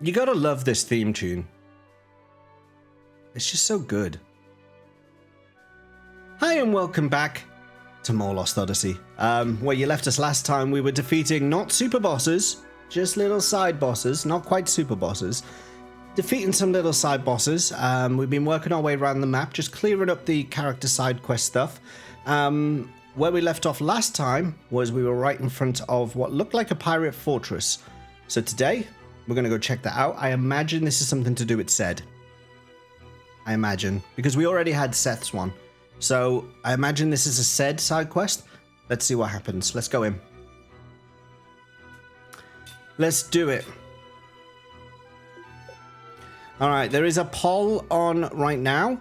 You gotta love this theme tune. It's just so good. Hi and welcome back to more Lost Odyssey. Where you left us last time, we were defeating not super bosses, just little side bosses, not quite super bosses. Defeating some little side bosses. We've been working our way around the map, just clearing up the character side quest stuff. Where we left off last time was we were right in front of what looked like a pirate fortress. So today, we're going to go check that out. I imagine this is something to do with Sed. I imagine. Because we already had Seth's one. So I imagine this is a Sed side quest. Let's see what happens. Let's go in. Let's do it. Alright, there is a poll on right now.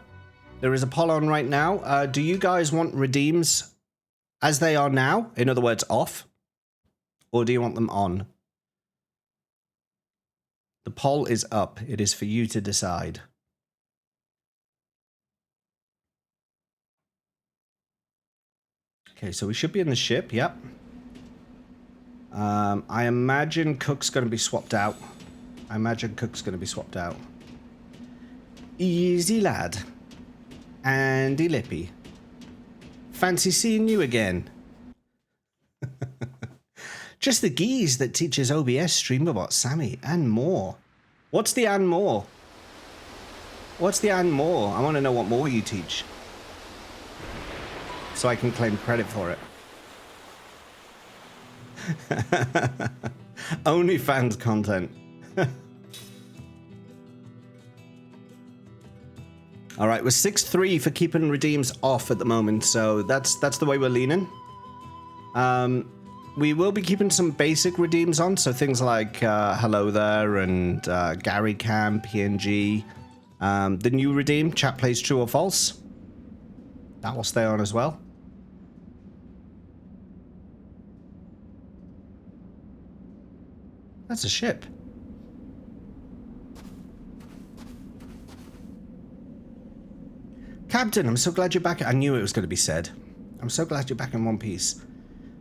Do you guys want redeems as they are now? In other words, off? Or do you want them on? The poll is up. It is for you to decide. Okay, so we should be in the ship. Yep. I imagine Cook's going to be swapped out. Easy lad. Andy Lippy. Fancy seeing you again. Just the geese that teaches OBS Streamabot Sammy and more. What's the and more? I want to know what more you teach. So I can claim credit for it. OnlyFans content. Alright, we're 6-3 for keeping redeems off at the moment, so that's the way we're leaning. We will be keeping some basic redeems on, so things like Hello There and Gary Cam, PNG. The new redeem, chat plays true or false. That will stay on as well. That's a ship. Captain, I'm so glad you're back. I knew it was going to be said. I'm so glad you're back in one piece.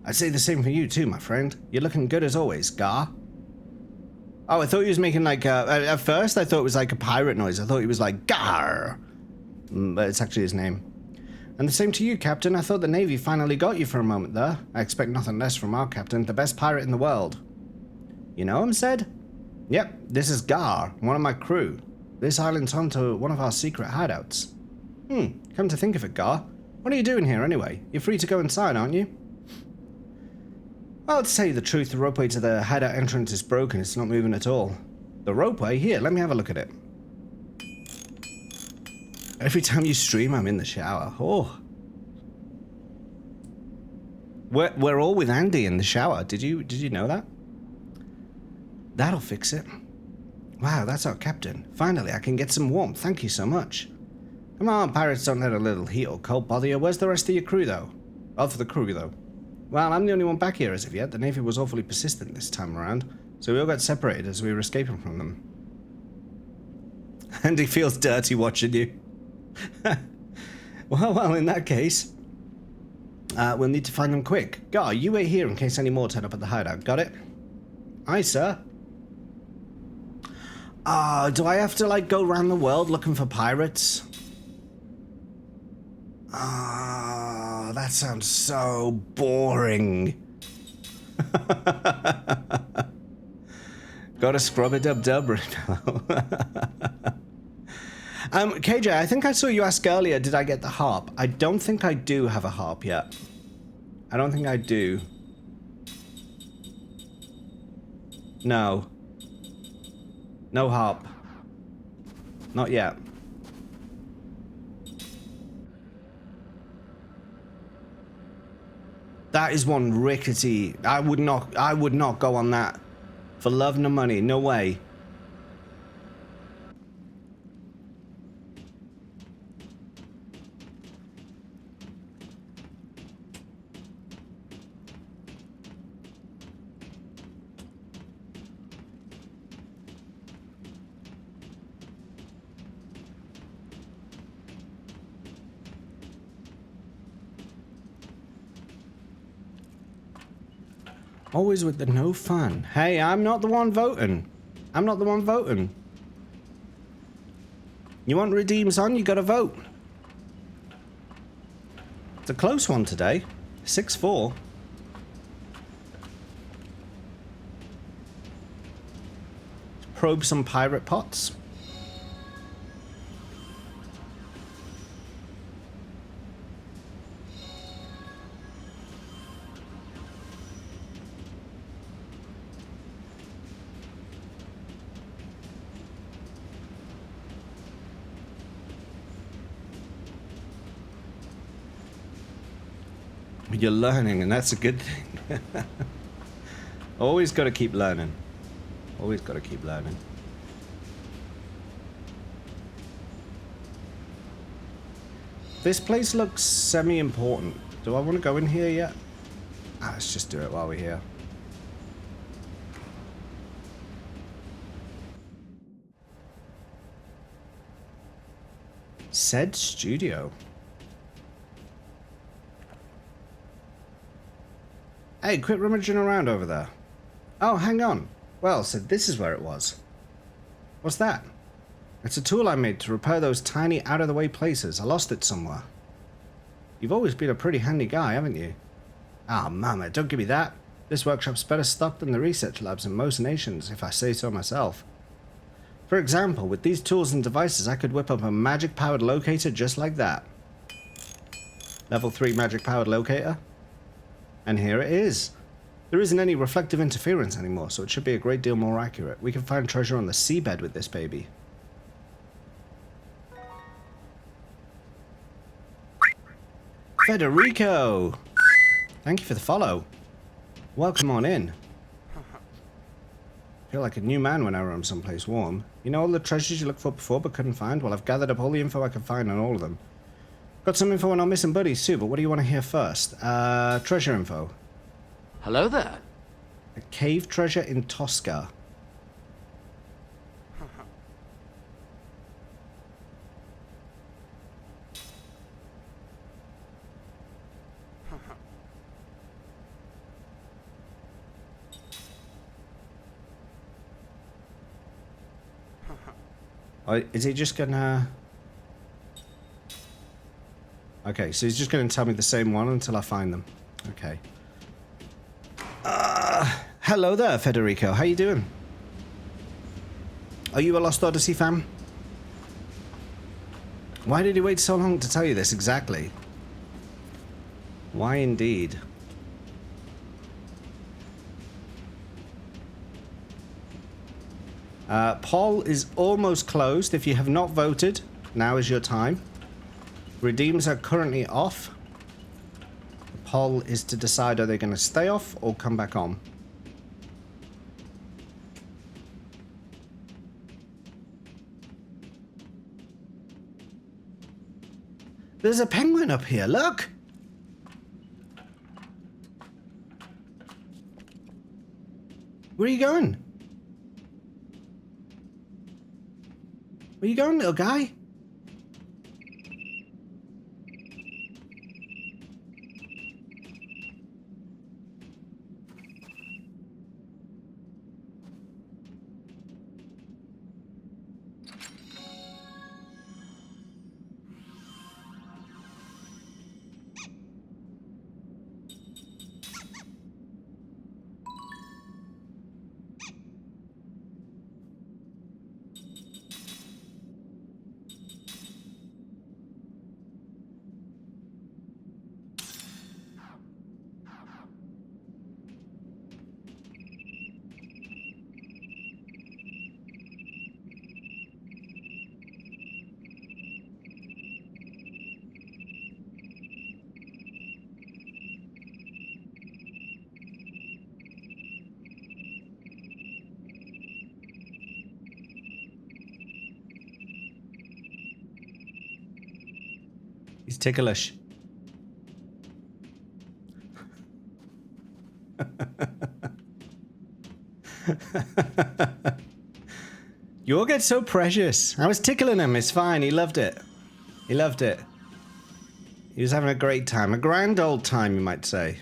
I'd say the same for you too, my friend. You're looking good as always, Gar. Oh, I thought he was making like at first I thought it was like a pirate noise. I thought he was like Gar. But it's actually his name. And the same to you, Captain. I thought the Navy finally got you for a moment there. I expect nothing less from our captain, the best pirate in the world. You know him, Sed? Yep, this is Gar, one of my crew. This island's home to one of our secret hideouts. Come to think of it, Gar. What are you doing here anyway? You're free to go inside, aren't you? Well, to tell you the truth, the ropeway to the hideout entrance is broken. It's not moving at all. The ropeway? Here, let me have a look at it. Every time you stream, I'm in the shower. Oh. We're all with Andy in the shower. Did you know that? That'll fix it. Wow, that's our captain. Finally, I can get some warmth. Thank you so much. Come on, pirates don't let a little heat or cold bother you. Where's the rest of your crew, though? Oh, for the crew, though. Well, I'm the only one back here as of yet. The Navy was awfully persistent this time around, so we all got separated as we were escaping from them. And he feels dirty watching you. Well, in that case, we'll need to find them quick. Gar, you wait here in case any more turn up at the hideout. Got it? Aye, sir. Do I have to, like, go around the world looking for pirates? That sounds so boring. Gotta scrub it up, KJ, I think I saw you ask earlier, did I get the harp? I don't think I do have a harp yet. I don't think I do. No. No harp. Not yet. That is one rickety. I would not go on that. For love nor money, no way. Always with the no fun. Hey, I'm not the one voting. I'm not the one voting. You want redeems on, you gotta vote. It's a close one today. 6-4. Probe some pirate pots. You're learning, and that's a good thing. Always got to keep learning. Always got to keep learning. This place looks semi-important. Do I want to go in here yet? Let's just do it while we're here. Said studio. Hey, quit rummaging around over there. Oh, hang on. Well, so this is where it was. What's that? It's a tool I made to repair those tiny out-of-the-way places. I lost it somewhere. You've always been a pretty handy guy, haven't you? Ah, mama, don't give me that. This workshop's better stocked than the research labs in most nations, if I say so myself. For example, with these tools and devices, I could whip up a magic-powered locator just like that. Level 3 magic-powered locator. And here it is. There isn't any reflective interference anymore, so it should be a great deal more accurate. We can find treasure on the seabed with this baby. Federico! Thank you for the follow. Welcome on in. Feel like a new man when I roam someplace warm. You know all the treasures you looked for before but couldn't find? Well, I've gathered up all the info I can find on all of them. Got some info on our missing buddies too, but what do you want to hear first? Treasure info. Hello there. A cave treasure in Tosca. Oh, is he just gonna... Okay, so he's just gonna tell me the same one until I find them. Okay. Hello there, Federico. How you doing? Are you a Lost Odyssey fan? Why did he wait so long to tell you this exactly? Why indeed? Poll is almost closed. If you have not voted, now is your time. Redeems are currently off. The poll is to decide are they going to stay off or come back on. There's a penguin up here, look! Where are you going? Where are you going, little guy? He's ticklish. You all get so precious. I was tickling him. It's fine. He loved it. He loved it. He was having a great time. A grand old time, you might say.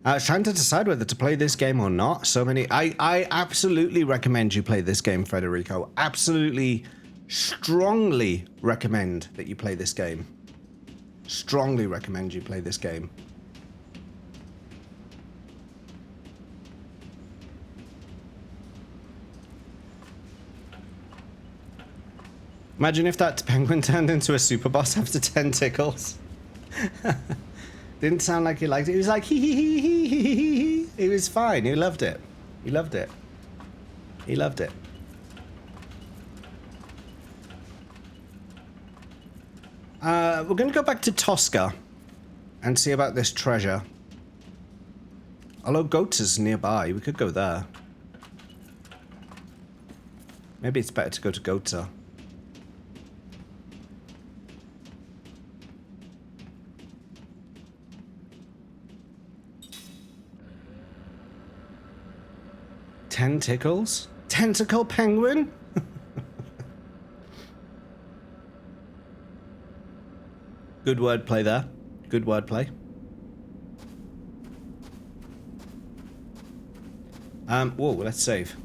I was trying to decide whether to play this game or not. I absolutely recommend you play this game, Federico. Absolutely, strongly recommend that you play this game. Strongly recommend you play this game. Imagine if that penguin turned into a super boss after 10 tickles. Didn't sound like he liked it. He was like, hee hee hee hee hee hee hee. He was fine. He loved it. He loved it. He loved it. We're going to go back to Tosca and see about this treasure. Although Goata's nearby, we could go there. Maybe it's better to go to Goata. Tentacles? Tentacle penguin? Good wordplay there. Good wordplay. Whoa, let's save.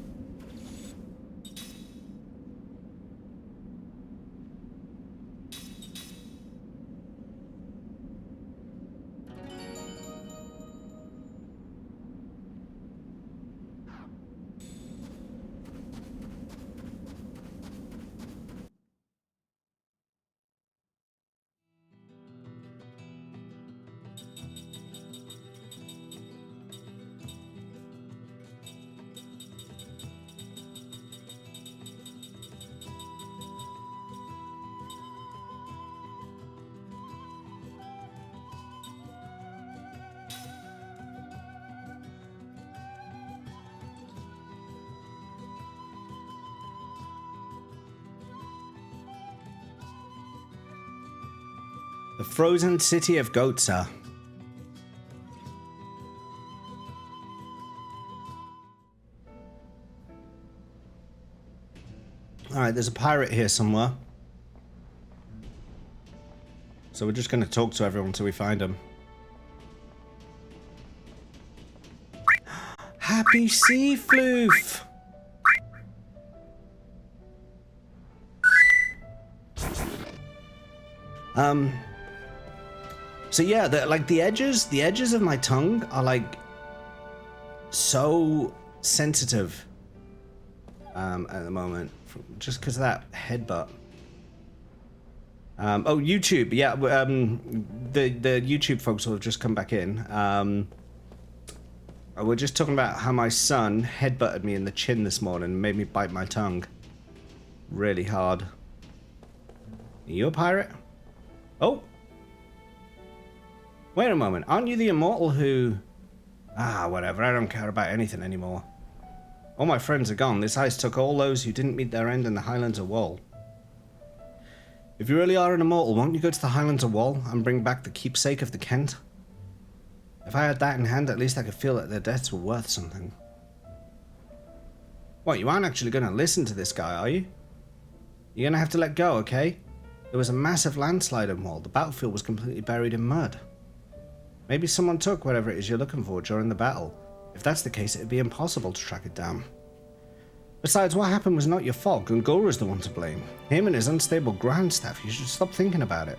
The frozen city of Goatsa. Alright, there's a pirate here somewhere. So we're just going to talk to everyone until we find him. Happy sea floof! So yeah, the edges of my tongue are like so sensitive at the moment, just because of that headbutt. Oh, YouTube, yeah, the YouTube folks will have just come back in. We're just talking about how my son headbutted me in the chin this morning and made me bite my tongue really hard. Are you a pirate? Oh! Wait a moment, aren't you the immortal who... Ah, whatever, I don't care about anything anymore. All my friends are gone. This ice took all those who didn't meet their end in the Highlands of Wall. If you really are an immortal, won't you go to the Highlands of Wall and bring back the keepsake of the Kent? If I had that in hand, at least I could feel that their deaths were worth something. What, you aren't actually going to listen to this guy, are you? You're going to have to let go, okay? There was a massive landslide in Wall. The battlefield was completely buried in mud. Maybe someone took whatever it is you're looking for during the battle. If that's the case, it'd be impossible to track it down. Besides, what happened was not your fault. Gungora's the one to blame. Him and his unstable ground staff. You should stop thinking about it.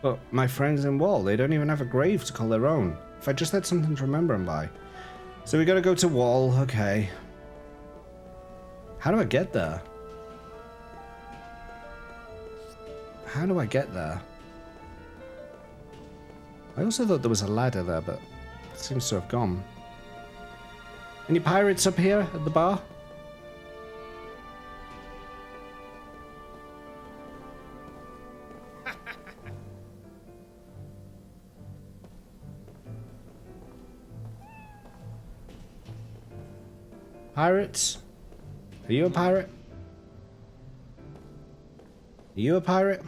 But my friends in Wall, they don't even have a grave to call their own. If I just had something to remember them by. So we gotta go to Wall, okay. How do I get there? How do I get there? I also thought there was a ladder there, but it seems to have gone. Any pirates up here at the bar? Pirates? Are you a pirate? Are you a pirate?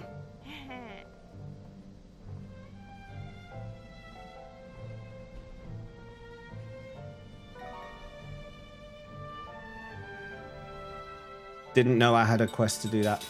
Didn't know I had a quest to do that.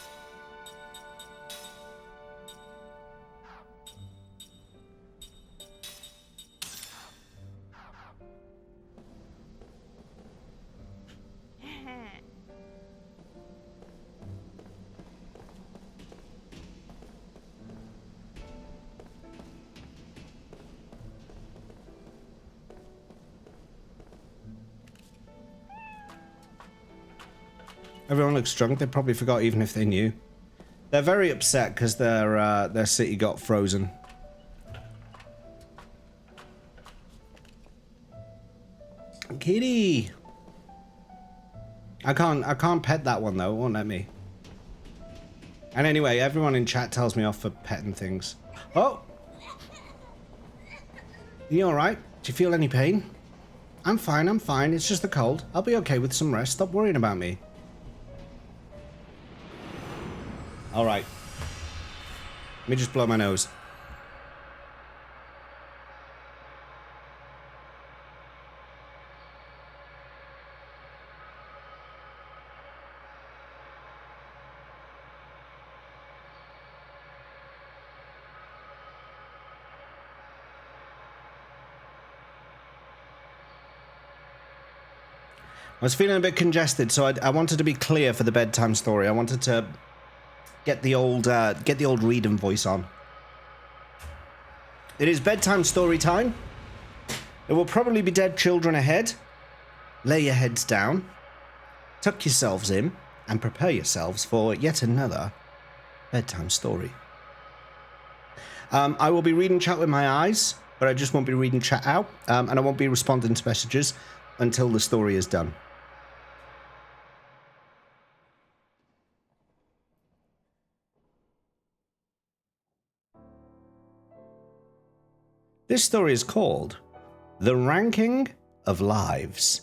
Everyone looks drunk. They probably forgot even if they knew. They're very upset because their city got frozen. Kitty! I can't pet that one though, it won't let me. And anyway, everyone in chat tells me off for petting things. Oh! You alright? Do you feel any pain? I'm fine, it's just the cold. I'll be okay with some rest, stop worrying about me. Alright. Let me just blow my nose. I was feeling a bit congested, so I wanted to be clear for the bedtime story. I wanted to get the old reading voice on. It is bedtime story time. There will probably be dead children ahead. Lay your heads down, tuck yourselves in, and prepare yourselves for yet another bedtime story. I will be reading chat with my eyes, but I just won't be reading chat out, and I won't be responding to messages until the story is done. This story is called The Ranking of Lives.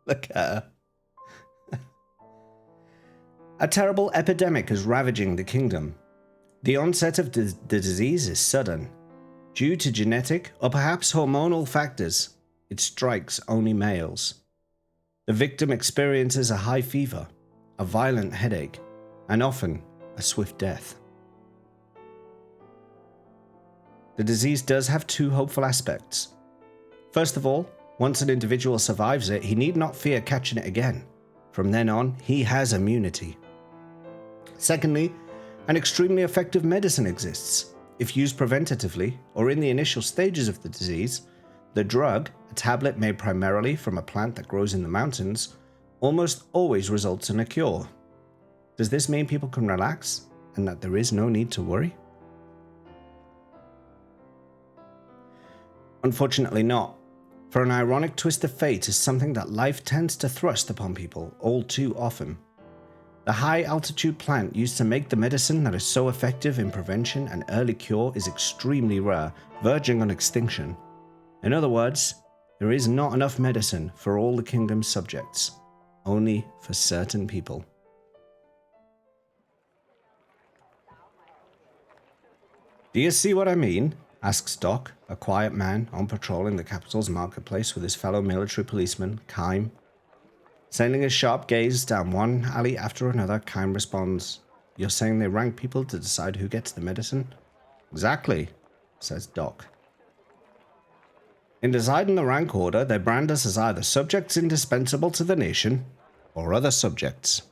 Look at her. A terrible epidemic is ravaging the kingdom. The onset of the disease is sudden. Due to genetic or perhaps hormonal factors, it strikes only males. The victim experiences a high fever, a violent headache, and often a swift death. The disease does have two hopeful aspects. First of all, once an individual survives it, he need not fear catching it again. From then on, he has immunity. Secondly, an extremely effective medicine exists. If used preventatively or in the initial stages of the disease, the drug, a tablet made primarily from a plant that grows in the mountains, almost always results in a cure. Does this mean people can relax and that there is no need to worry? Unfortunately not, for an ironic twist of fate is something that life tends to thrust upon people all too often. The high-altitude plant used to make the medicine that is so effective in prevention and early cure is extremely rare, verging on extinction. In other words, there is not enough medicine for all the kingdom's subjects, only for certain people. Do you see what I mean? Asks Doc, a quiet man on patrol in the capital's marketplace with his fellow military policeman, Kime. Sending his sharp gaze down one alley after another, Kime responds, "You're saying they rank people to decide who gets the medicine?" "Exactly," says Doc. "In deciding the rank order, they brand us as either subjects indispensable to the nation or other subjects."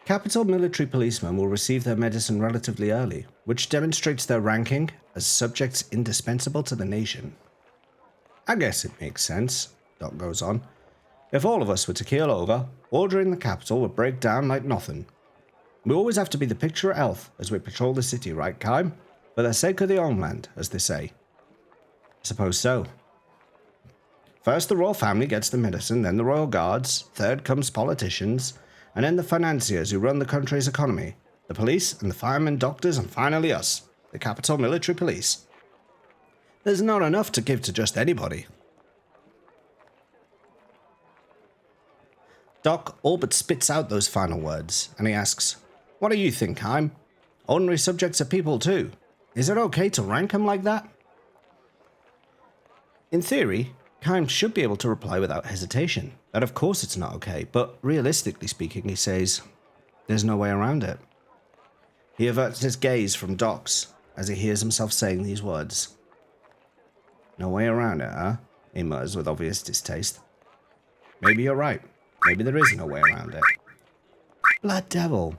Capital military policemen will receive their medicine relatively early, which demonstrates their ranking as subjects indispensable to the nation. "I guess it makes sense," Doc goes on. "If all of us were to keel over, order in the capital would break down like nothing. We always have to be the picture of health as we patrol the city, right, Kime? For the sake of the homeland, as they say." "I suppose so. First the royal family gets the medicine, then the royal guards, third comes politicians, and then the financiers who run the country's economy, the police and the firemen, doctors, and finally us, the capital military police. There's not enough to give to just anybody." Doc all but spits out those final words, and he asks, "What do you think, Kime? Ordinary subjects are people too. Is it okay to rank them like that?" In theory, Kime should be able to reply without hesitation that of course it's not okay, but realistically speaking, he says, there's no way around it. He averts his gaze from Doc's as he hears himself saying these words. "No way around it, huh?" he mutters with obvious distaste. "Maybe you're right. Maybe there is no way around it." Blood Devil.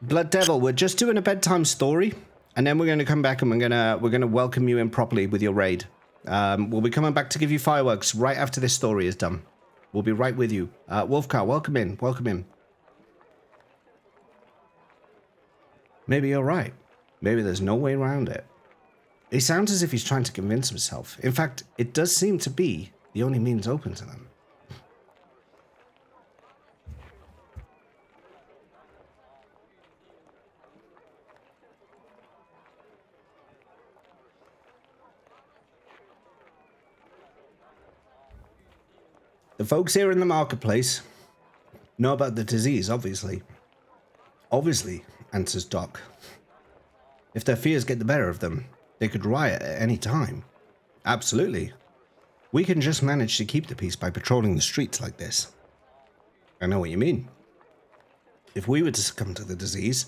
Blood Devil, we're just doing a bedtime story. And then we're going to come back and we're gonna welcome you in properly with your raid. We'll be coming back to give you fireworks right after this story is done. We'll be right with you. Wolfcar, welcome in. Welcome in. Maybe you're right. Maybe there's no way around it. He sounds as if he's trying to convince himself. In fact, it does seem to be the only means open to them. The folks here in the marketplace know about the disease, obviously. Obviously, answers Doc. If their fears get the better of them, they could riot at any time. Absolutely. We can just manage to keep the peace by patrolling the streets like this. I know what you mean. If we were to succumb to the disease,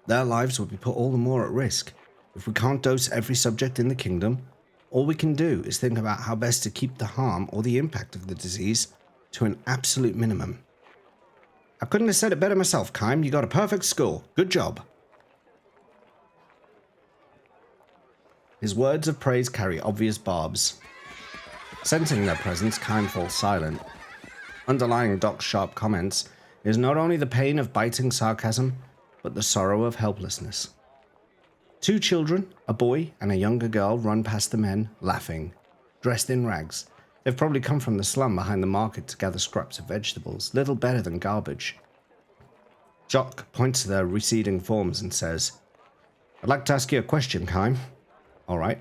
their lives would be put all the more at risk. If we can't dose every subject in the kingdom, all we can do is think about how best to keep the harm or the impact of the disease to an absolute minimum. I couldn't have said it better myself, Kime. You got a perfect score. Good job. His words of praise carry obvious barbs. Sensing their presence, Kime falls silent. Underlying Doc's sharp comments is not only the pain of biting sarcasm, but the sorrow of helplessness. Two children, a boy and a younger girl, run past the men, laughing, dressed in rags. They've probably come from the slum behind the market to gather scraps of vegetables, little better than garbage. Jock points to their receding forms and says, I'd like to ask you a question, Kime. All right.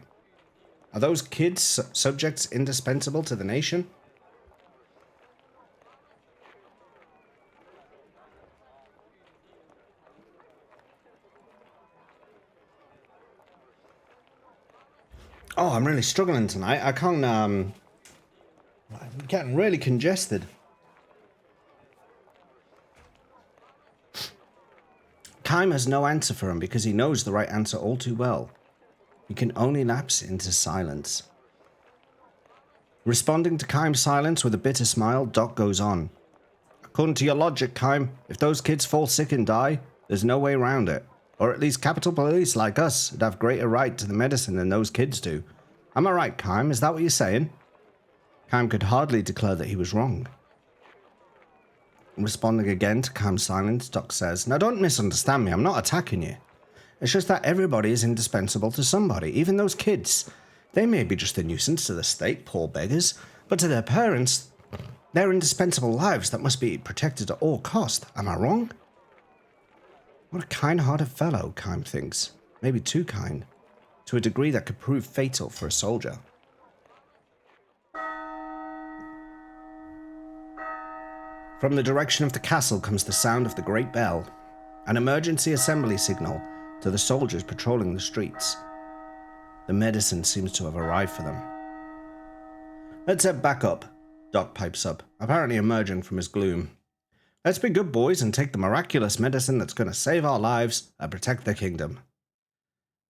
Are those kids subjects indispensable to the nation? Oh, I'm really struggling tonight. I can't, I'm getting really congested. Kime has no answer for him because he knows the right answer all too well. He can only lapse into silence. Responding to Kime's silence with a bitter smile, Doc goes on. According to your logic, Kime, if those kids fall sick and die, there's no way around it. Or at least Capitol Police like us would have greater right to the medicine than those kids do. Am I right, Kime? Is that what you're saying? Kime could hardly declare that he was wrong. Responding again to Kime's silence, Doc says, Now don't misunderstand me, I'm not attacking you. It's just that everybody is indispensable to somebody, even those kids. They may be just a nuisance to the state, poor beggars, but to their parents, they're indispensable lives that must be protected at all cost. Am I wrong? What a kind-hearted fellow, Kime thinks. Maybe too kind. To a degree that could prove fatal for a soldier. From the direction of the castle comes the sound of the great bell, an emergency assembly signal to the soldiers patrolling the streets. The medicine seems to have arrived for them. Let's head back up, Doc pipes up, apparently emerging from his gloom. Let's be good boys and take the miraculous medicine that's going to save our lives and protect the kingdom.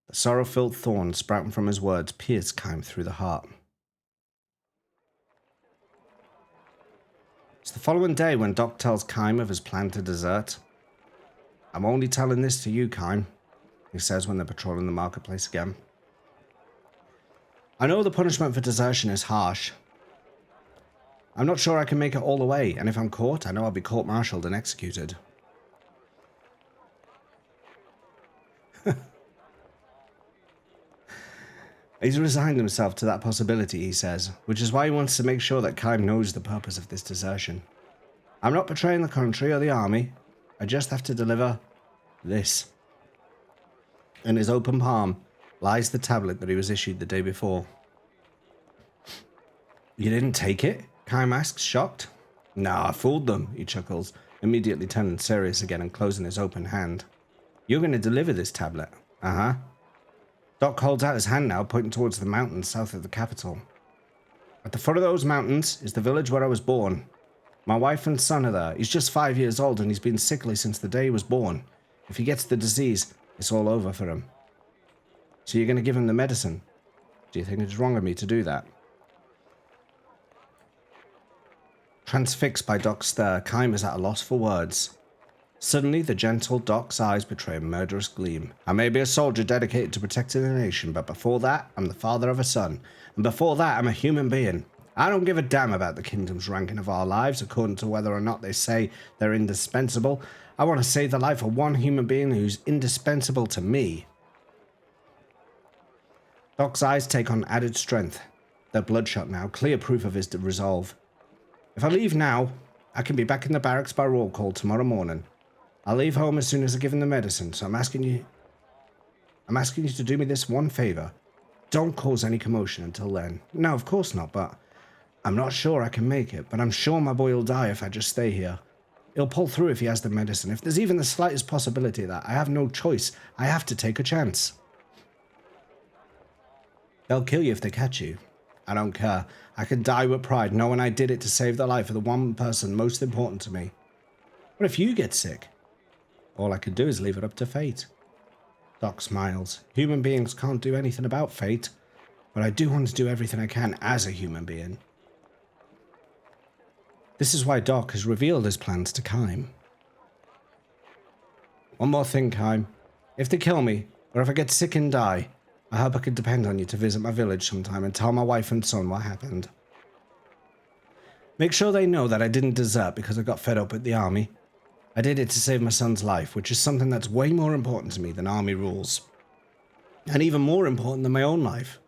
The sorrow-filled thorns sprouting from his words pierce Kime through the heart. It's the following day when Doc tells Kime of his plan to desert. I'm only telling this to you, Kime, he says when they're patrolling the marketplace again. I know the punishment for desertion is harsh. I'm not sure I can make it all the way, and if I'm caught, I know I'll be court-martialed and executed. He's resigned himself to that possibility, he says, which is why he wants to make sure that Kime knows the purpose of this desertion. I'm not betraying the country or the army. I just have to deliver this. In his open palm lies the tablet that he was issued the day before. You didn't take it? Kime asks, shocked. Nah, I fooled them, he chuckles, immediately turning serious again and closing his open hand. You're going to deliver this tablet. Uh-huh. Doc holds out his hand now, pointing towards the mountains south of the capital. At the foot of those mountains is the village where I was born. My wife and son are there. He's just 5 years old and he's been sickly since the day he was born. If he gets the disease, it's all over for him. So you're going to give him the medicine? Do you think it's wrong of me to do that? Transfixed by Doc's stare, Kime is at a loss for words. Suddenly, the gentle Doc's eyes betray a murderous gleam. I may be a soldier dedicated to protecting the nation, but before that, I'm the father of a son. And before that, I'm a human being. I don't give a damn about the kingdom's ranking of our lives, according to whether or not they say they're indispensable. I want to save the life of one human being who's indispensable to me. Doc's eyes take on added strength. They're bloodshot now, clear proof of his resolve. If I leave now, I can be back in the barracks by roll call tomorrow morning. I'll leave home as soon as I give him the medicine, so I'm asking you to do me this one favor. Don't cause any commotion until then. No, of course not, but I'm not sure I can make it, but I'm sure my boy will die if I just stay here. He'll pull through if he has the medicine. If there's even the slightest possibility of that, I have no choice. I have to take a chance. They'll kill you if they catch you. I don't care. I can die with pride knowing I did it to save the life of the one person most important to me. What if you get sick? All I could do is leave it up to fate. Doc smiles. Human beings can't do anything about fate, but I do want to do everything I can as a human being. This is why Doc has revealed his plans to Kime. One more thing, Kime. If they kill me, or if I get sick and die, I hope I could depend on you to visit my village sometime and tell my wife and son what happened. Make sure they know that I didn't desert because I got fed up with the army. I did it to save my son's life, which is something that's way more important to me than army rules. And even more important than my own life.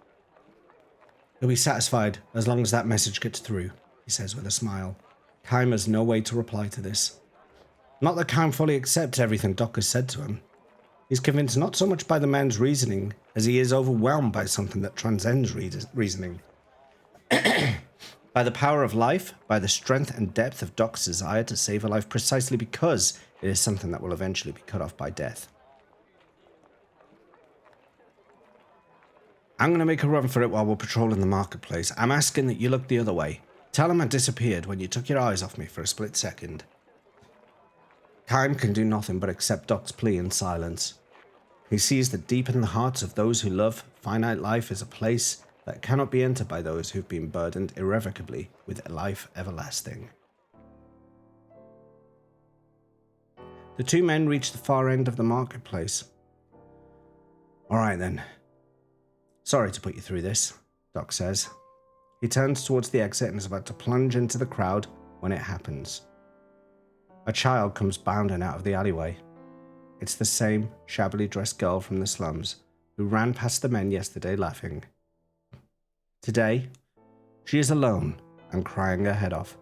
He'll be satisfied as long as that message gets through, he says with a smile. Kime has no way to reply to this. Not that Kime fully accepts everything Doc has said to him. He's convinced not so much by the man's reasoning as he is overwhelmed by something that transcends reasoning. By the power of life, by the strength and depth of Doc's desire to save a life precisely because it is something that will eventually be cut off by death. I'm going to make a run for it while we're patrolling the marketplace. I'm asking that you look the other way. Tell him I disappeared when you took your eyes off me for a split second. Kime can do nothing but accept Doc's plea in silence. He sees that deep in the hearts of those who love finite life is a place that cannot be entered by those who've been burdened irrevocably with life everlasting. The two men reach the far end of the marketplace. All right then. Sorry to put you through this, Doc says. He turns towards the exit and is about to plunge into the crowd when it happens. A child comes bounding out of the alleyway. It's the same shabbily dressed girl from the slums who ran past the men yesterday laughing. Today, she is alone and crying her head off.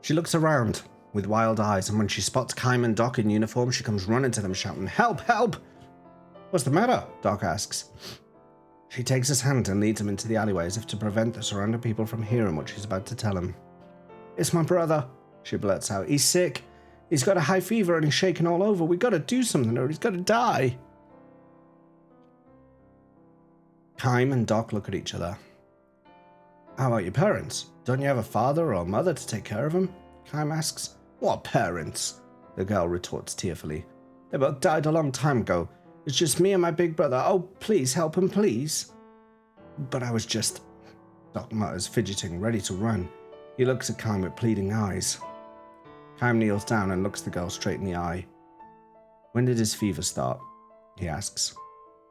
She looks around with wild eyes, and when she spots Kime and Doc in uniform, she comes running to them shouting, "Help! Help!" "What's the matter?" Doc asks. She takes his hand and leads him into the alleyway as if to prevent the surrounding people from hearing what she's about to tell him. "It's my brother," she blurts out. "He's sick. He's got a high fever and he's shaking all over. We gotta do something or he's gonna die." Kime and Doc look at each other. "How about your parents? Don't you have a father or a mother to take care of him?" Kime asks. "What parents?" the girl retorts tearfully. "They both died a long time ago. It's just me and my big brother. Oh, please help him, please." "But I was just..." Doc mutters, fidgeting, ready to run. He looks at Kime with pleading eyes. Kime kneels down and looks the girl straight in the eye. "When did his fever start?" he asks.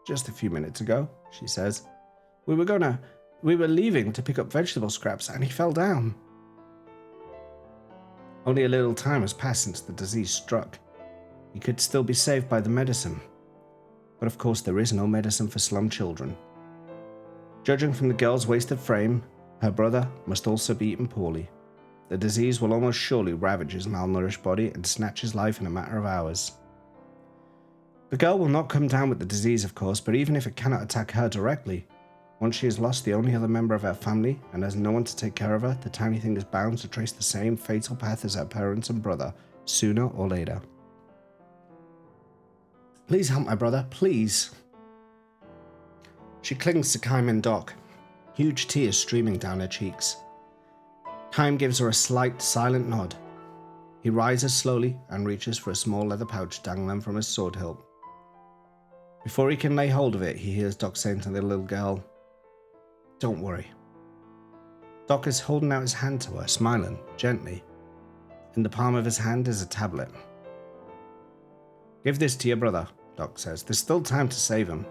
"Just a few minutes ago," she says. We were leaving to pick up vegetable scraps and he fell down." Only a little time has passed since the disease struck. He could still be saved by the medicine. But of course there is no medicine for slum children. Judging from the girl's wasted frame, her brother must also be eaten poorly. The disease will almost surely ravage his malnourished body and snatch his life in a matter of hours. The girl will not come down with the disease, of course, but even if it cannot attack her directly, once she has lost the only other member of her family and has no one to take care of her, the tiny thing is bound to trace the same fatal path as her parents and brother, sooner or later. "Please help my brother, please." She clings to Kime and Doc, huge tears streaming down her cheeks. Kime gives her a slight, silent nod. He rises slowly and reaches for a small leather pouch dangling from his sword hilt. Before he can lay hold of it, he hears Doc saying to the little girl, "Don't worry." Doc is holding out his hand to her, smiling gently. In the palm of his hand is a tablet. Give this to your brother, Doc says. There's still time to save him.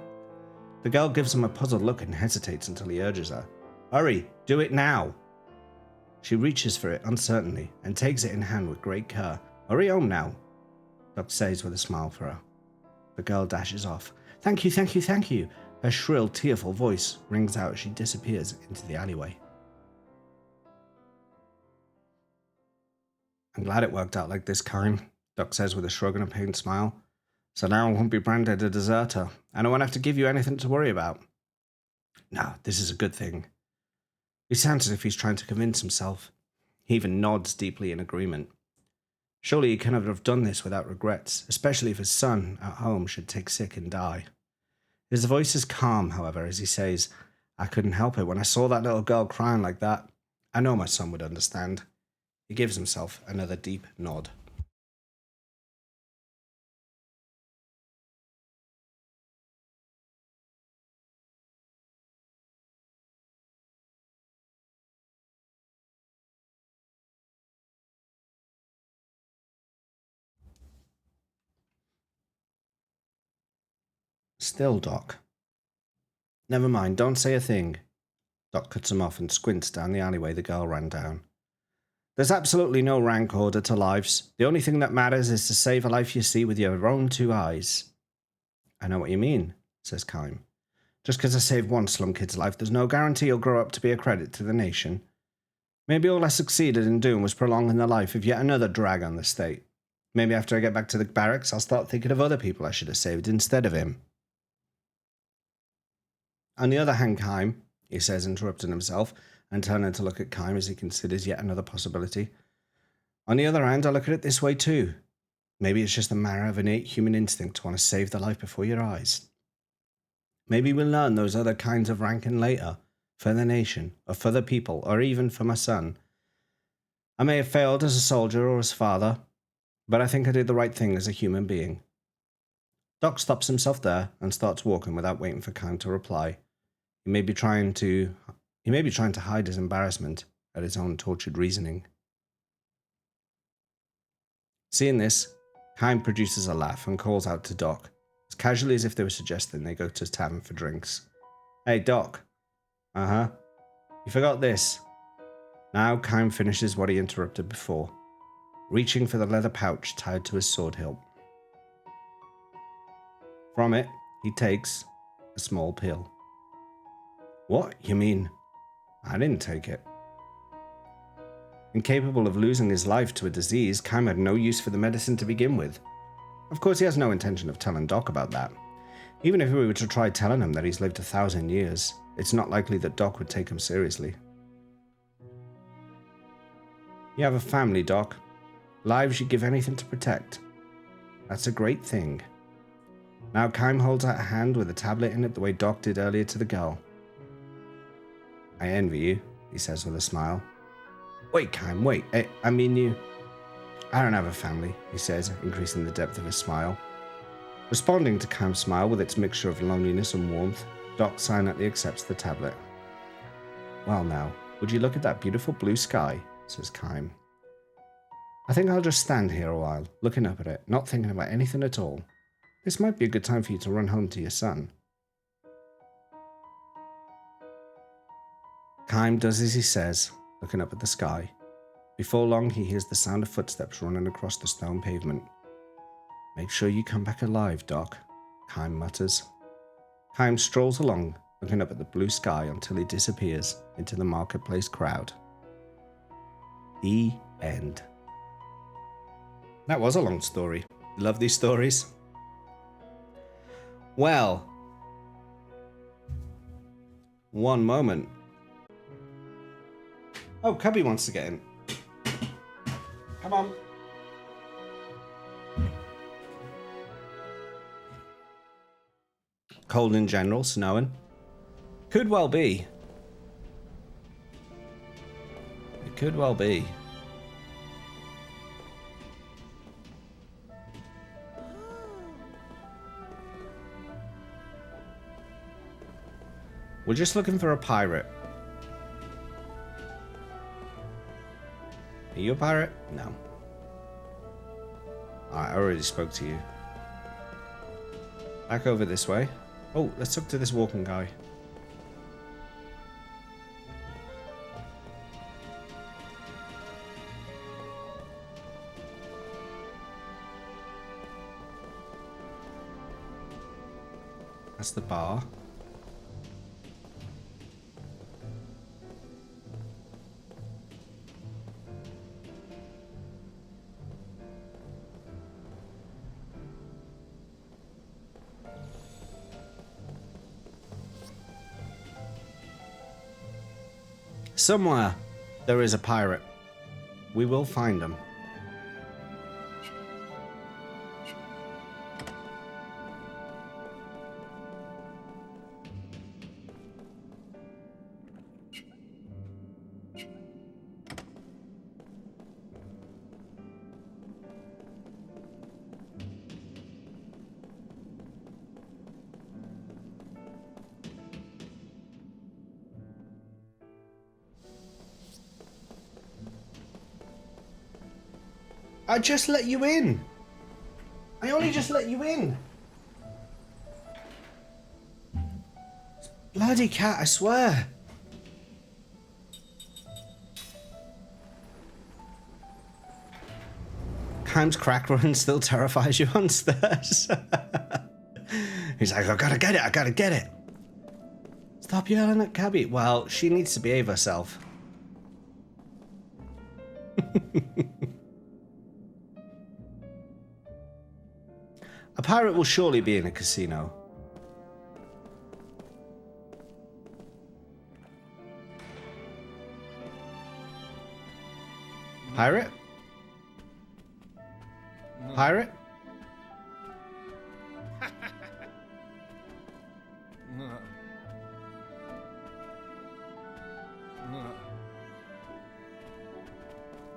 The girl gives him a puzzled look and hesitates until he urges her. Hurry, do it now. She reaches for it uncertainly and takes it in hand with great care. Hurry home now, Doc says with a smile for her. The girl dashes off. Thank you, thank you, thank you. Her shrill, tearful voice rings out as she disappears into the alleyway. I'm glad it worked out like this, Kime, Doc says with a shrug and a pained smile. So now I won't be branded a deserter, and I won't have to give you anything to worry about. No, this is a good thing. He sounds as if he's trying to convince himself. He even nods deeply in agreement. Surely he cannot have done this without regrets, especially if his son at home should take sick and die. His voice is calm, however, as he says, I couldn't help it when I saw that little girl crying like that. I know my son would understand. He gives himself another deep nod. Still, Doc. Never mind, don't say a thing. Doc cuts him off and squints down the alleyway the girl ran down. There's absolutely no rank order to lives. The only thing that matters is to save a life you see with your own two eyes. I know what you mean, says Kime. Just because I saved one slum kid's life, there's no guarantee he'll grow up to be a credit to the nation. Maybe all I succeeded in doing was prolonging the life of yet another drag on the state. Maybe after I get back to the barracks, I'll start thinking of other people I should have saved instead of him. On the other hand, Kime, he says, interrupting himself and turning to look at Kime as he considers yet another possibility. On the other hand, I look at it this way too. Maybe it's just a matter of innate human instinct to want to save the life before your eyes. Maybe we'll learn those other kinds of ranking later, for the nation, or for the people, or even for my son. I may have failed as a soldier or as father, but I think I did the right thing as a human being. Doc stops himself there and starts walking without waiting for Kime to reply. He may be trying to hide his embarrassment at his own tortured reasoning. Seeing this, Kime produces a laugh and calls out to Doc, as casually as if they were suggesting they go to a tavern for drinks. Hey, Doc. Uh-huh. You forgot this. Now Kime finishes what he interrupted before, reaching for the leather pouch tied to his sword hilt. From it, he takes a small pill. What? You mean? I didn't take it. Incapable of losing his life to a disease, Kime had no use for the medicine to begin with. Of course, he has no intention of telling Doc about that. Even if we were to try telling him that he's lived 1,000 years, it's not likely that Doc would take him seriously. You have a family, Doc. Lives you'd give anything to protect. That's a great thing. Now Kime holds out a hand with a tablet in it the way Doc did earlier to the girl. I envy you, he says with a smile. Wait, Kime, wait. I mean you. I don't have a family, he says, increasing the depth of his smile. Responding to Kime's smile with its mixture of loneliness and warmth, Doc silently accepts the tablet. Well now, would you look at that beautiful blue sky, says Kime. I think I'll just stand here a while, looking up at it, not thinking about anything at all. This might be a good time for you to run home to your son. Kime does as he says, looking up at the sky. Before long, he hears the sound of footsteps running across the stone pavement. Make sure you come back alive, Doc, Kime mutters. Kime strolls along, looking up at the blue sky until he disappears into the marketplace crowd. The end. That was a long story. Love these stories. Well, one moment. Oh, Cubby wants to get in. Come on. Cold in general, snowing. Could well be. It could well be. We're just looking for a pirate. Are you a pirate? No. Alright, I already spoke to you. Back over this way. Oh, let's talk to this walking guy. That's the bar. Somewhere there is a pirate. We will find him. I just let you in. I only just let you in. Bloody cat, I swear. Haim's crack run still terrifies you on stairs. He's like, I gotta get it, I gotta get it. Stop yelling at Cabby. Well, she needs to behave herself. A pirate will surely be in a casino. Pirate? Pirate?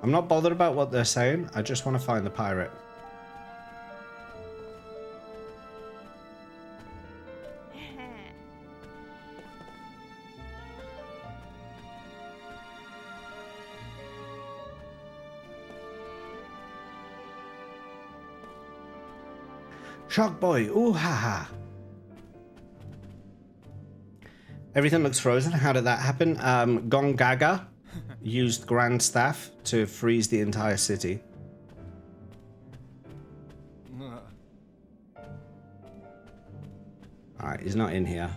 I'm not bothered about what they're saying. I just want to find the pirate. Shock boy, ooh ha ha. Everything looks frozen. How did that happen? Gongaga used Grand Staff to freeze the entire city. Alright, he's not in here.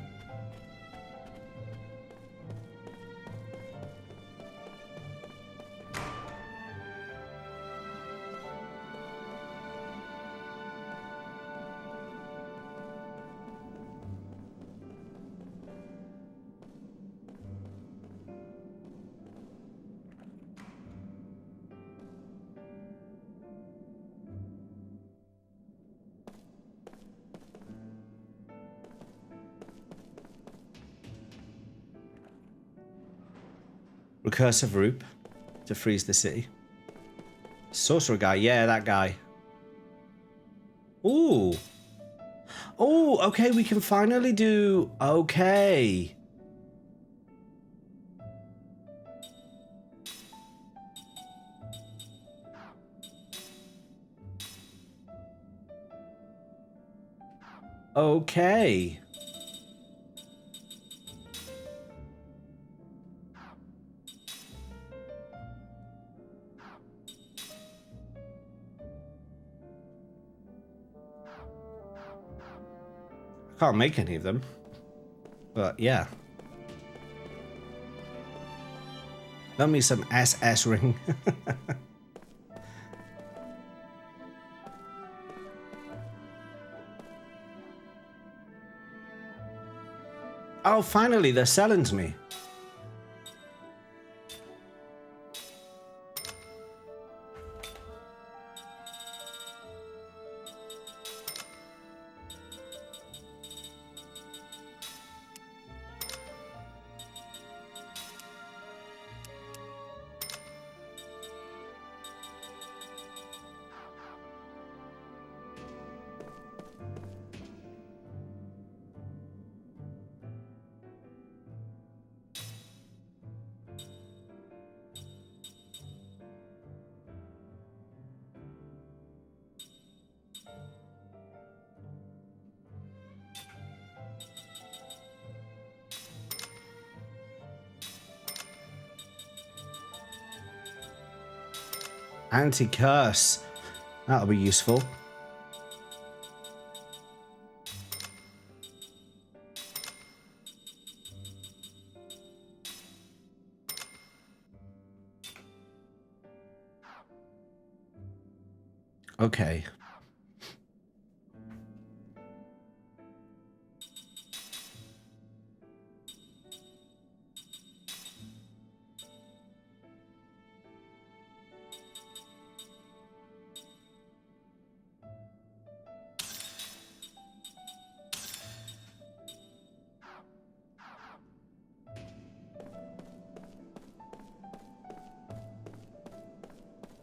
Recursive rope to freeze the city. Sorcerer guy, yeah, that guy. Ooh. Oh, okay, we can finally do... Okay. Okay. Can't make any of them, but yeah. Love me some SS ring. Oh, finally, they're selling to me. Anti-curse. That'll be useful. Okay.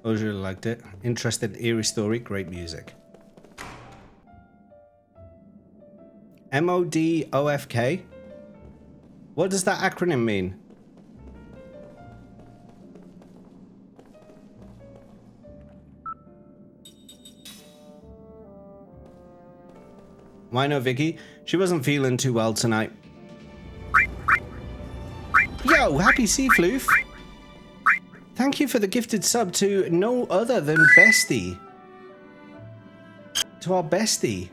I really liked it. Interesting, eerie story, great music. MODOFK? What does that acronym mean? Why no, Vicky? She wasn't feeling too well tonight. Yo, happy Seafloof! Thank you for the gifted sub to no other than Bestie. To our bestie.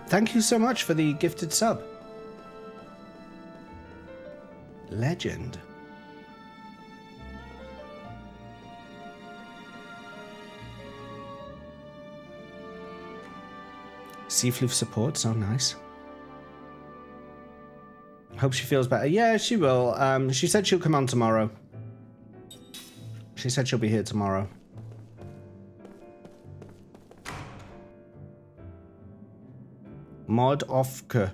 Thank you so much for the gifted sub. Legend. Seafloof support, so nice. Hope she feels better. Yeah, she will. She said she'll come on tomorrow. She said she'll be here tomorrow. Modofke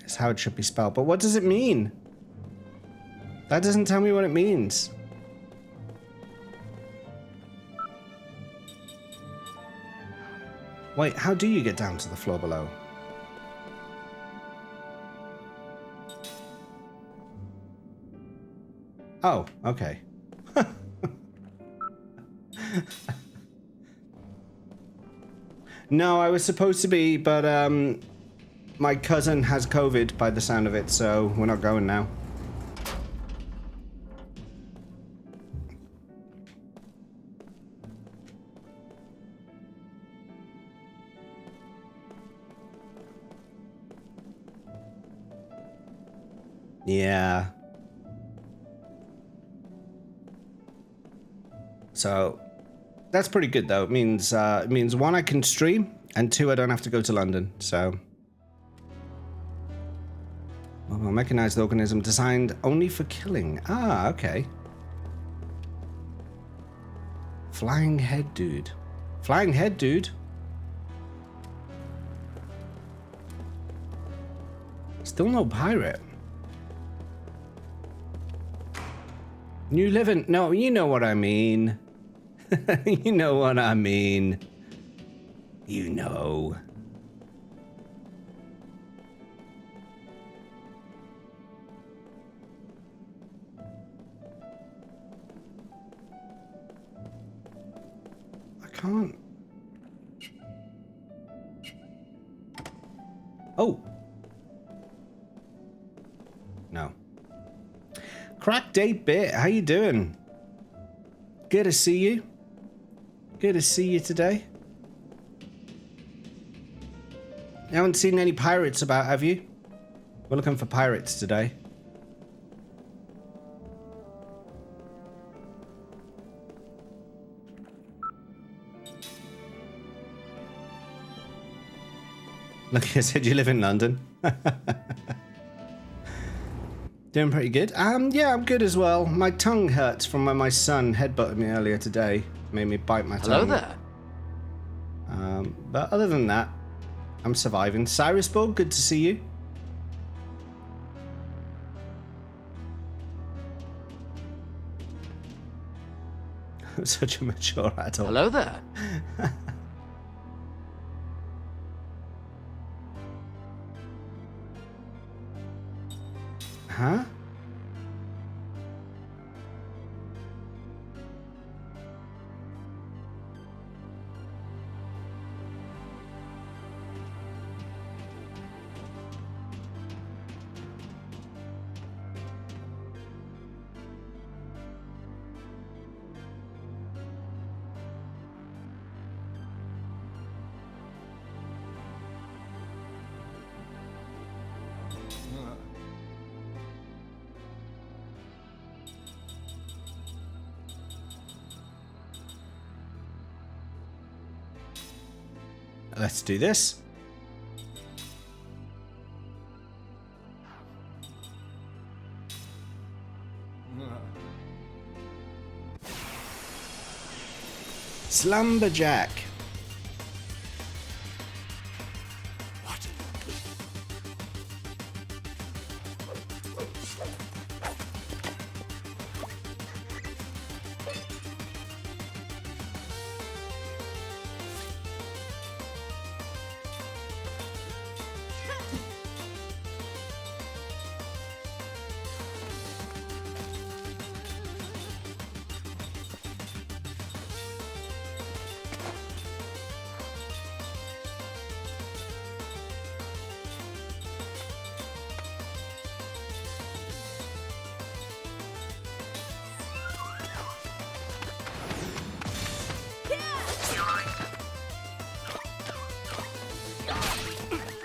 is how it should be spelled. But what does it mean? That doesn't tell me what it means. Wait, how do you get down to the floor below? Oh, okay. No, I was supposed to be, but my cousin has COVID by the sound of it, so we're not going now. Yeah. So that's pretty good though. It means one, I can stream, and two, I don't have to go to London. So mobile mechanized organism designed only for killing. Ah, okay. Flying head dude. Flying head dude. Still no pirate. New living. No, you know what I mean. You know what I mean. You know. I can't. Oh. No. Cracked 8-bit, how you doing? Good to see you. Good to see you today. You haven't seen any pirates about, have you? We're looking for pirates today. Look, I said you live in London. Doing pretty good. Yeah, I'm good as well. My tongue hurts from when my son headbutted me earlier today. Made me bite my tongue. Hello there. But other than that, I'm surviving. Cyrusborg, good to see you. I'm such a mature adult. Hello there. Huh? let's do this. Slumberjack.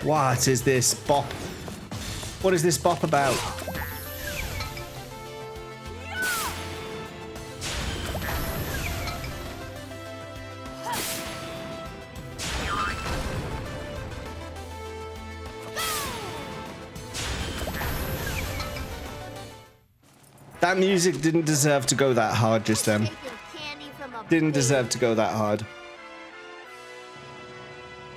What is this bop? What is this bop about? That music didn't deserve to go that hard just then. Didn't deserve to go that hard.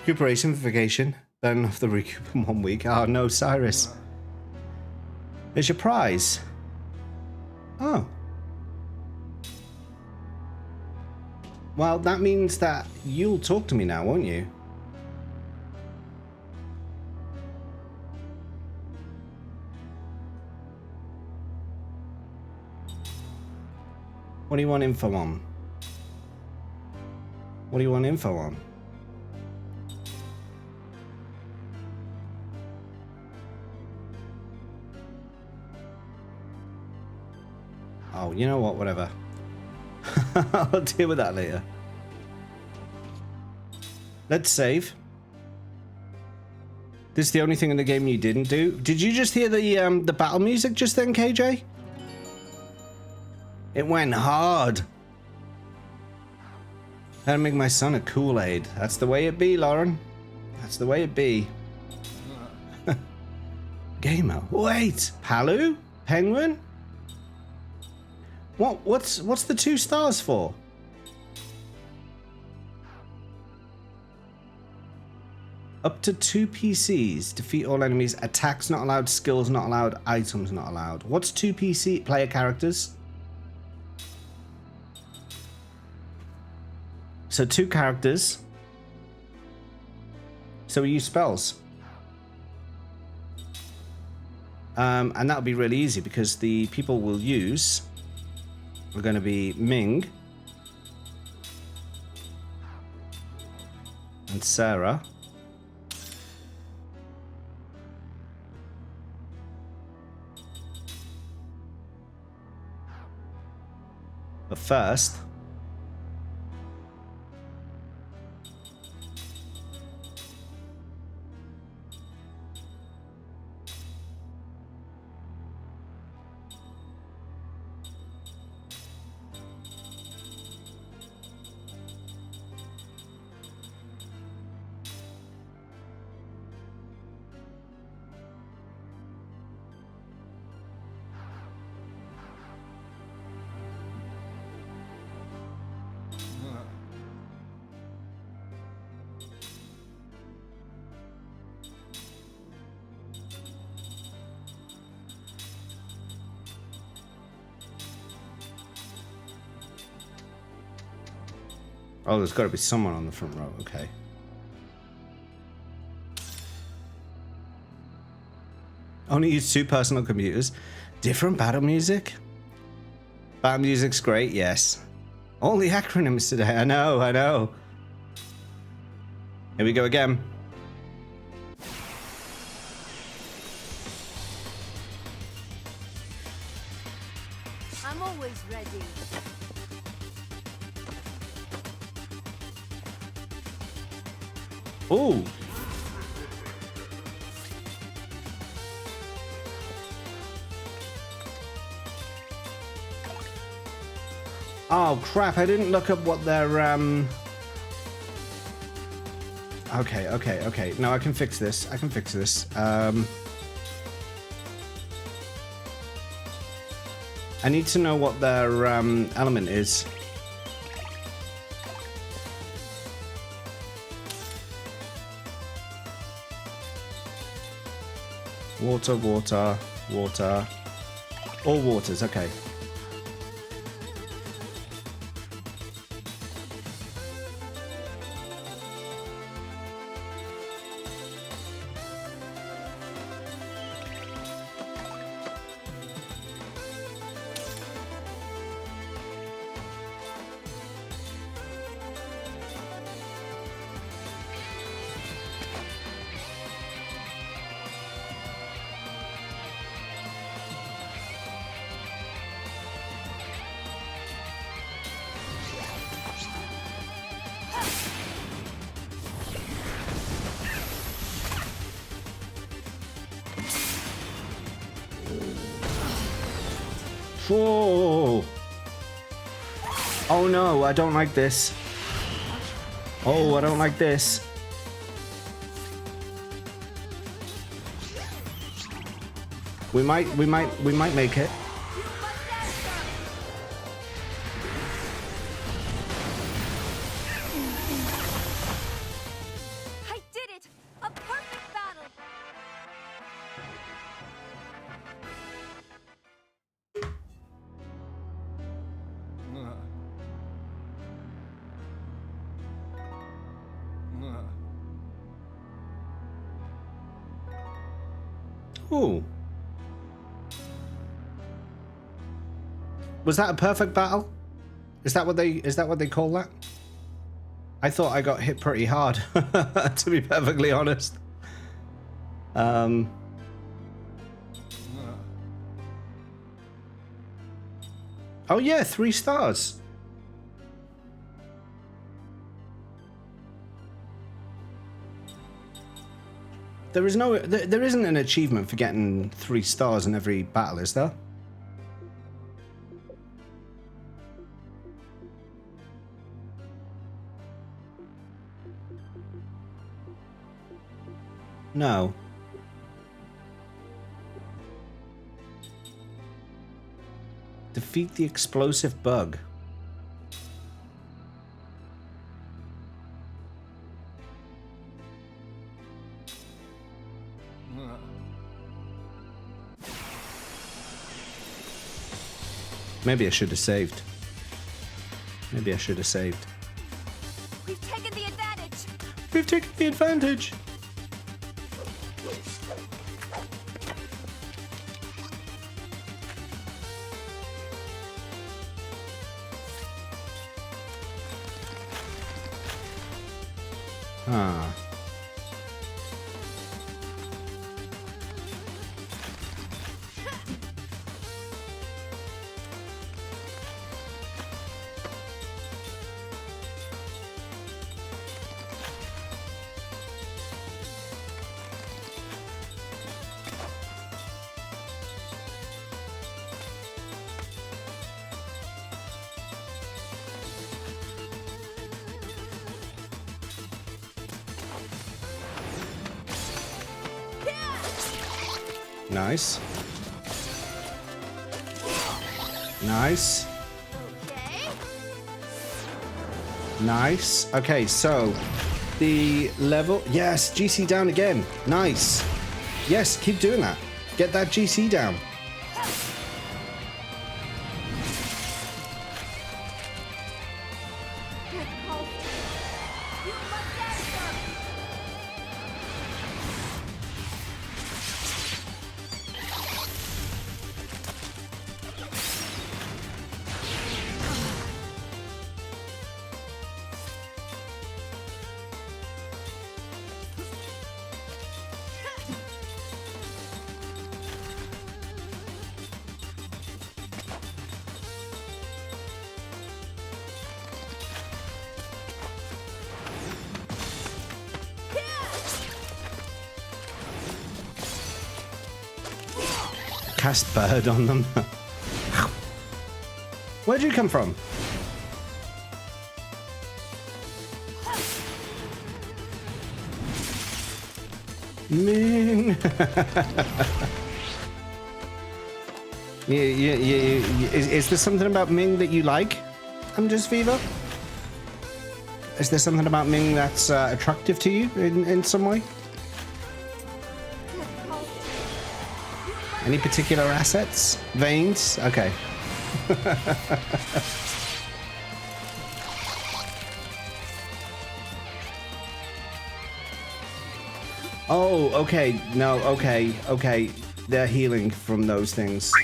Recuperation for vacation. Burn off the recoup in 1 week. Oh no, Cyrus. There's your prize. Oh. Well, that means that you'll talk to me now, won't you? What do you want info on? What do you want info on? Oh, you know what? Whatever. I'll deal with that later. Let's save. This is the only thing in the game you didn't do. Did you just hear the battle music just then, KJ? It went hard. Gotta make my son a Kool-Aid. That's the way it be, Lauren. That's the way it be. Gamer. Wait. Palu? Penguin? What's the 2 stars for? Up to 2 PCs. Defeat all enemies. Attacks not allowed. Skills not allowed. Items not allowed. What's 2 PC player characters? So 2 characters. So we use spells. And that'll be really easy because the people we'll use are going to be Ming and Sarah. But first, oh, there's got to be someone on the front row. Okay. Only use 2 personal computers. Different battle music? Battle music's great, yes. All the acronyms today. I know, I know. Here we go again. I'm always ready. Ooh. Oh crap, I didn't look up what their Okay, okay, okay. No, I can fix this. I can fix this. I need to know what their element is. Water, water, water. All waters, okay. Whoa! Oh no, I don't like this. Oh, I don't like this. We might make it. I did it! A perfect battle! Ooh. Was that a perfect battle? Is that what they call that? I thought I got hit pretty hard, to be perfectly honest. Oh yeah, 3 stars. There isn't an achievement for getting 3 stars in every battle, is there? No. Defeat the explosive bug. Maybe I should have saved. Maybe I should have saved. We've taken the advantage! We've taken the advantage! Ah. Nice. Nice. Okay. Nice. Okay, so the level... Yes, GC down again. Nice. Yes, keep doing that. Get that GC down. Good call. You must answer! Cast bird on them. Where'd you come from? Ming. Is there something about Ming that you like? I'm just Viva. Is there something about Ming that's attractive to you in some way? Any particular assets? Veins? Okay. Oh, okay. No, okay, okay. They're healing from those things.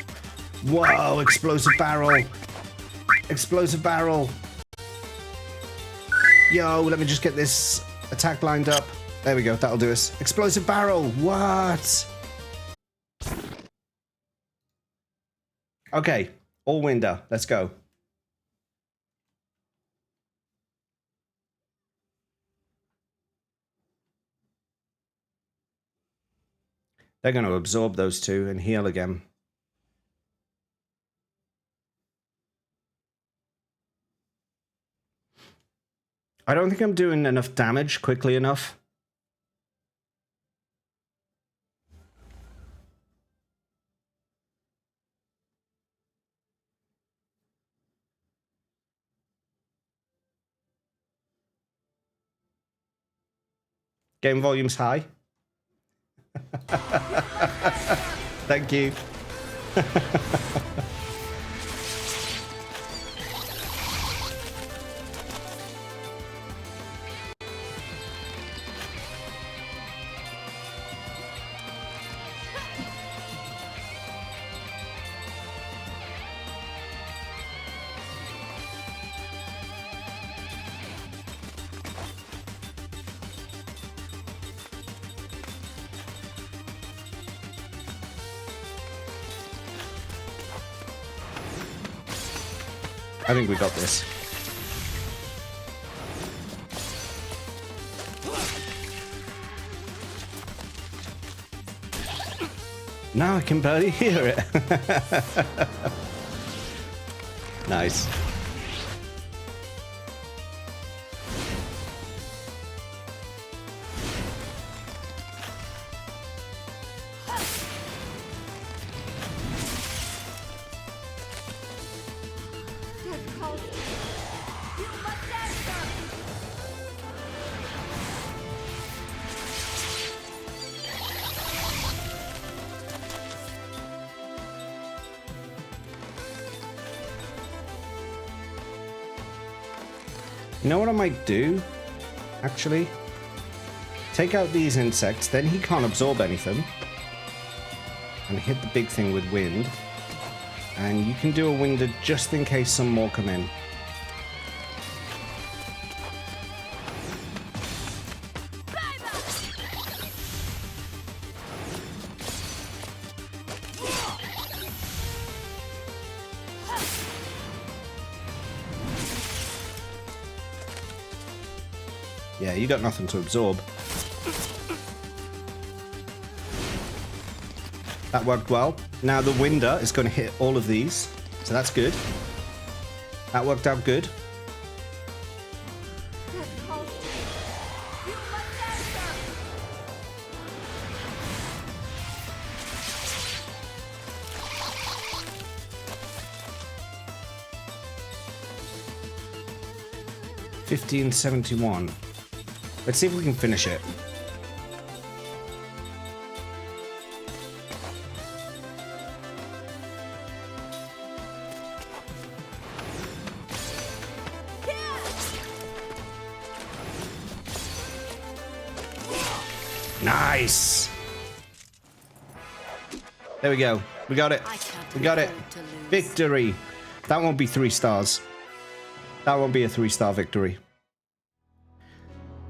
Whoa, explosive barrel. Explosive barrel. Yo, let me just get this attack lined up. There we go, that'll do us. Explosive barrel, what? Okay, all window, let's go. They're going to absorb those two and heal again. I don't think I'm doing enough damage quickly enough. Game volume's high. Thank you. I think we got this. Now I can barely hear it. Nice. You must answer. 'You know what I might do? Actually, take out these insects, then he can't absorb anything. And hit the big thing with wind. And you can do a winder just in case some more come in. Yeah, you got nothing to absorb. That worked well. Now the winder is going to hit all of these, so that's good. That worked out good. You must answer. 1571. Let's see if we can finish it. Nice. There we go. We got it. We got it. Victory. That won't be 3 stars. That won't be a 3-star victory.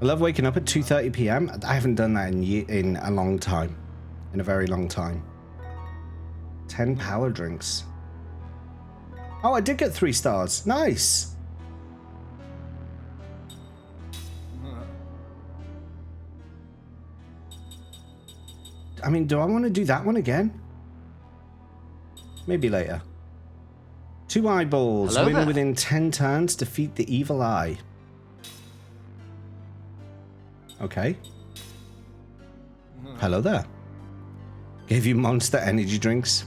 I love waking up at 2:30 p.m. I haven't done that in a long time. In a very long time. 10 power drinks. Oh, I did get 3 stars. Nice. I mean, do I want to do that one again? Maybe later. 2 eyeballs. Hello Win there. within 10 turns. Defeat the evil eye. Hello there. Gave you Monster energy drinks.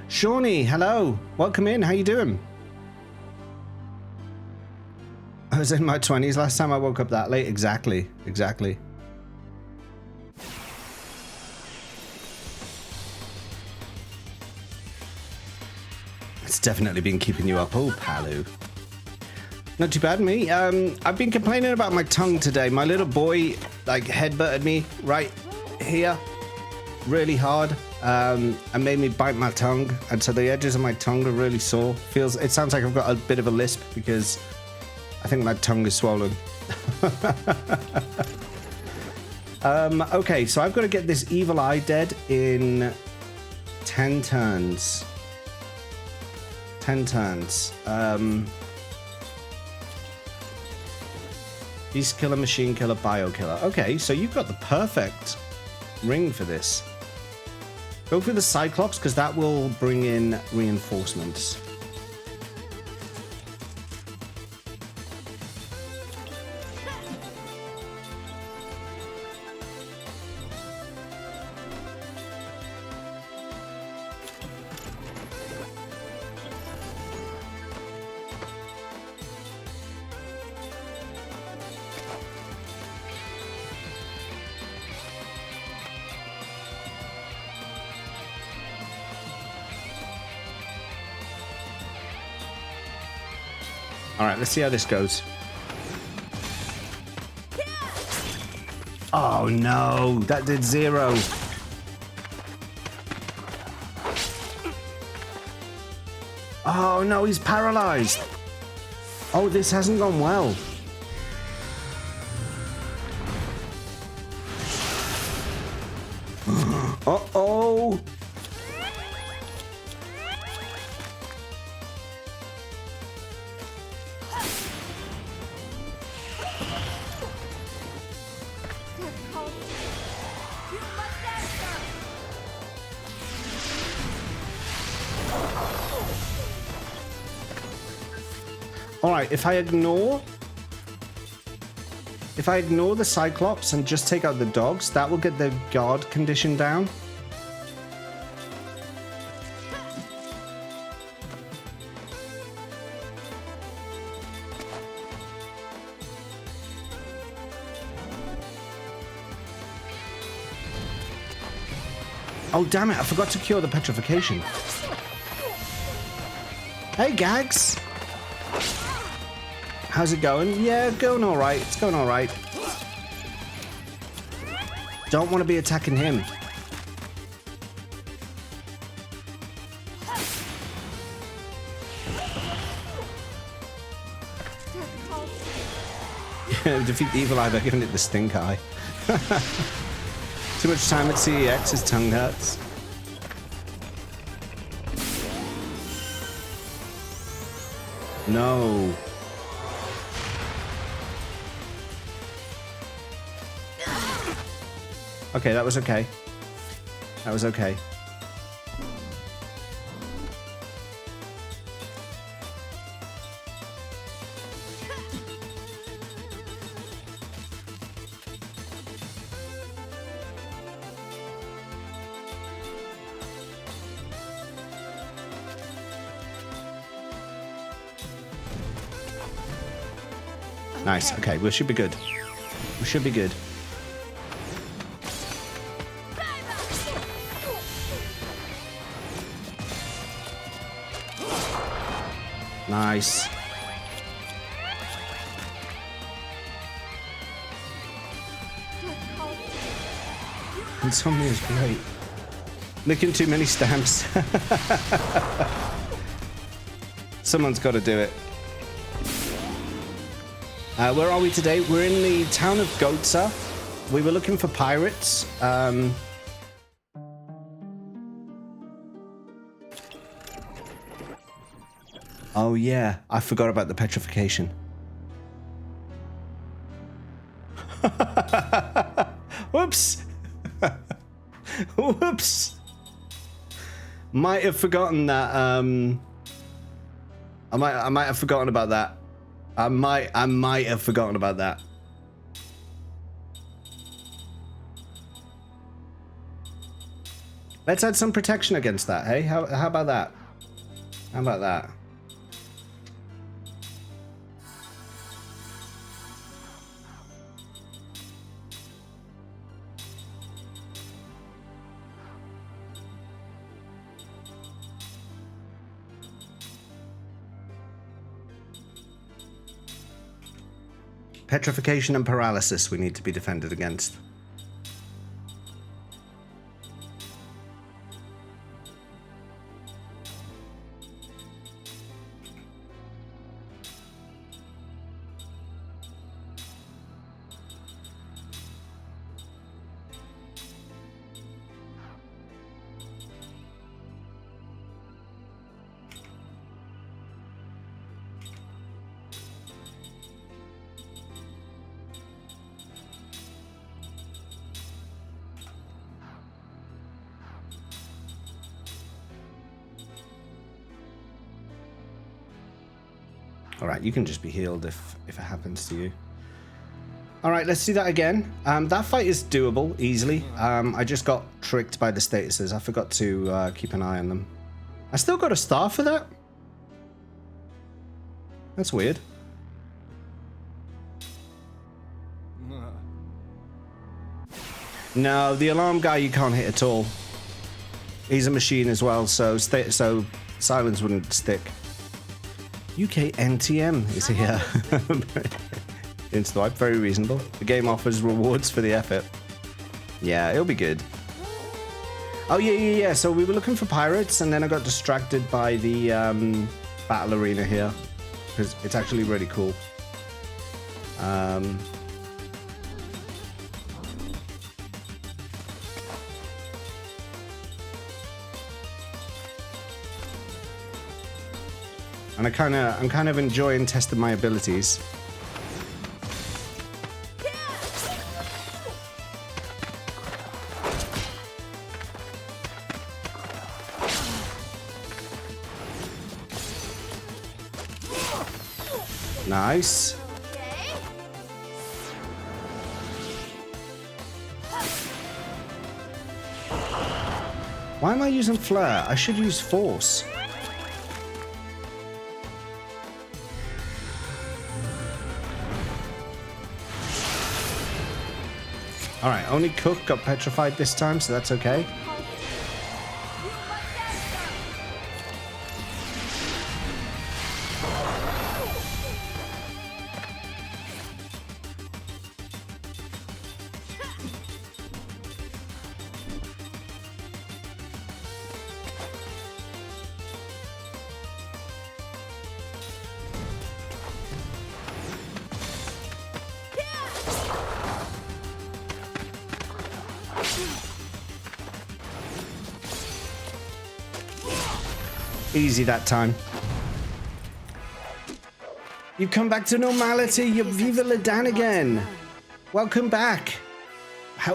Shawnee, hello. Welcome in. How you doing? I was in my 20s last time I woke up that late. Exactly. Exactly. It's definitely been keeping you up. Oh, Palu. Not too bad, me. I've been complaining about my tongue today. My little boy, like, headbutted me right here really hard and made me bite my tongue. And so the edges of my tongue are really sore. It sounds like I've got a bit of a lisp because I think my tongue is swollen. Okay, so I've got to get this evil eye dead in 10 turns. 10 turns. Beast killer, machine killer, bio killer. Okay, so you've got the perfect ring for this. Go for the Cyclops, because that will bring in reinforcements. All right, let's see how this goes. Oh no, that did 0. Oh no, he's paralyzed. Oh, this hasn't gone well. Uh-oh. Alright, if I ignore the Cyclops and just take out the dogs, that will get the guard condition down. Oh damn it, I forgot to cure the petrification. Hey Gags! How's it going? Yeah, going alright. It's going alright. Don't want to be attacking him. Defeat the evil eye by giving it the stink eye. Too much time at CEX, his tongue hurts. No. Okay, that was okay. That was okay. Nice. Okay, we should be good. We should be good. Nice. Insomnia is great. Licking too many stamps. Someone's got to do it. Where are we today? We're in the town of Goatsa. We were looking for pirates. Oh yeah, I forgot about the petrification. Whoops. Whoops. Might have forgotten that. I might have forgotten about that. I might have forgotten about that. Let's add some protection against that, hey? How about that? How about that? Petrification and paralysis we need to be defended against. Alright, you can just be healed if it happens to you. Alright, let's do that again. That fight is doable, easily. I just got tricked by the statuses. I forgot to keep an eye on them. I still got a star for that? That's weird. No, the alarm guy you can't hit at all. He's a machine as well, so silence wouldn't stick. UK NTM is here. Insta-wipe, very reasonable. The game offers rewards for the effort. Yeah, it'll be good. Oh, yeah. So we were looking for pirates, and then I got distracted by the battle arena here. Because it's actually really cool. And I'm kind of enjoying testing my abilities. Nice. Why am I using flare? I should use force. Alright, only Cook got petrified this time, so that's okay. Easy that time. You've come back to normality. You're Viva La Dan again. Welcome back.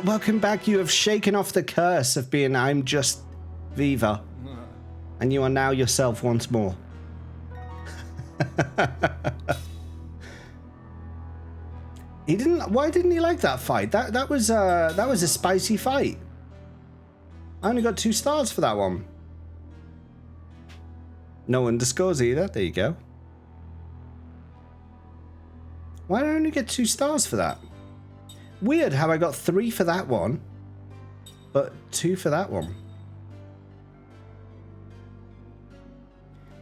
Welcome back. You have shaken off the curse of being I'm just Viva. And you are now yourself once more. Why didn't he like that fight? That was a spicy fight. I only got 2 stars for that one. No underscores either. There you go. Why did I only get 2 stars for that? Weird how I got 3 for that one, but 2 for that one.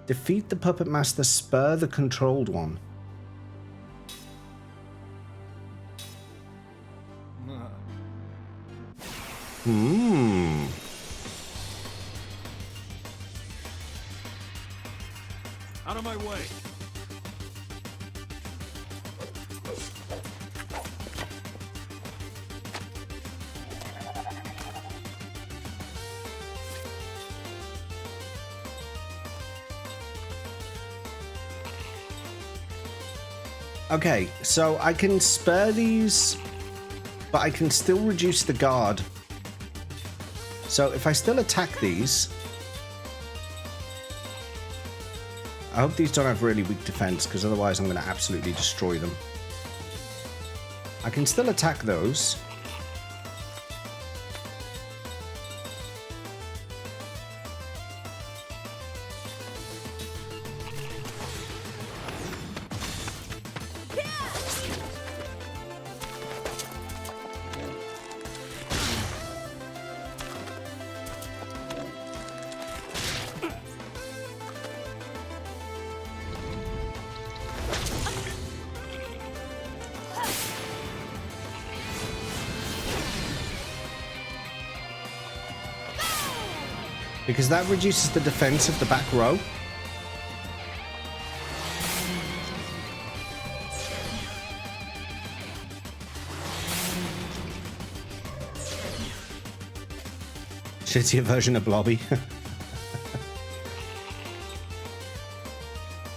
Defeat the Puppet Master, spur the controlled one. Out of my way. Okay, so I can spare these, but I can still reduce the guard. So if I still attack these, I hope these don't have really weak defense, because otherwise I'm going to absolutely destroy them. I can still attack those. because that reduces the defense of the back row. Shittier version of Blobby.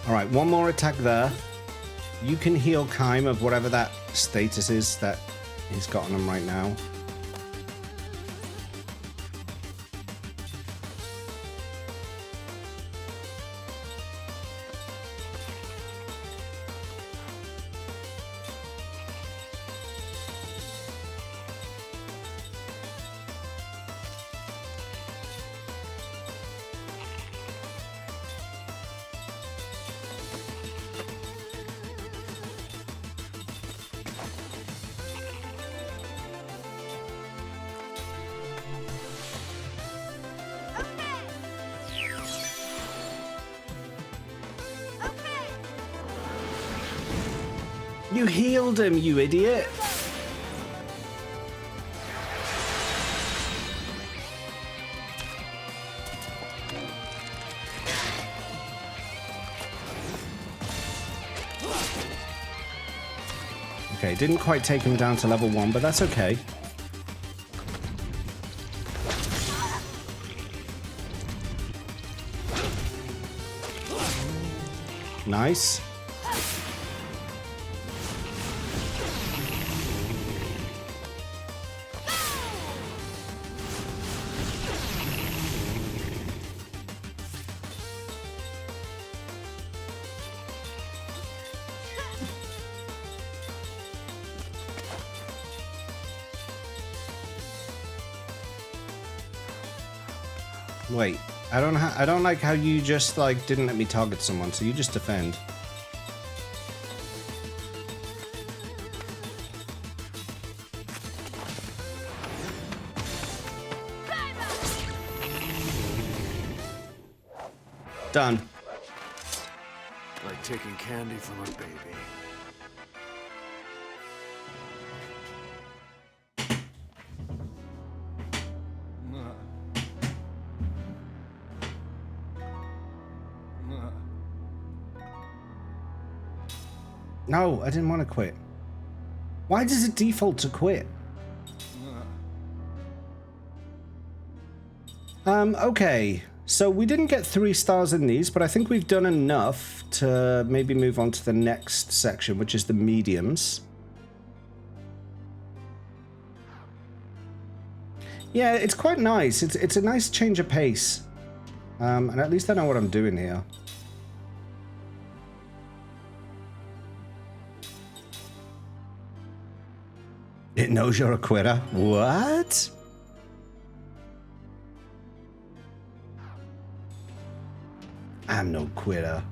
Alright, one more attack there. You can heal Kime of whatever that status is that he's got on him right now. You healed him, you idiot! Okay, didn't quite take him down to level 1, but that's okay. Nice. Wait, I don't like how you just like didn't let me target someone, so you just defend. Done. Like taking candy from a baby. No, I didn't want to quit. Why does it default to quit? Okay. So we didn't get 3 stars in these, but I think we've done enough to maybe move on to the next section, which is the mediums. Yeah, it's quite nice. It's a nice change of pace. And at least I know what I'm doing here. It knows you're a quitter. What? I'm no quitter.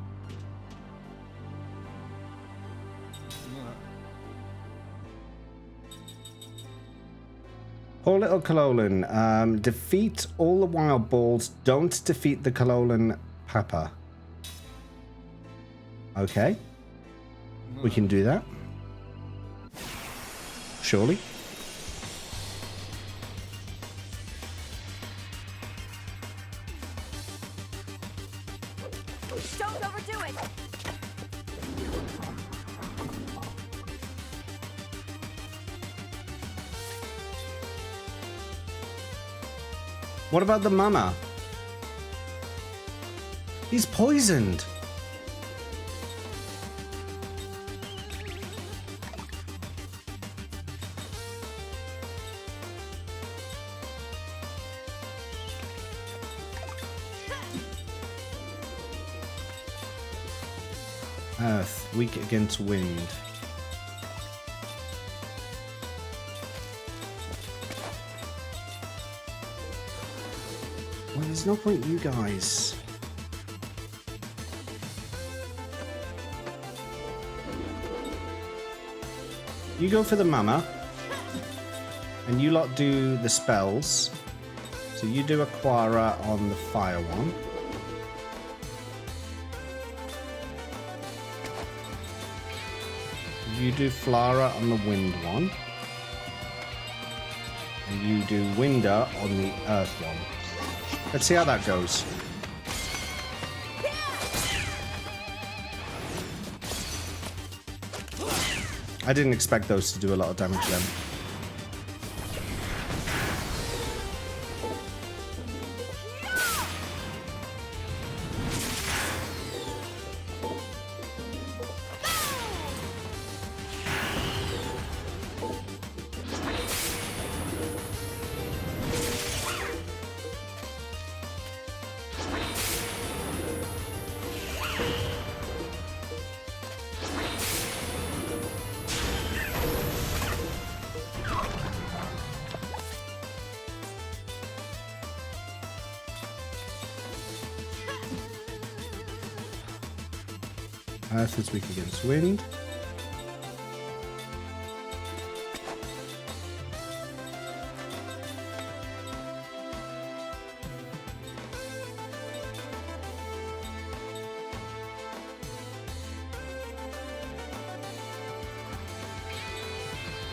Poor little Kalolan. Defeat all the wild balls. Don't defeat the Kalolan Papa. Okay. We can do that. Surely. Don't overdo it. What about the mama? He's poisoned. Earth, weak against wind. Well, there's no point, you guys. You go for the mama, and you lot do the spells. So you do Aquara on the fire one. You do Flara on the wind one. And you do Winder on the earth one. Let's see how that goes. I didn't expect those to do a lot of damage then. Earth is weak against wind.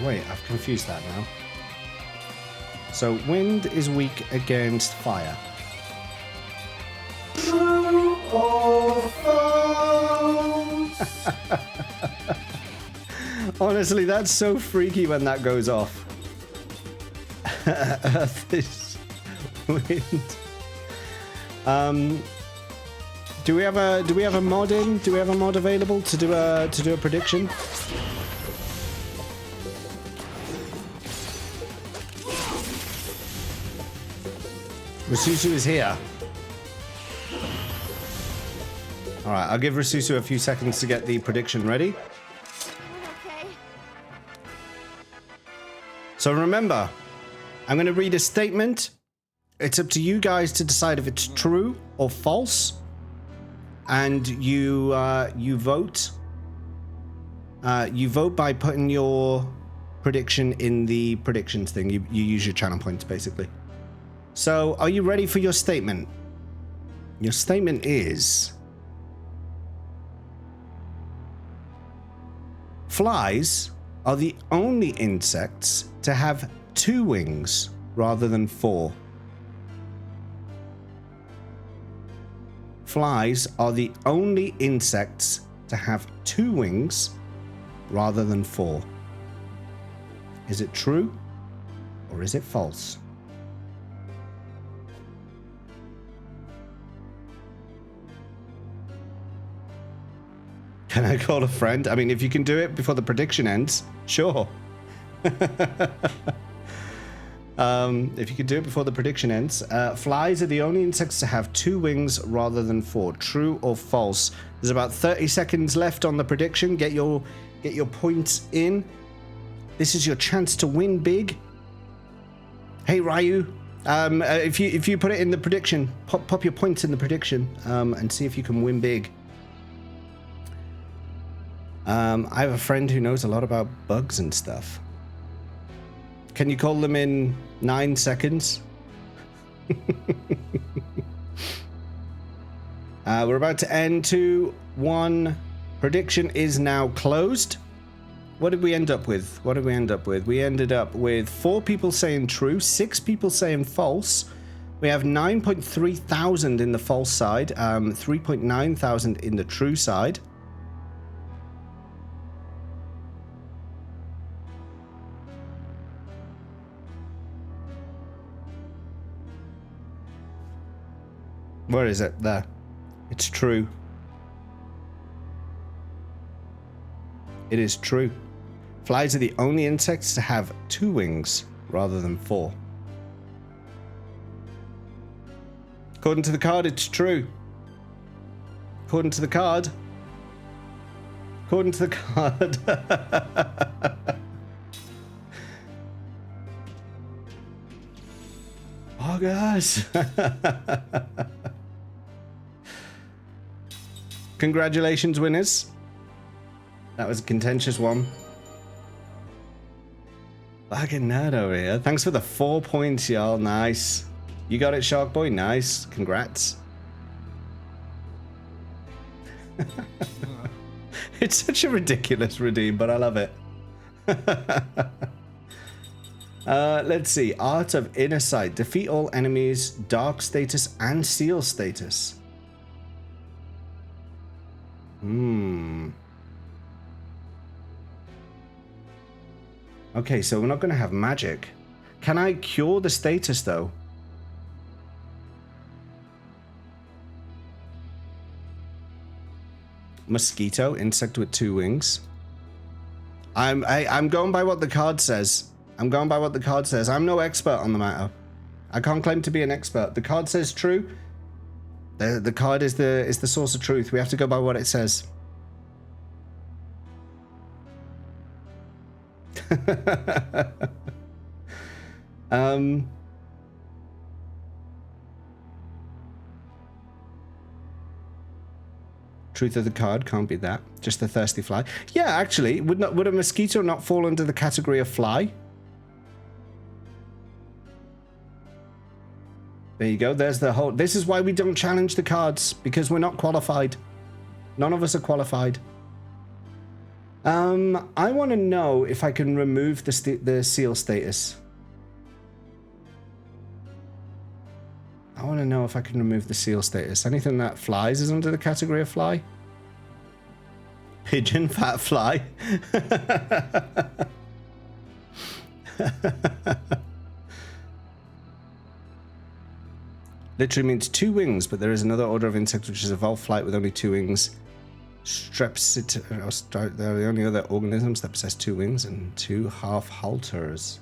Wait, I've confused that now. So wind is weak against fire. True or false? Honestly, that's so freaky when that goes off. Earth is wind. Do we have a mod in? Do we have a mod available to do a prediction? Rasusu is here. Alright, I'll give Rasusu a few seconds to get the prediction ready. Okay. So remember, I'm going to read a statement. It's up to you guys to decide if it's true or false. And you vote. You vote by putting your prediction in the predictions thing. You use your channel points, basically. So, are you ready for your statement? Your statement is... Flies are the only insects to have 2 wings rather than 4. Flies are the only insects to have 2 wings rather than 4. Is it true or is it false? Can I call a friend? I mean, if you can do it before the prediction ends, sure. If you can do it before the prediction ends. Flies are the only insects to have 2 wings rather than 4. True or false? There's about 30 seconds left on the prediction. Get your points in. This is your chance to win big. Hey Ryu, if you put it in the prediction, pop your points in the prediction, and see if you can win big. I have a friend who knows a lot about bugs and stuff. Can you call them in 9 seconds? We're about to end 2, 1. Prediction is now closed. What did we end up with? We ended up with 4 people saying true, 6 people saying false. We have 9.3 thousand in the false side, 3.9 thousand in the true side. Where is it? There. It's true. It is true. Flies are the only insects to have 2 wings rather than 4. According to the card, it's true. According to the card. According to the card. Oh, guys. Congratulations, winners. That was a contentious one. Fucking nerd over here. Thanks for the 4 points, y'all. Nice. You got it, Shark Boy. Nice. Congrats. It's such a ridiculous redeem, but I love it. Let's see. Art of Inner Sight. Defeat all enemies, dark status, and seal status. Okay, so we're not going to have magic. Can I cure the status, though? Mosquito, insect with 2 wings. I'm going by what the card says. I'm going by what the card says. I'm no expert on the matter. I can't claim to be an expert. The card says true. The card is the source of truth. We have to go by what it says. Truth of the card can't be that. Just the thirsty fly. Yeah, actually, would a mosquito not fall under the category of fly? There you go. There's the whole. This is why we don't challenge the cards, because we're not qualified. None of us are qualified. I want to know if I can remove the seal status. I want to know if I can remove the seal status. Anything that flies is under the category of fly. Pigeon, fat fly. Literally means 2 wings, but there is another order of insect which is evolved flight with only 2 wings. They're the only other organisms that possess 2 wings and 2 half halters.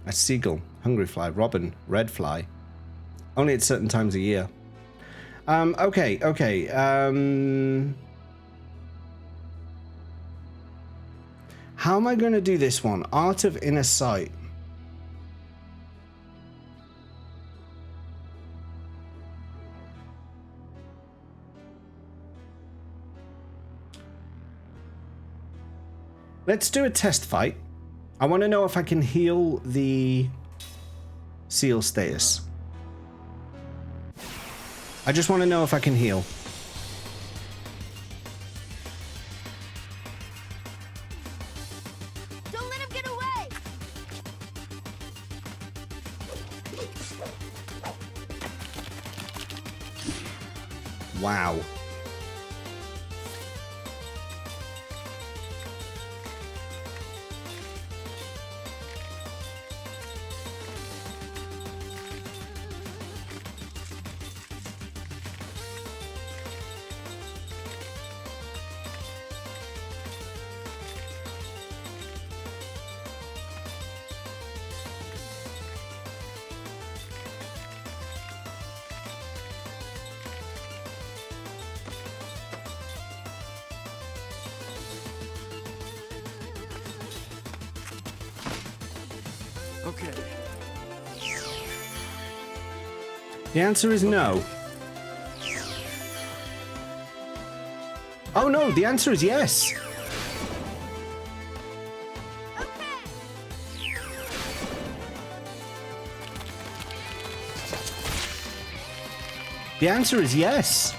A seagull, hungry fly, robin, red fly. Only at certain times a year. Okay. How am I going to do this one? Art of Inner Sight. Let's do a test fight. I want to know if I can heal the seal status. I just want to know if I can heal. Don't let him get away! Wow. Okay. The answer is no. Oh no, the answer is yes. The answer is yes.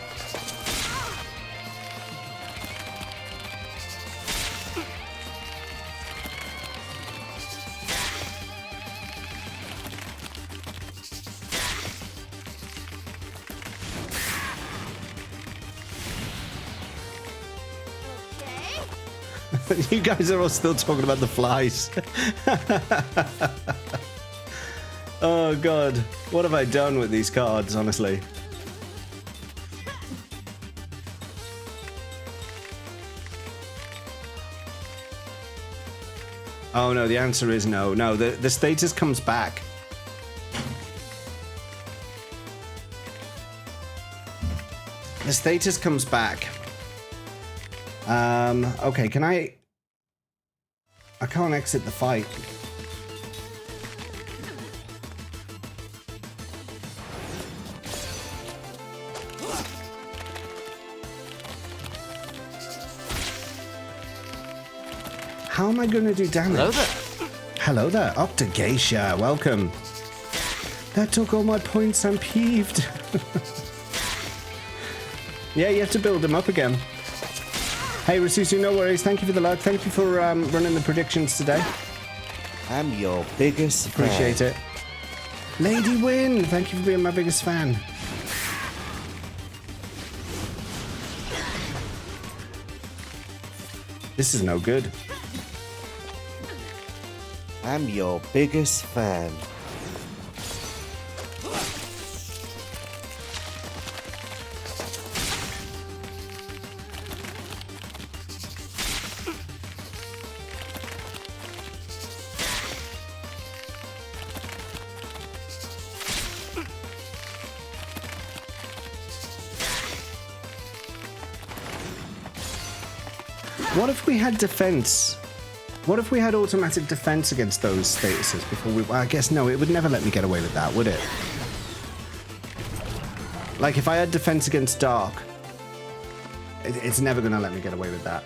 You guys are all still talking about the flies. Oh god, what have I done with these cards, honestly? Oh no, the answer is no. No, the status comes back. The status comes back. Okay, can I can't exit the fight. How am I going to do damage? Hello there. Hello there, Octogeisha, welcome. That took all my points, I'm peeved. Yeah, you have to build them up again. Hey, Rasusu, no worries. Thank you for the luck. Thank you for running the predictions today. I'm your biggest Appreciate it. Lady Win, thank you for being my biggest fan. This is no good. I'm your biggest fan. What if we had defense? What if we had automatic defense against those statuses before we... Well, I guess no, it would never let me get away with that, would it? Like, if I had defense against dark, it's never going to let me get away with that.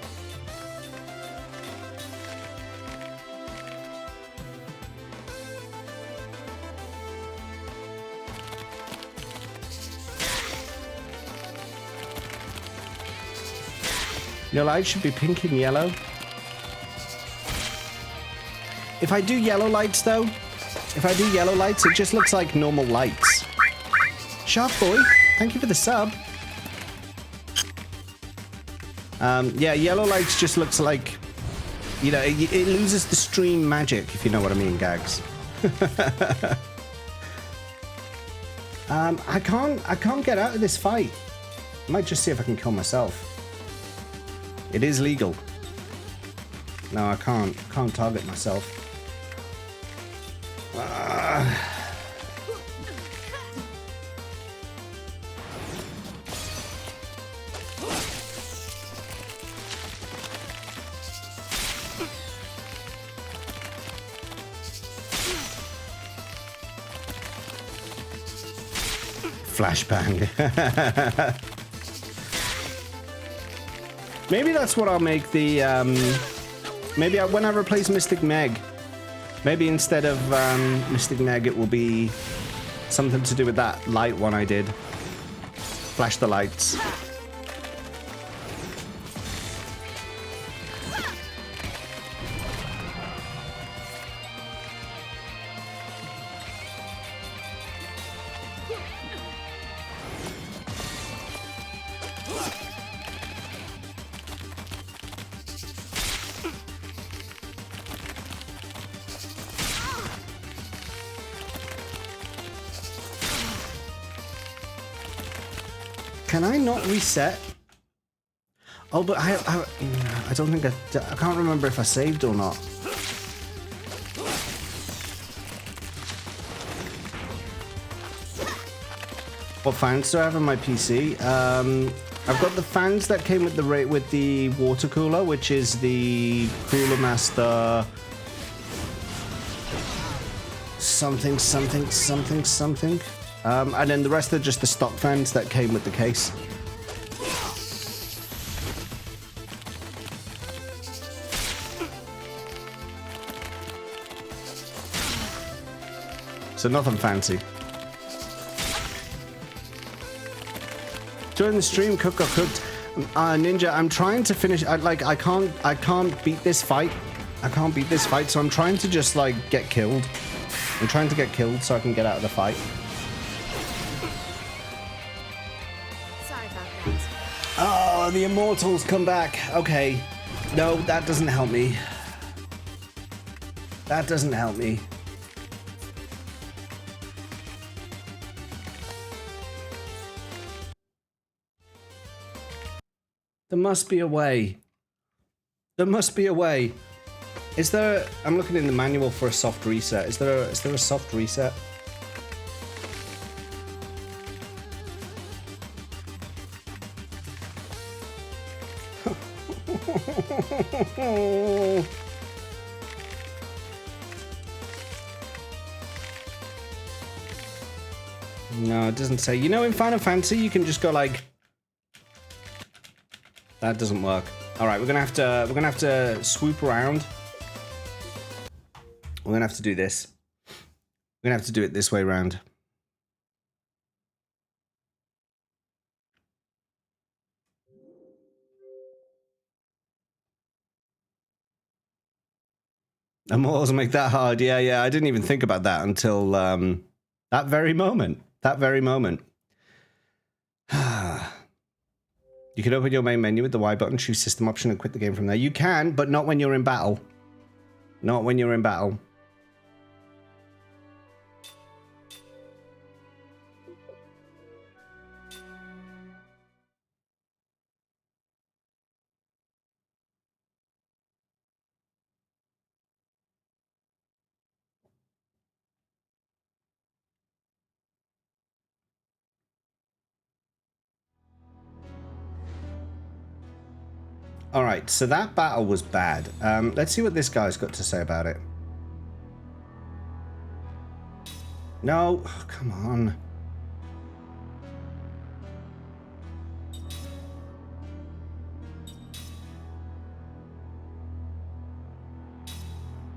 Your light should be pink and yellow. If I do yellow lights, though, it just looks like normal lights. Sharp Boy, thank you for the sub. Yeah, yellow lights just looks like, you know, it loses the stream magic, if you know what I mean, Gags. I can't get out of this fight. I might just see if I can kill myself. It is legal. No, I can't target myself. Flashbang. Maybe that's what I'll make the, maybe when I replace Mystic Meg, maybe instead of Mystic Meg, it will be something to do with that light one I did. Flash the lights. Can I not reset? Oh, but I don't think I can't remember if I saved or not. What fans do I have on my PC? I've got the fans that came with the water cooler, which is the Cooler Master something. And then the rest are just the stock fans that came with the case. So nothing fancy. During the stream, Cook got cooked. Ninja, I'm trying to finish. I can't beat this fight. I can't beat this fight, so I'm trying to just like get killed. I'm trying to get killed so I can get out of the fight. Sorry about that. Oh, the immortals come back. Okay. No, that doesn't help me. That doesn't help me. There must be a way. There must be a way. Is there... I'm looking in the manual for a soft reset. Is there a soft reset? No, it doesn't say. You know, in Final Fantasy, you can just go like... That doesn't work. All right, we're gonna have to swoop around. We're gonna have to do this. We're gonna have to do it this way around. Immortals make that hard. Yeah, yeah. I didn't even think about that until that very moment. That very moment. You can open your main menu with the Y button, choose system option, and quit the game from there. You can, but not when you're in battle. Not when you're in battle. All right, so that battle was bad. Let's see what this guy's got to say about it. No, oh, come on.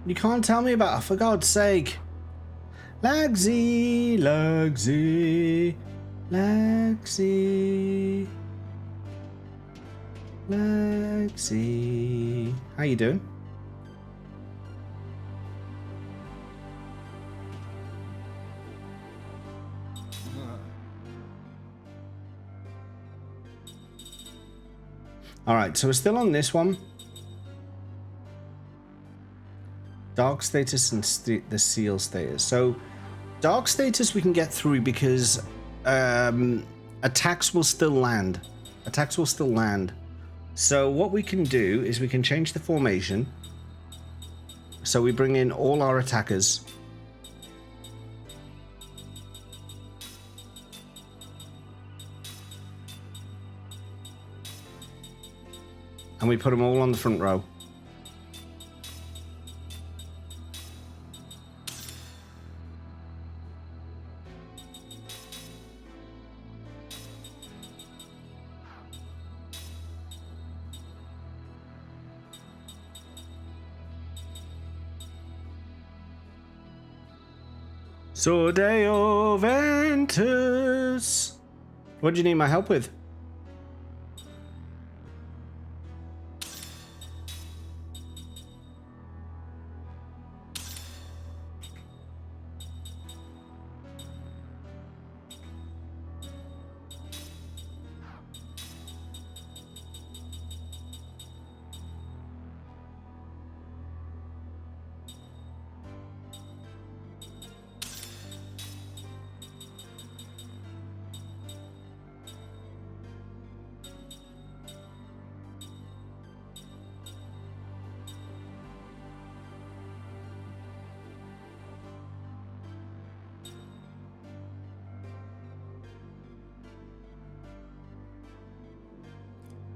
You can't tell me about it, for God's sake. Lagsy, Lagsy, Lagsy, Lagsy. How you doing? All right, so we're still on this one. Dark status and the seal status. So dark status we can get through because attacks will still land. Attacks will still land. So what we can do is we can change the formation. So we bring in all our attackers. And we put them all on the front row. Sordeo Ventus. What do you need my help with?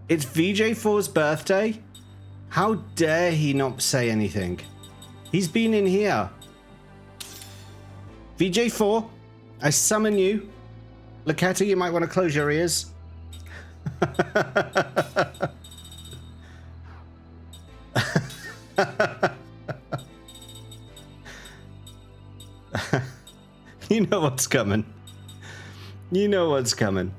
It's VJ4's birthday? How dare he not say anything? He's been in here. VJ4, I summon you. Laketa, you might want to close your ears. You know what's coming. You know what's coming.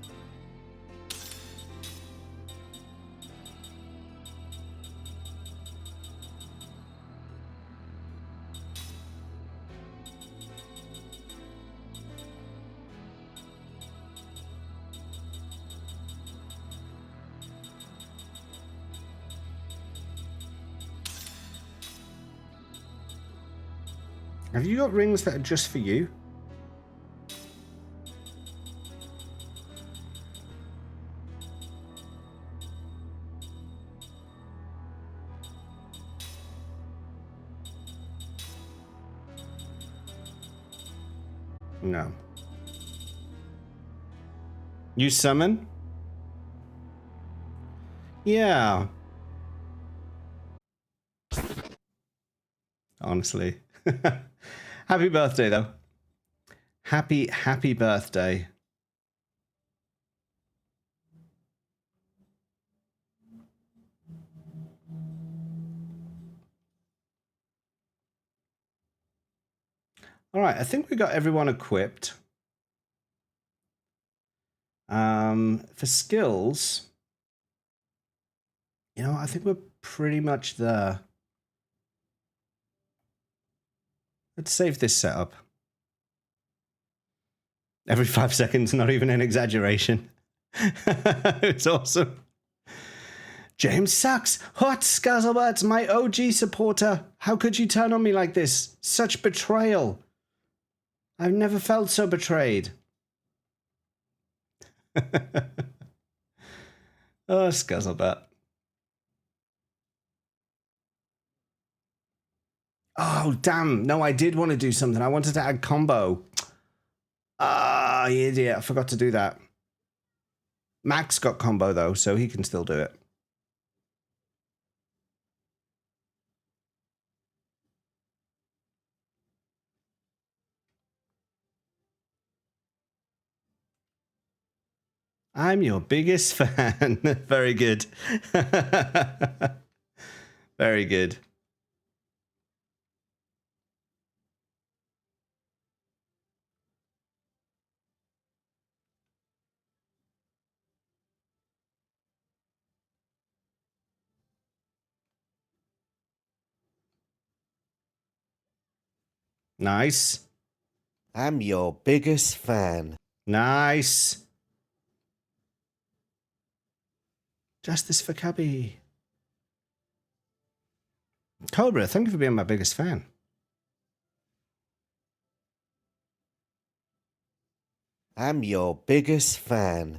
Have you got rings that are just for you? No. You summon? Yeah. Honestly. Happy birthday, though. Happy birthday. All right, I think we got everyone equipped. For skills, you know, I think we're pretty much there. Let's save this setup. Every 5 seconds, not even an exaggeration. It's awesome. James sucks. Hot Scuzzlebutt, my OG supporter. How could you turn on me like this? Such betrayal. I've never felt so betrayed. Oh, Scuzzlebutt. Oh, damn. No, I did want to do something. I wanted to add combo. Ah, you idiot. I forgot to do that. Max got combo, though, so he can still do it. I'm your biggest fan. Very good. Very good. Nice. I'm your biggest fan. Nice. Justice for Cubby. Cobra, thank you for being my biggest fan. I'm your biggest fan.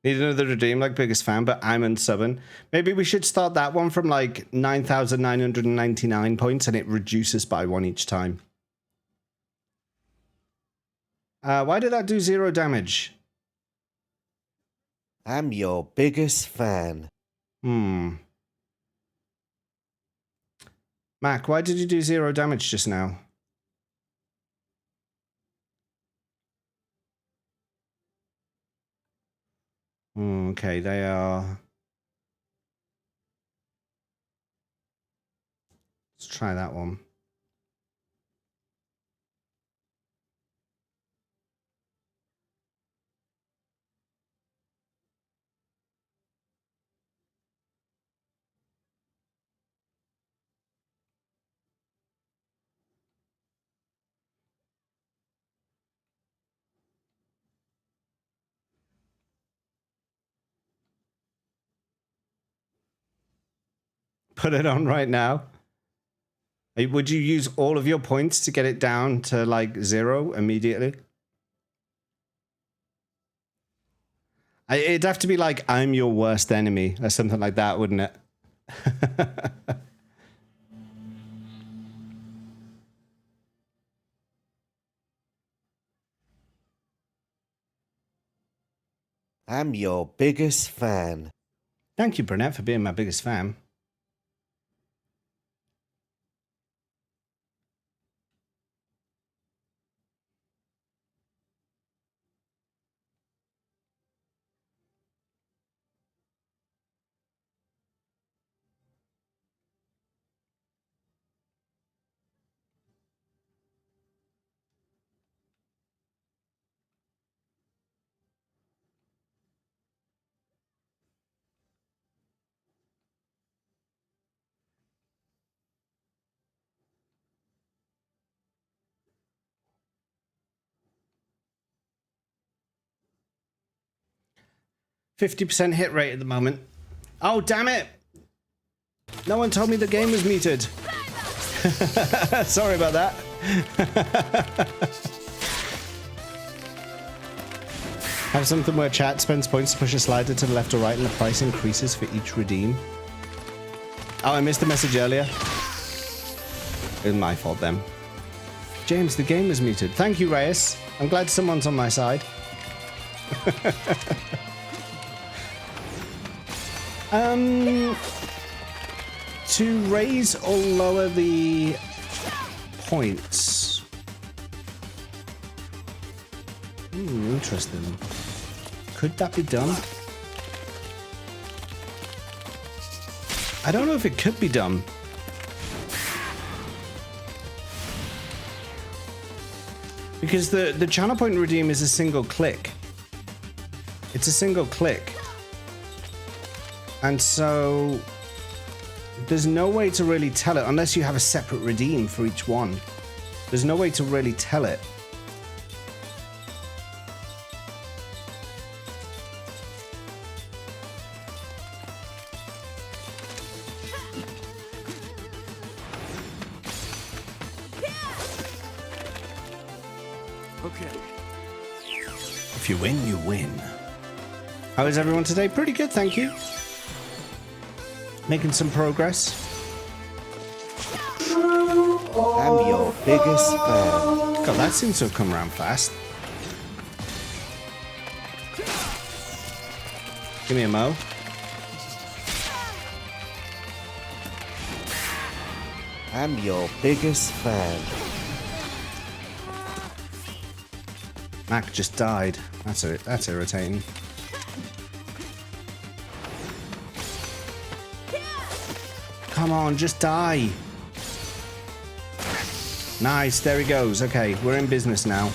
Need another redeem like biggest fan, but I'm unsubbing. Maybe we should start that one from like 9,999 points and it reduces by 1 each time. Why did that do 0 damage? I'm your biggest fan. Mac, why did you do 0 damage just now? Okay, they are... Let's try that one. Put it on right now. Would you use all of your points to get it down to like 0 immediately? It'd have to be like, I'm your worst enemy or something like that, wouldn't it? I'm your biggest fan. Thank you, Brunette, for being my biggest fan. %50 hit rate at the moment. Oh, damn it! No one told me the game was muted. Sorry about that. Have something where chat spends points to push a slider to the left or right and the price increases for each redeem. Oh, I missed the message earlier. It was my fault then. James, the game was muted. Thank you, Reyes. I'm glad someone's on my side. To raise or lower the points. Interesting. Could that be done? I don't know if it could be done. Because the channel point redeem is a single click. It's a single click. And so there's no way to really tell it unless you have a separate redeem for each one. There's no way to really tell it. Okay. If you win, you win. How is everyone today? Pretty good, thank you. Making some progress. I'm your biggest fan. God, that seems to have come around fast. Give me a mo. I'm your biggest fan. Mac just died. That's irritating. Come on, just die. Nice, there he goes. Okay, we're in business now.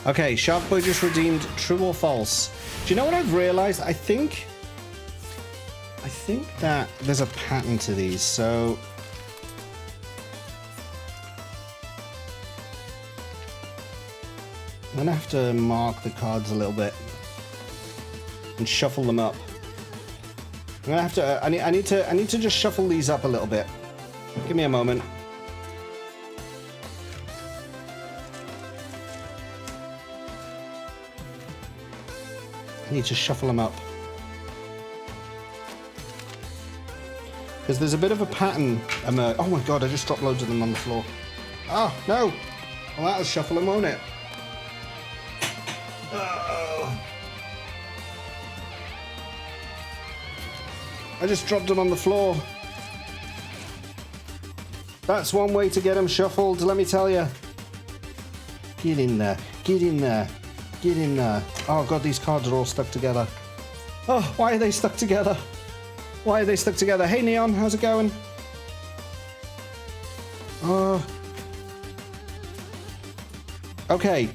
Okay, Shark Boy just redeemed true or false. Do you know what I've realized? I think that there's a pattern to these, so I'm gonna have to mark the cards a little bit and shuffle them up. I'm gonna have to. I need to just shuffle these up a little bit. Give me a moment. I need to shuffle them up because there's a bit of a pattern. Oh my god! I just dropped loads of them on the floor. Oh no! Well, that'll shuffle them, won't it? I just dropped them on the floor. That's one way to get them shuffled, let me tell you. Get in there. Get in there. Get in there. Oh god, these cards are all stuck together. Oh, why are they stuck together? Why are they stuck together? Hey Neon, how's it going? Oh. Okay.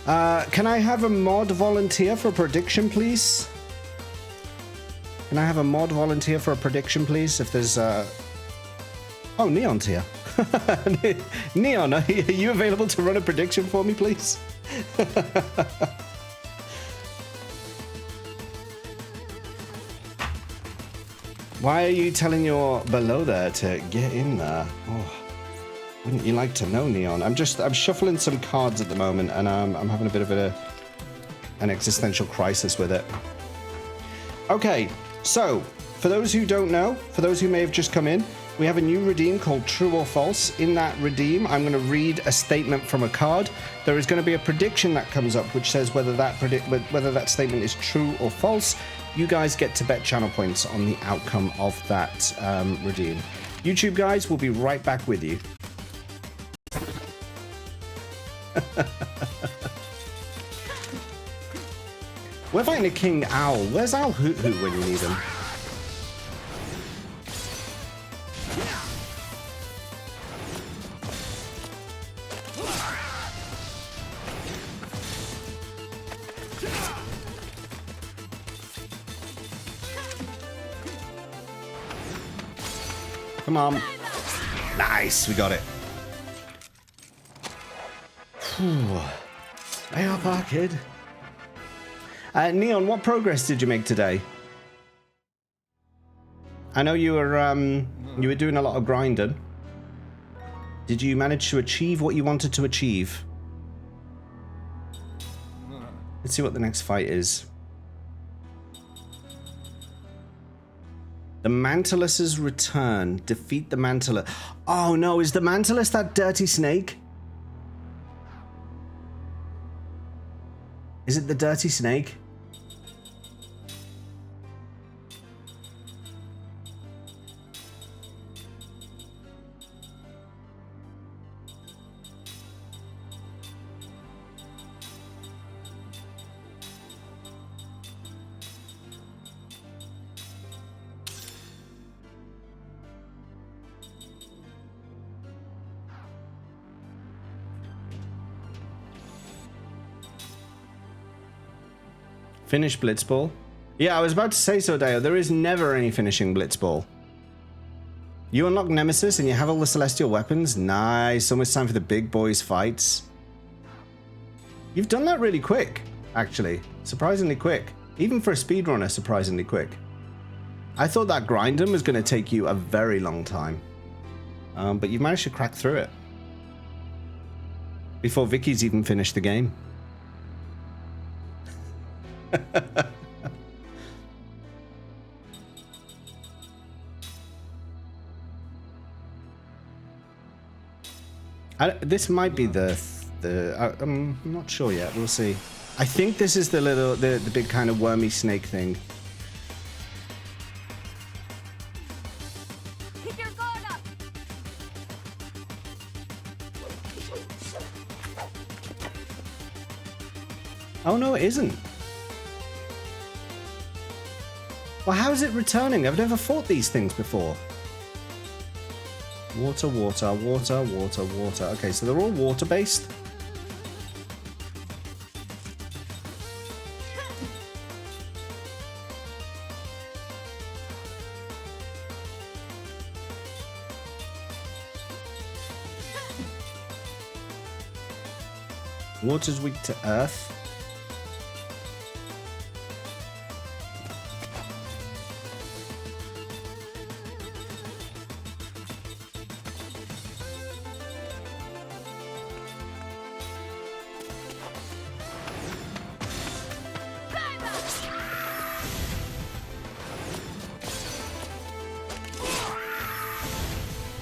Can I have a mod volunteer for a prediction, please? Can I have a mod volunteer for a prediction, please? If there's Oh, Neon's here. Neon, are you available to run a prediction for me, please? Why are you telling your below there to get in there? Oh, wouldn't you like to know, Neon? I'm shuffling some cards at the moment, and I'm having a bit of an existential crisis with it. Okay. So, for those who don't know, for those who may have just come in, we have a new redeem called True or False. In that redeem, I'm going to read a statement from a card. There is going to be a prediction that comes up which says whether that statement is true or false. You guys get to bet channel points on the outcome of that redeem. YouTube guys, we'll be right back with you. We're fighting a King Owl. Where's Owl Hoot Hoot when you need him? Come on. Nice, we got it. Whew. Hey up, kid. Neon, what progress did you make today? I know you were doing a lot of grinding. Did you manage to achieve what you wanted to achieve? Let's see what the next fight is. The Mantilus's return. Defeat the Mantulus. Oh no, is the Mantulus that dirty snake? Is it the dirty snake? Finish Blitzball. Yeah, I was about to say so, Dale. There is never any finishing Blitzball. You unlock Nemesis and you have all the celestial weapons. Nice. Almost time for the big boys fights. You've done that really quick, actually. Surprisingly quick. Even for a speedrunner, surprisingly quick. I thought that grinding was going to take you a very long time. But you've managed to crack through it. Before Vicky's even finished the game. This might be I'm not sure yet. We'll see. I think this is the big kind of wormy snake thing. Keep your guard up. Oh no, it isn't. Well, how is it returning? I've never fought these things before. Water, water, water, water, water. Okay, so they're all water-based. Water's weak to earth.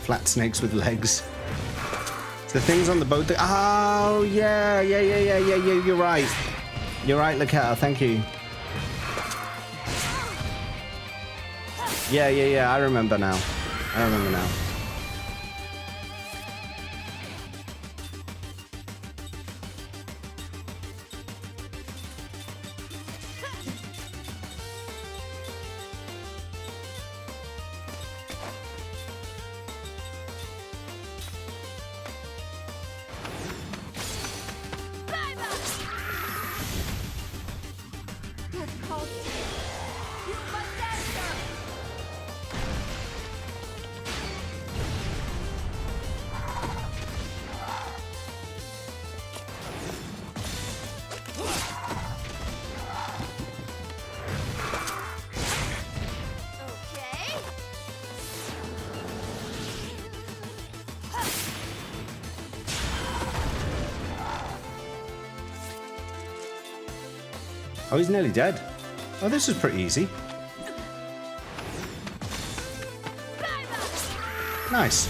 Flat snakes with legs. It's the things on the boat that... Oh, yeah, you're right. You're right, Laketta, thank you. Yeah, I remember now. That's called you must answer. Okay. Oh, he's nearly dead. Oh, this is pretty easy. Nice.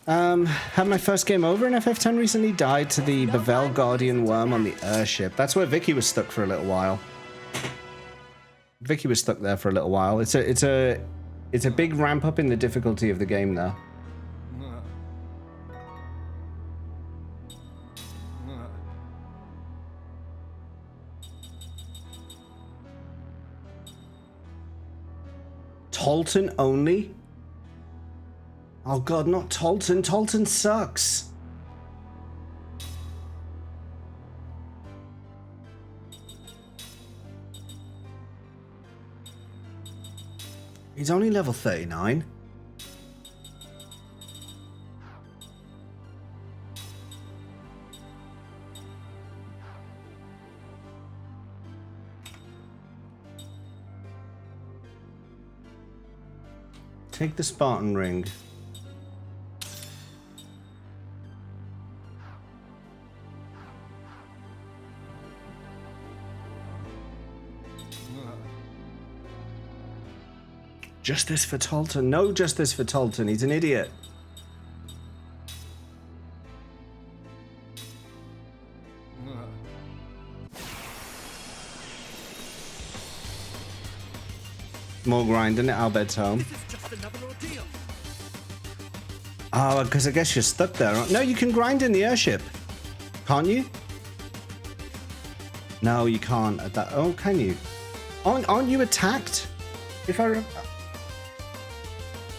Had my first game over in FF10 recently. Died to the Bavel Guardian worm on the airship. That's where Vicky was stuck for a little while. Vicky was stuck there for a little while. It's a big ramp up in the difficulty of the game there. Tolton only? Oh god, not Tolton. Tolton sucks. He's only level 39. Take the Spartan ring. Justice for Tolton. No justice for Tolton. He's an idiot. More grinding at Albed's home. Oh, because I guess you're stuck there. No, you can grind in the airship. Can't you? No, you can't at that. Oh, can you? Aren't you attacked? If I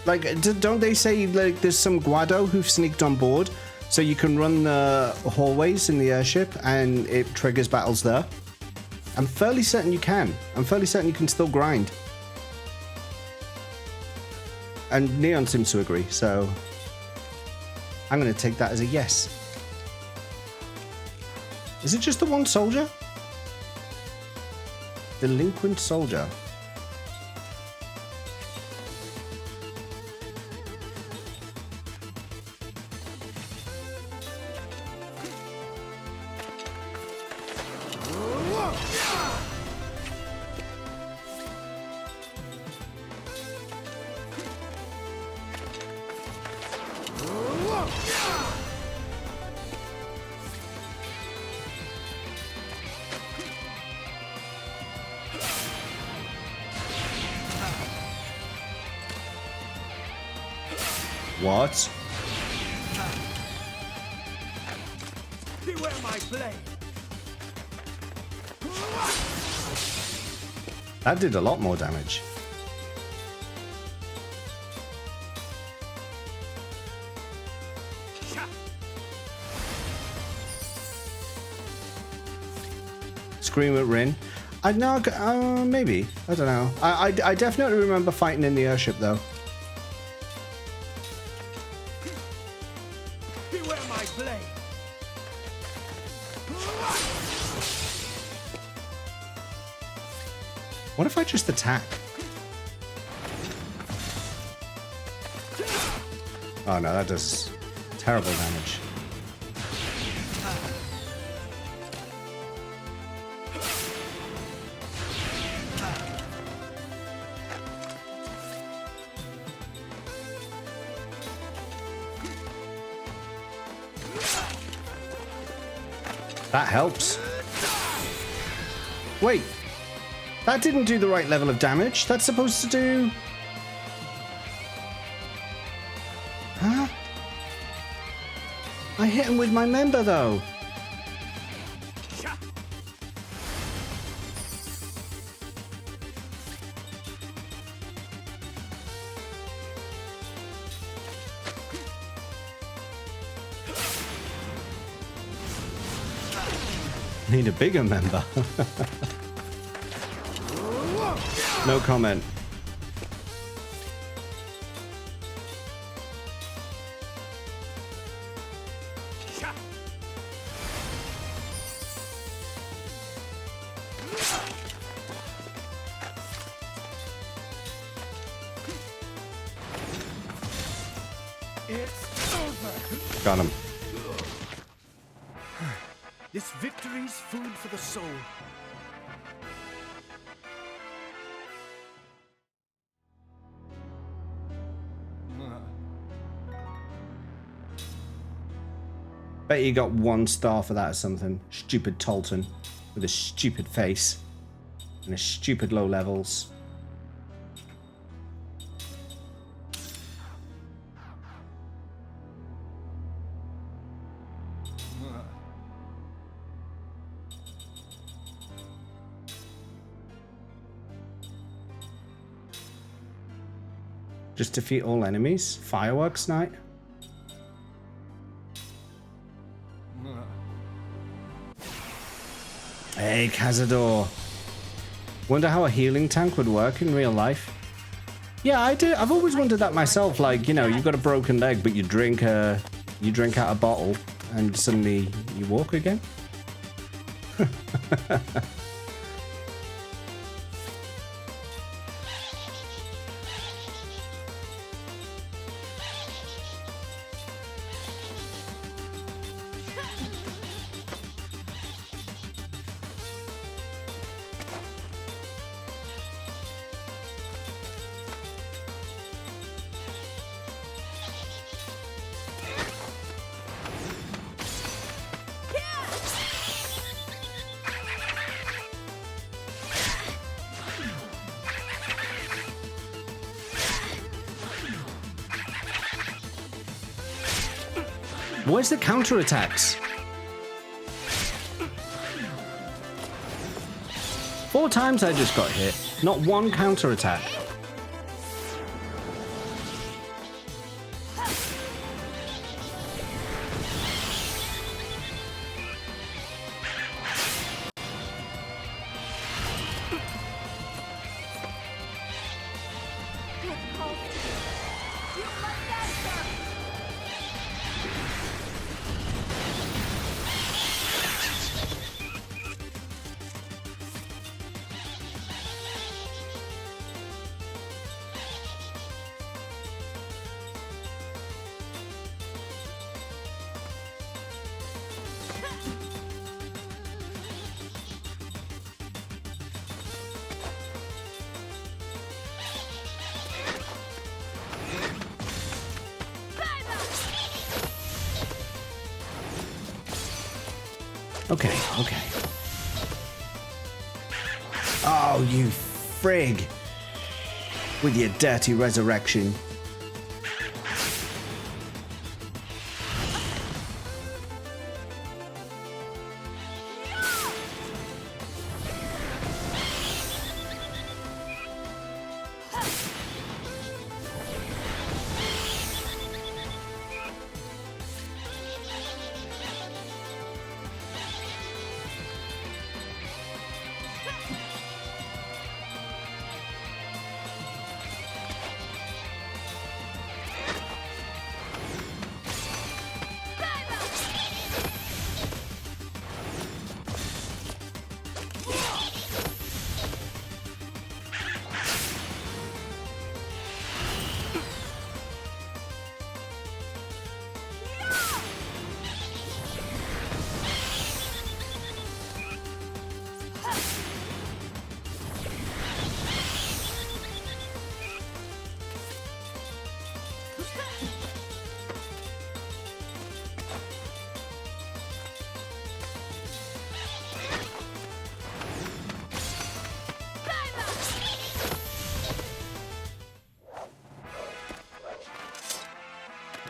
like, don't they say like there's some Guado who've sneaked on board, so you can run the hallways in the airship and it triggers battles there, I'm fairly certain you can. I'm fairly certain you can still grind. And Neon seems to agree, so I'm going to take that as a yes. Is it just the one soldier? Delinquent soldier. What? Beware my blade. That did a lot more damage. Scream at Rin. I know, maybe. I don't know. I definitely remember fighting in the airship though. Beware my blade. What if I just attack? Oh no, that does terrible damage. That helps. Wait. That didn't do the right level of damage. That's supposed to do... Huh? I hit him with my member, though. Need a bigger member. No comment. It's over. Got him. This victory's food for the soul. Bet you got 1 star for that or something. Stupid Tolton with a stupid face and a stupid low levels. Just defeat all enemies? Fireworks night? Hey, Cazador. Wonder how a healing tank would work in real life. Yeah, I do. I've always wondered that myself. Like, you know, you've got a broken leg, but you drink out a bottle, and suddenly you walk again. Where's the counterattacks? 4 times I just got hit. Not 1 counterattack. Okay, okay. Oh, you frig. With your dirty resurrection.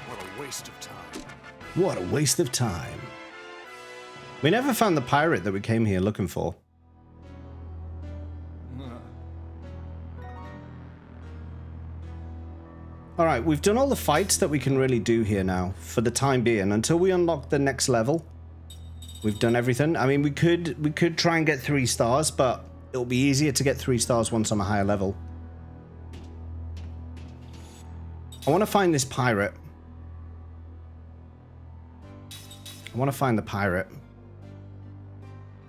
What a waste of time. What a waste of time. We never found the pirate that we came here looking for. Alright, we've done all the fights that we can really do here now, for the time being. Until we unlock the next level, we've done everything. I mean, we could try and get 3 stars, but it'll be easier to get 3 stars once I'm a higher level. I want to find this pirate. I want to find the pirate.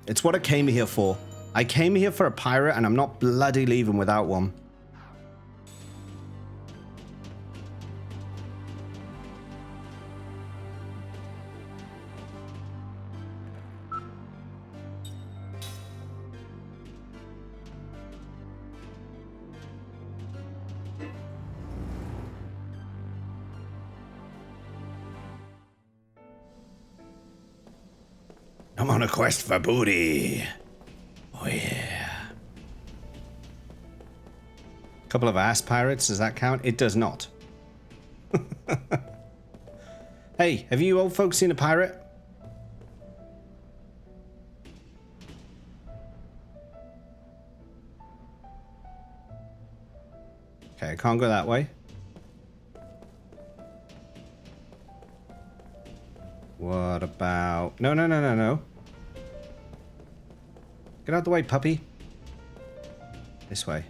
It's what I came here for. I came here for a pirate, and I'm not bloody leaving without one. I'm on a quest for booty. Oh yeah. Couple of ass pirates, does that count? It does not. Hey, have you old folks seen a pirate? Okay, I can't go that way. What about... No, no, no, no, no. Get out the way, puppy. This way.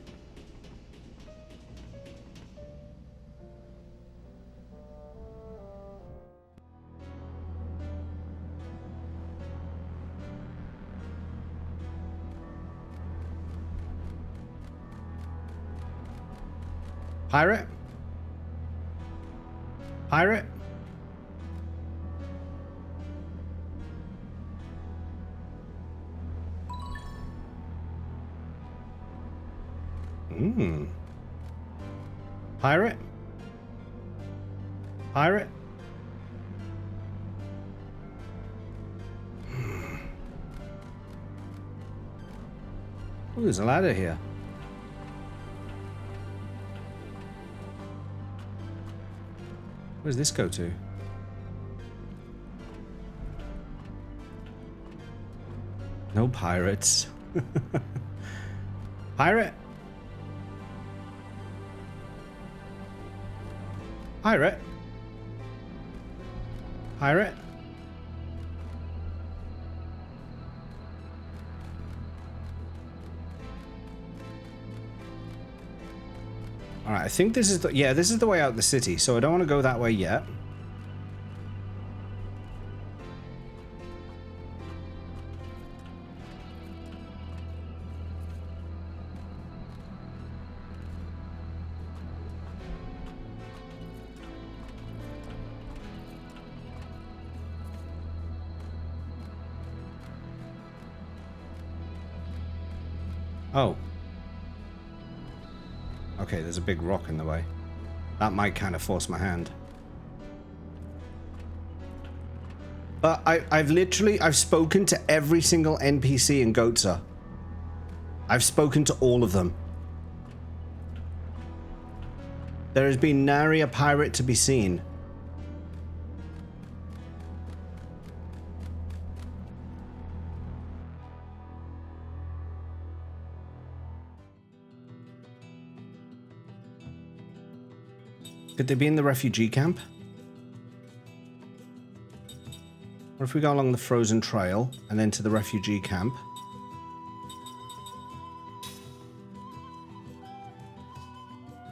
Pirate? Pirate? Pirate? Pirate? Oh, there's a ladder here. Where does this go to? No pirates. Pirate? Pirate? Pirate? Alright, I think this is the... Yeah, this is the way out of the city, so I don't want to go that way yet. Oh. Okay, there's a big rock in the way. That might kind of force my hand. But I've spoken to every single NPC in Goatsa. I've spoken to all of them. There has been nary a pirate to be seen. Could they be in the refugee camp? Or if we go along the frozen trail and then to the refugee camp?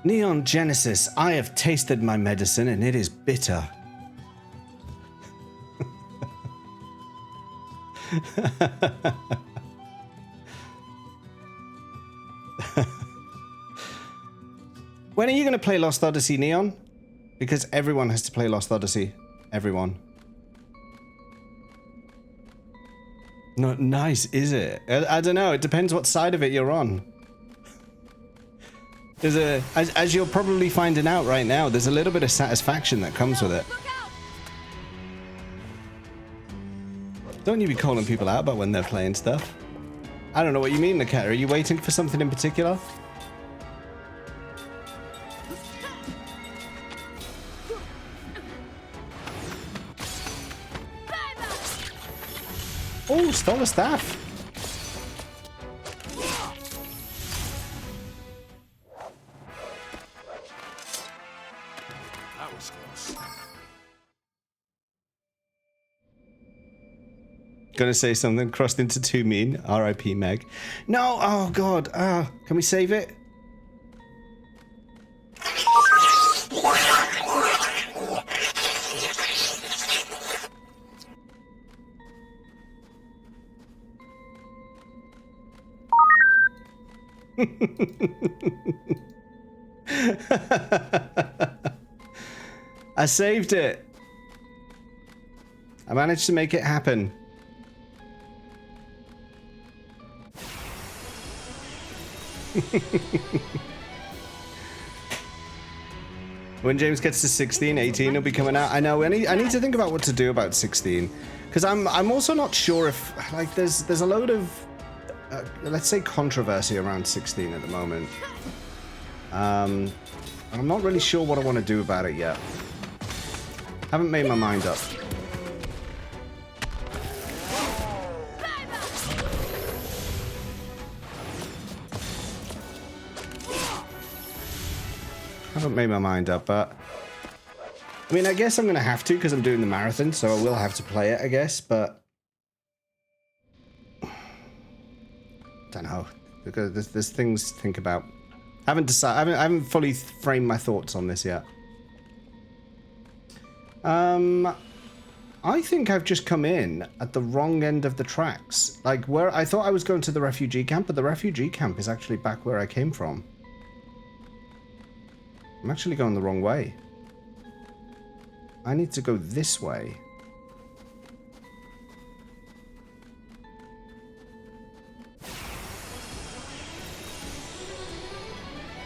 Neon Genesis, I have tasted my medicine and it is bitter. When are you going to play Lost Odyssey, Neon? Because everyone has to play Lost Odyssey. Everyone. Not nice, is it? I don't know. It depends what side of it you're on. There's a, as you're probably finding out right now, there's a little bit of satisfaction that comes with it. Don't you be calling people out about when they're playing stuff? I don't know what you mean, Nakata. Are you waiting for something in particular? Oh, stole a staff. That was close. Gonna say something crossed into too mean. R.I.P. Meg. No. Oh God. Can we save it? I saved it. I managed to make it happen. When James gets to 16, 18, he'll be coming out. I know. I need to think about what to do about 16, because I'm also not sure if like there's a load of let's say controversy around 16 at the moment. I'm not really sure what I want to do about it yet. Haven't made my mind up. Haven't made my mind up, but I mean, I guess I'm gonna have to because I'm doing the marathon, so I will have to play it, I guess. But don't know, because there's things to think about. Haven't decided. I haven't fully framed my thoughts on this yet. I think I've just come in at the wrong end of the tracks. Like, where I thought I was going to the refugee camp, but the refugee camp is actually back where I came from. I'm actually going the wrong way. I need to go this way.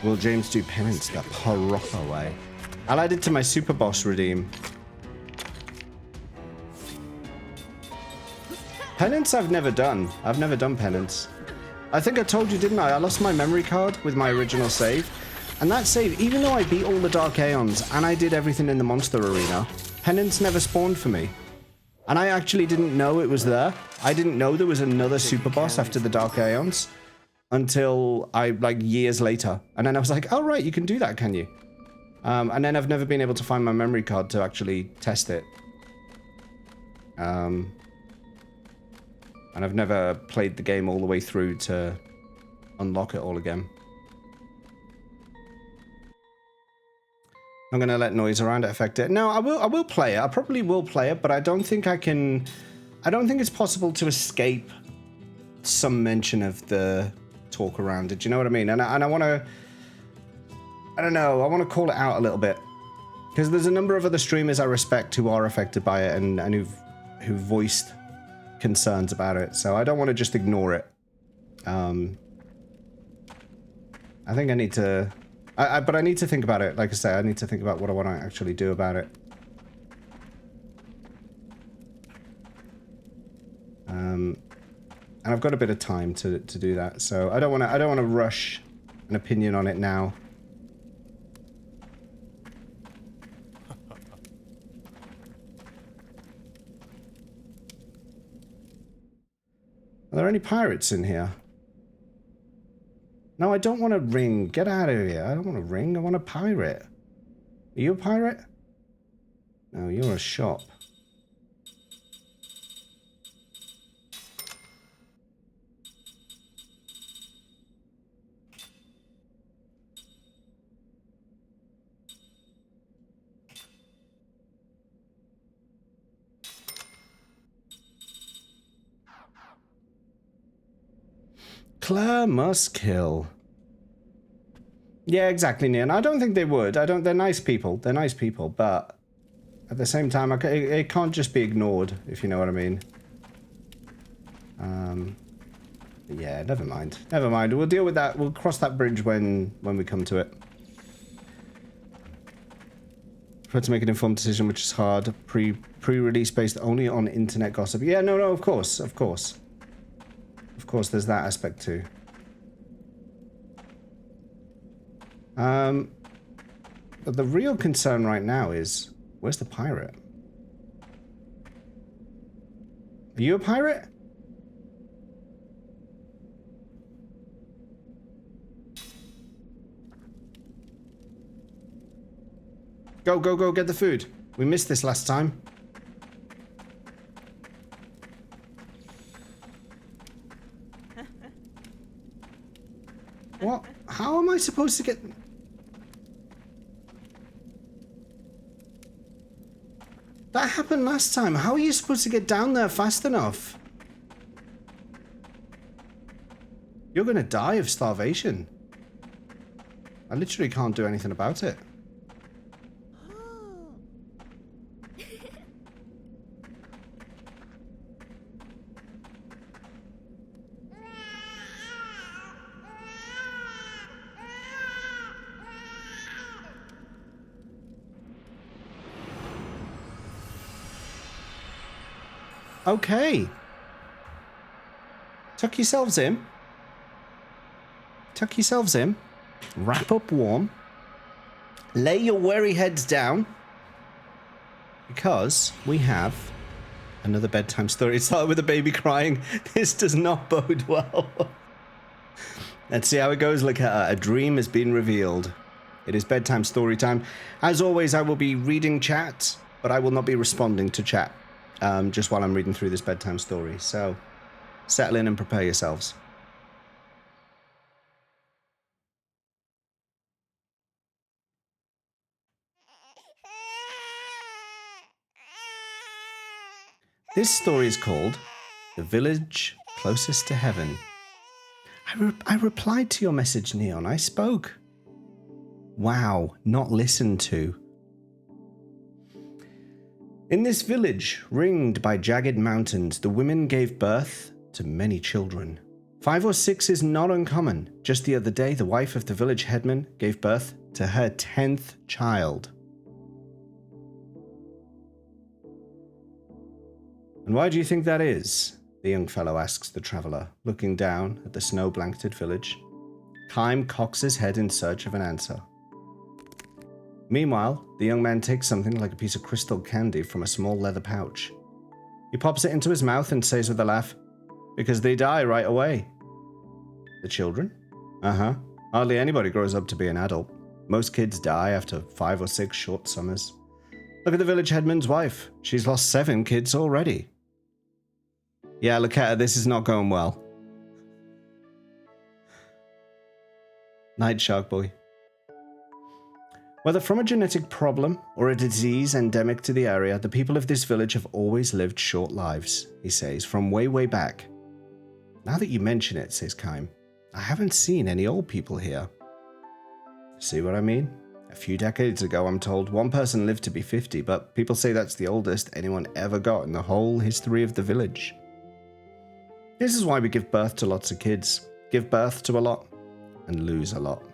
Will James do penance the proper way? I'll add it to my super boss redeem. Penance I've never done. I've never done penance. I think I told you, didn't I? I lost my memory card with my original save. And that save, even though I beat all the Dark Aeons and I did everything in the monster arena, penance never spawned for me. And I actually didn't know it was there. I didn't know there was another super boss after the Dark Aeons until like years later. And then I was like, oh right, you can do that, can you? And then I've never been able to find my memory card to actually test it. And I've never played the game all the way through to unlock it all again. I'm gonna let noise around it affect it. No, I will play it. I probably will play it, but I don't think I can. I don't think it's possible to escape some mention of the talk around it. Do you know what I mean? And I want to. I don't know. I want to call it out a little bit because there's a number of other streamers I respect who are affected by it and who've voiced concerns about it. So I don't want to just ignore it. I think I need to. But I need to think about it. Like I say, I need to think about what I want to actually do about it. And I've got a bit of time to do that, so I don't want to rush an opinion on it now. Are there any pirates in here? No, I don't want a ring. Get out of here. I don't want a ring. I want a pirate. Are you a pirate? No, you're a shop. Claire must kill. Yeah, exactly, Neon. I don't think they would. They're nice people. They're nice people, but at the same time, it can't just be ignored, if you know what I mean. Yeah, never mind. Never mind. We'll deal with that. We'll cross that bridge when we come to it. Prefer to make an informed decision, which is hard. Pre-release based only on internet gossip. Yeah, no, of course, of course. Of course, there's that aspect too. But the real concern right now is, where's the pirate? Are you a pirate? Go, go, go, get the food. We missed this last time. What? How am I supposed to get... That happened last time. How are you supposed to get down there fast enough? You're gonna die of starvation. I literally can't do anything about it. Okay. Tuck yourselves in. Tuck yourselves in. Wrap up warm. Lay your weary heads down. Because we have another bedtime story. It started with a baby crying. This does not bode well. Let's see how it goes. Look at her. A dream has been revealed. It is bedtime story time. As always, I will be reading chat, but I will not be responding to chat. Just while I'm reading through this bedtime story. So, settle in and prepare yourselves. This story is called The Village Closest to Heaven. I replied to your message, Neon. I spoke. Wow, not listened to. In this village, ringed by jagged mountains, the women gave birth to many children. 5 or 6 is not uncommon. Just the other day, the wife of the village headman gave birth to her 10th child. And why do you think that is? The young fellow asks the traveller, looking down at the snow-blanketed village. Kime cocks his head in search of an answer. Meanwhile, the young man takes something like a piece of crystal candy from a small leather pouch. He pops it into his mouth and says with a laugh, "Because they die right away." The children? Uh-huh. Hardly anybody grows up to be an adult. Most kids die after 5 or 6 short summers. Look at the village headman's wife. She's lost 7 kids already. Yeah, look at her. This is not going well. Night, Shark Boy. Whether from a genetic problem or a disease endemic to the area, the people of this village have always lived short lives, he says, from way, way back. Now that you mention it, says Kime, I haven't seen any old people here. See what I mean? A few decades ago, I'm told, one person lived to be 50, but people say that's the oldest anyone ever got in the whole history of the village. This is why we give birth to lots of kids. Give birth to a lot and lose a lot.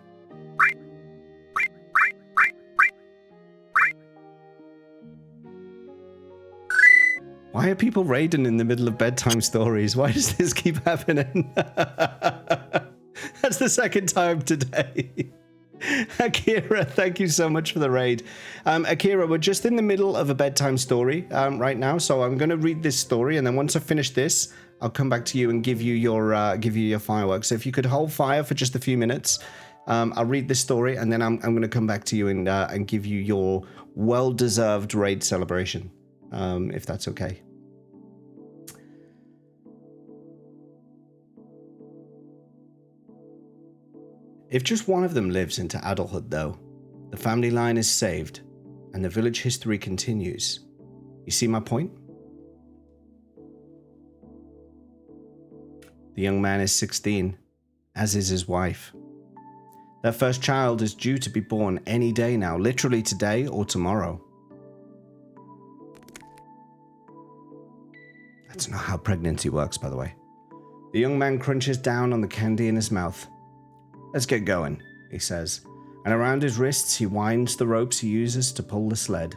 Why are people raiding in the middle of bedtime stories? Why does this keep happening? That's the second time today. Akira, thank you so much for the raid. Akira, we're just in the middle of a bedtime story right now, so I'm going to read this story, and then once I finish this, I'll come back to you and give you your fireworks. So if you could hold fire for just a few minutes, I'll read this story, and then I'm going to come back to you and give you your well-deserved raid celebration, if that's okay. If just one of them lives into adulthood, though, the family line is saved, and the village history continues. You see my point? The young man is 16, as is his wife. Their first child is due to be born any day now, literally today or tomorrow. That's not how pregnancy works, by the way. The young man crunches down on the candy in his mouth. Let's get going, he says, and around his wrists he winds the ropes he uses to pull the sled.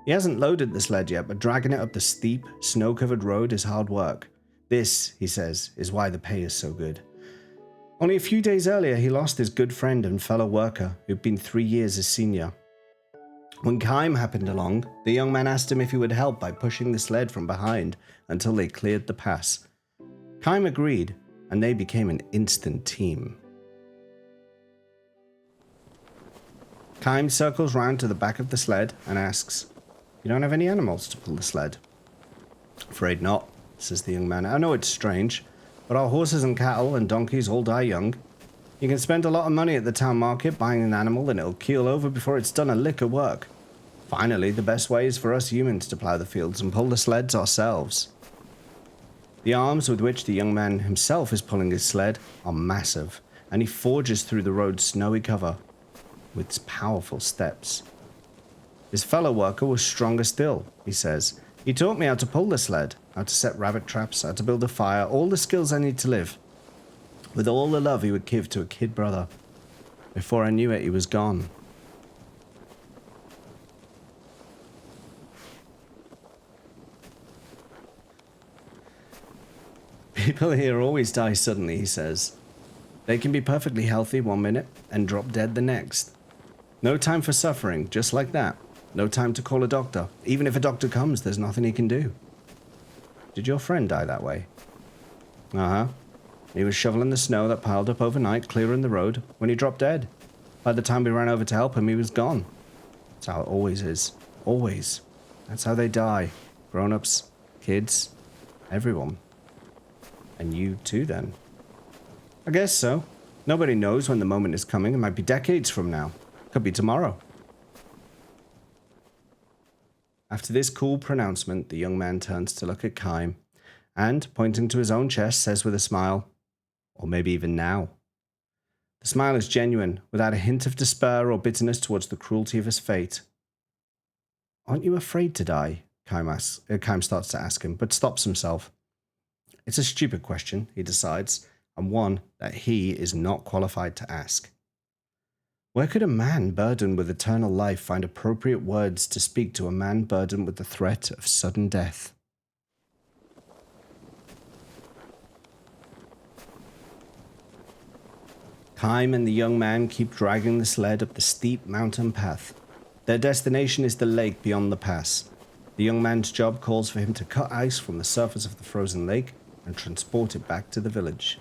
He hasn't loaded the sled yet, but dragging it up the steep, snow-covered road is hard work. This, he says, is why the pay is so good. Only a few days earlier he lost his good friend and fellow worker, who'd been 3 years his senior. When Kaim happened along, the young man asked him if he would help by pushing the sled from behind until they cleared the pass. Kaim agreed, and they became an instant team. Kaim circles round to the back of the sled and asks, "You don't have any animals to pull the sled?" "Afraid not," says the young man. "I know it's strange, but our horses and cattle and donkeys all die young. You can spend a lot of money at the town market buying an animal and it'll keel over before it's done a lick of work. Finally, the best way is for us humans to plow the fields and pull the sleds ourselves." The arms with which the young man himself is pulling his sled are massive, and he forges through the road's snowy cover with powerful steps. His fellow worker was stronger still, he says. "He taught me how to pull the sled, how to set rabbit traps, how to build a fire, all the skills I need to live. With all the love he would give to a kid brother. Before I knew it, he was gone." "People here always die suddenly," he says. "They can be perfectly healthy one minute and drop dead the next. No time for suffering, just like that. No time to call a doctor. Even if a doctor comes, there's nothing he can do." "Did your friend die that way?" "Uh-huh. He was shoveling the snow that piled up overnight, clearing the road, when he dropped dead. By the time we ran over to help him, he was gone. That's how it always is. Always. That's how they die. Grown-ups, kids, everyone. And you too, then?" "I guess so. Nobody knows when the moment is coming. It might be decades from now. Could be tomorrow." After this cool pronouncement, the young man turns to look at Kaim, and, pointing to his own chest, says with a smile, "Or maybe even now." The smile is genuine, without a hint of despair or bitterness towards the cruelty of his fate. "Aren't you afraid to die?" Kaim starts to ask him, but stops himself. It's a stupid question, he decides, and one that he is not qualified to ask. Where could a man burdened with eternal life find appropriate words to speak to a man burdened with the threat of sudden death? Kaim and the young man keep dragging the sled up the steep mountain path. Their destination is the lake beyond the pass. The young man's job calls for him to cut ice from the surface of the frozen lake and transport it back to the village.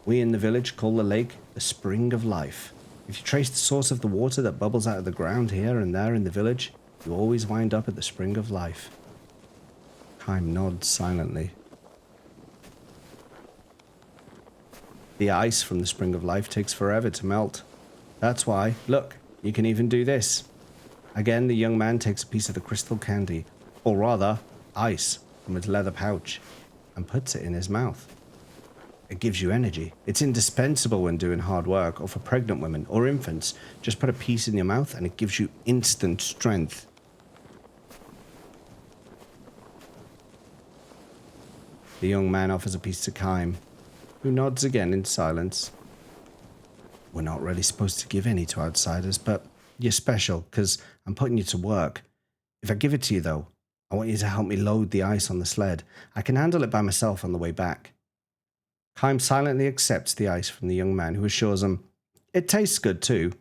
We in the village call the lake the Spring of Life. If you trace the source of the water that bubbles out of the ground here and there in the village, you always wind up at the Spring of Life. Kaim nods silently. The ice from the Spring of Life takes forever to melt. That's why, look, you can even do this. Again, the young man takes a piece of the crystal candy, or rather, ice, from his leather pouch, and puts it in his mouth. It gives you energy. It's indispensable when doing hard work, or for pregnant women, or infants. Just put a piece in your mouth and it gives you instant strength. The young man offers a piece to Kaim, who nods again in silence. We're not really supposed to give any to outsiders, but you're special, because I'm putting you to work. If I give it to you, though, I want you to help me load the ice on the sled. I can handle it by myself on the way back. Kime silently accepts the ice from the young man, who assures him it tastes good too,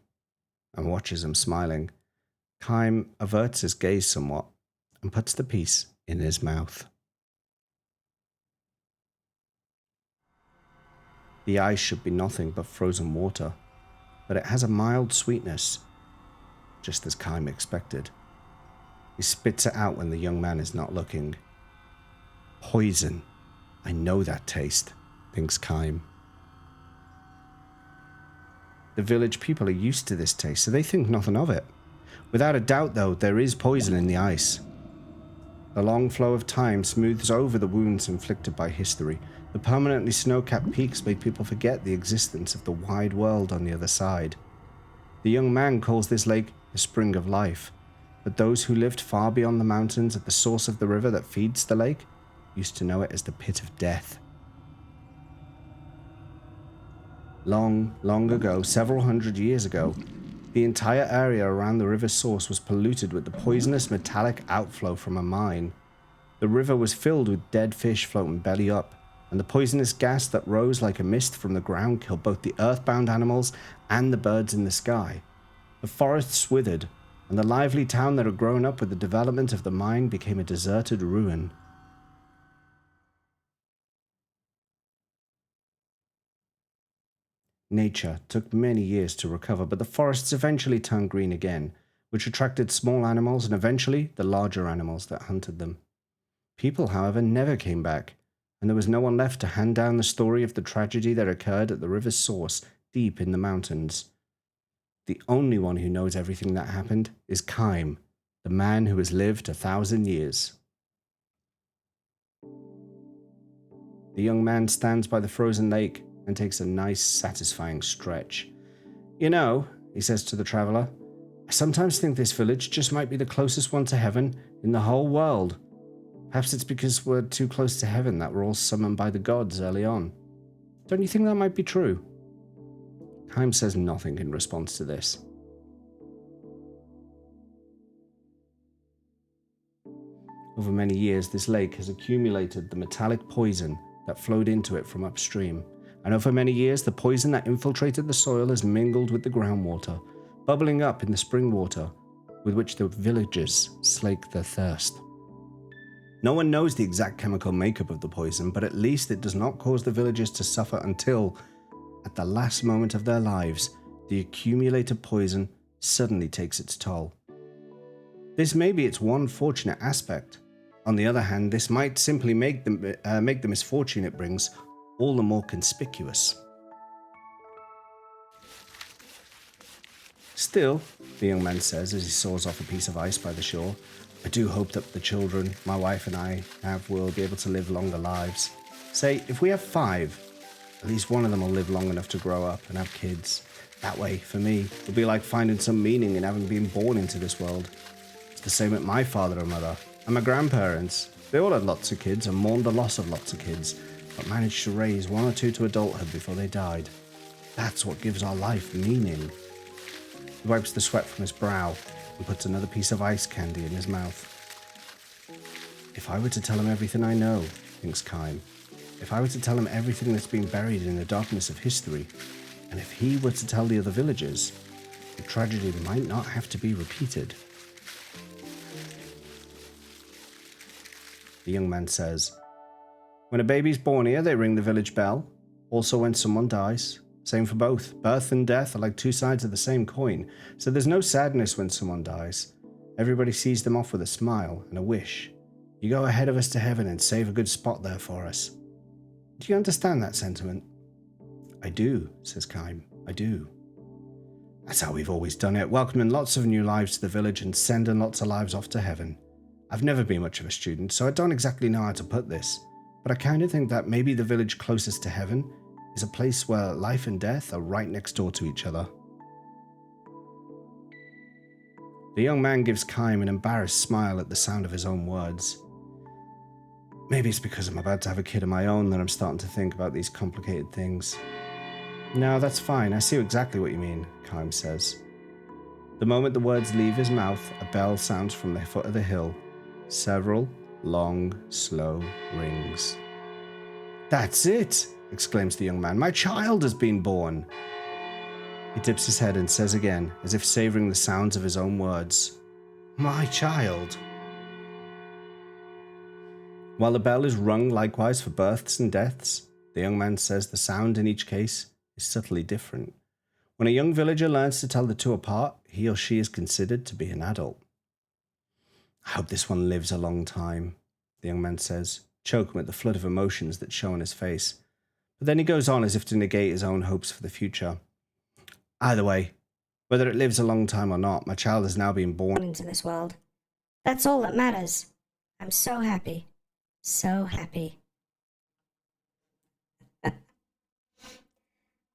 and watches him smiling. Kime averts his gaze somewhat and puts the piece in his mouth. The ice should be nothing but frozen water, but it has a mild sweetness, just as Kime expected. He spits it out when the young man is not looking. Poison. I know that taste, thinks Kime. The village people are used to this taste, so they think nothing of it. Without a doubt, though, there is poison in the ice. The long flow of time smooths over the wounds inflicted by history. The permanently snow-capped peaks made people forget the existence of the wide world on the other side. The young man calls this lake the spring of life, but those who lived far beyond the mountains at the source of the river that feeds the lake used to know it as the pit of death. Long, long ago, several hundred years ago, the entire area around the river's source was polluted with the poisonous metallic outflow from a mine. The river was filled with dead fish floating belly up, and the poisonous gas that rose like a mist from the ground killed both the earthbound animals and the birds in the sky. The forests withered, and the lively town that had grown up with the development of the mine became a deserted ruin. Nature took many years to recover, but the forests eventually turned green again, which attracted small animals and eventually the larger animals that hunted them. People, however, never came back, and there was no one left to hand down the story of the tragedy that occurred at the river's source deep in the mountains. The only one who knows everything that happened is Kime, the man who has lived 1,000 years. The young man stands by the frozen lake and takes a nice, satisfying stretch. You know, he says to the traveler, I sometimes think this village just might be the closest one to heaven in the whole world. Perhaps it's because we're too close to heaven that we're all summoned by the gods early on. Don't you think that might be true? Kime says nothing in response to this. Over many years, this lake has accumulated the metallic poison that flowed into it from upstream. And over many years, the poison that infiltrated the soil has mingled with the groundwater, bubbling up in the spring water, with which the villagers slake their thirst. No one knows the exact chemical makeup of the poison, but at least it does not cause the villagers to suffer until, at the last moment of their lives, the accumulated poison suddenly takes its toll. This may be its one fortunate aspect. On the other hand, this might simply make the misfortune it brings all the more conspicuous. Still, the young man says as he saws off a piece of ice by the shore, I do hope that the children my wife and I have will be able to live longer lives. Say, if we have 5, at least one of them will live long enough to grow up and have kids. That way, for me, it'll be like finding some meaning in having been born into this world. It's the same with my father and mother, and my grandparents. They all had lots of kids and mourned the loss of lots of kids, but managed to raise 1 or 2 to adulthood before they died. That's what gives our life meaning. He wipes the sweat from his brow and puts another piece of ice candy in his mouth. If I were to tell him everything I know, thinks Kime, if I were to tell him everything that's been buried in the darkness of history, and if he were to tell the other villagers, the tragedy might not have to be repeated. The young man says, when a baby's born here, they ring the village bell. Also when someone dies. Same for both. Birth and death are like 2 sides of the same coin, so there's no sadness when someone dies. Everybody sees them off with a smile and a wish. You go ahead of us to heaven and save a good spot there for us. Do you understand that sentiment? I do, says Kime. I do. That's how we've always done it, welcoming lots of new lives to the village and sending lots of lives off to heaven. I've never been much of a student, so I don't exactly know how to put this, but I kind of think that maybe the village closest to heaven is a place where life and death are right next door to each other. The young man gives Kime an embarrassed smile at the sound of his own words. Maybe it's because I'm about to have a kid of my own that I'm starting to think about these complicated things. No, that's fine. I see exactly what you mean, Kime says. The moment the words leave his mouth, a bell sounds from the foot of the hill, Several long, slow rings. "That's it!" exclaims the young man. "My child has been born!" He dips his head and says again, as if savoring the sounds of his own words, "My child." While the bell is rung likewise for births and deaths, the young man says the sound in each case is subtly different. When a young villager learns to tell the two apart, he or she is considered to be an adult. "I hope this one lives a long time," the young man says, choking with the flood of emotions that show on his face. But then he goes on as if to negate his own hopes for the future. "Either way, whether it lives a long time or not, my child has now been born into this world. That's all that matters. I'm so happy. So happy."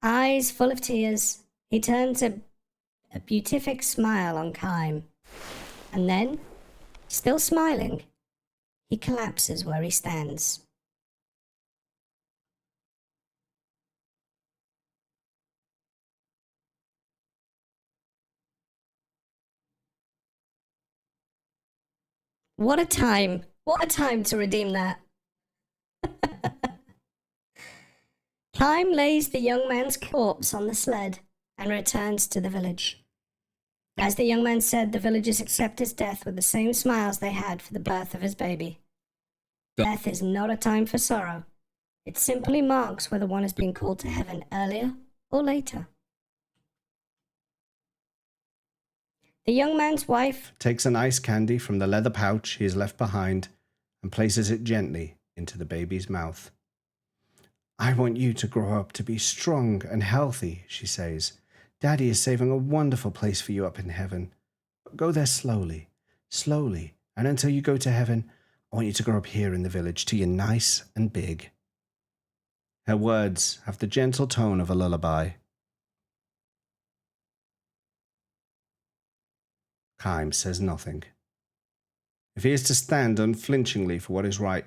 Eyes full of tears, he turns a beatific smile on Kime. And then, still smiling, he collapses where he stands. What a time! What a time to redeem that! Kime lays the young man's corpse on the sled and returns to the village. As the young man said, the villagers accept his death with the same smiles they had for the birth of his baby. Death is not a time for sorrow. It simply marks whether one has been called to heaven earlier or later. The young man's wife takes an ice candy from the leather pouch he has left behind and places it gently into the baby's mouth. "I want you to grow up to be strong and healthy," she says. "Daddy is saving a wonderful place for you up in heaven. But go there slowly, slowly, and until you go to heaven, I want you to grow up here in the village till you're nice and big." Her words have the gentle tone of a lullaby. Kime says nothing. If he is to stand unflinchingly for what is right,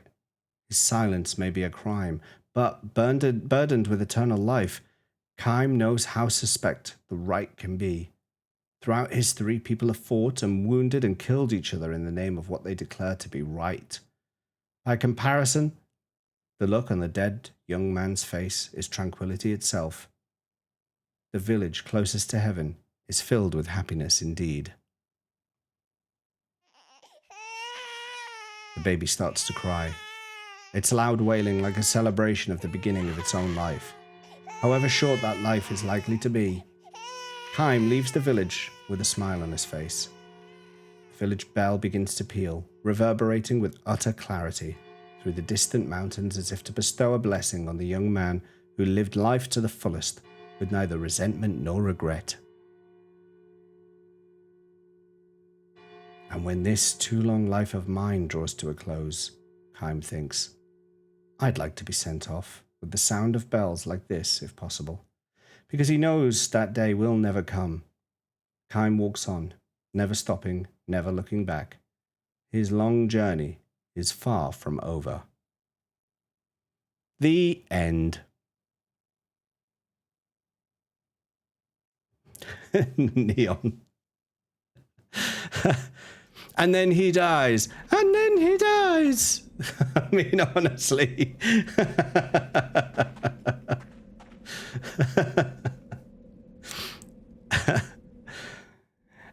his silence may be a crime, but burdened with eternal life, Kime knows how suspect the right can be. Throughout history, people have fought and wounded and killed each other in the name of what they declare to be right. By comparison, the look on the dead young man's face is tranquility itself. The village closest to heaven is filled with happiness indeed. The baby starts to cry. Its loud wailing like a celebration of the beginning of its own life. However short that life is likely to be, Kime leaves the village with a smile on his face. The village bell begins to peal, reverberating with utter clarity through the distant mountains as if to bestow a blessing on the young man who lived life to the fullest with neither resentment nor regret. And when this too long life of mine draws to a close, Kime thinks, I'd like to be sent off with the sound of bells like this, if possible, because he knows that day will never come. Kime walks on, never stopping, never looking back. His long journey is far from over. The end. Neon. And then he dies. And then he dies. I mean, honestly.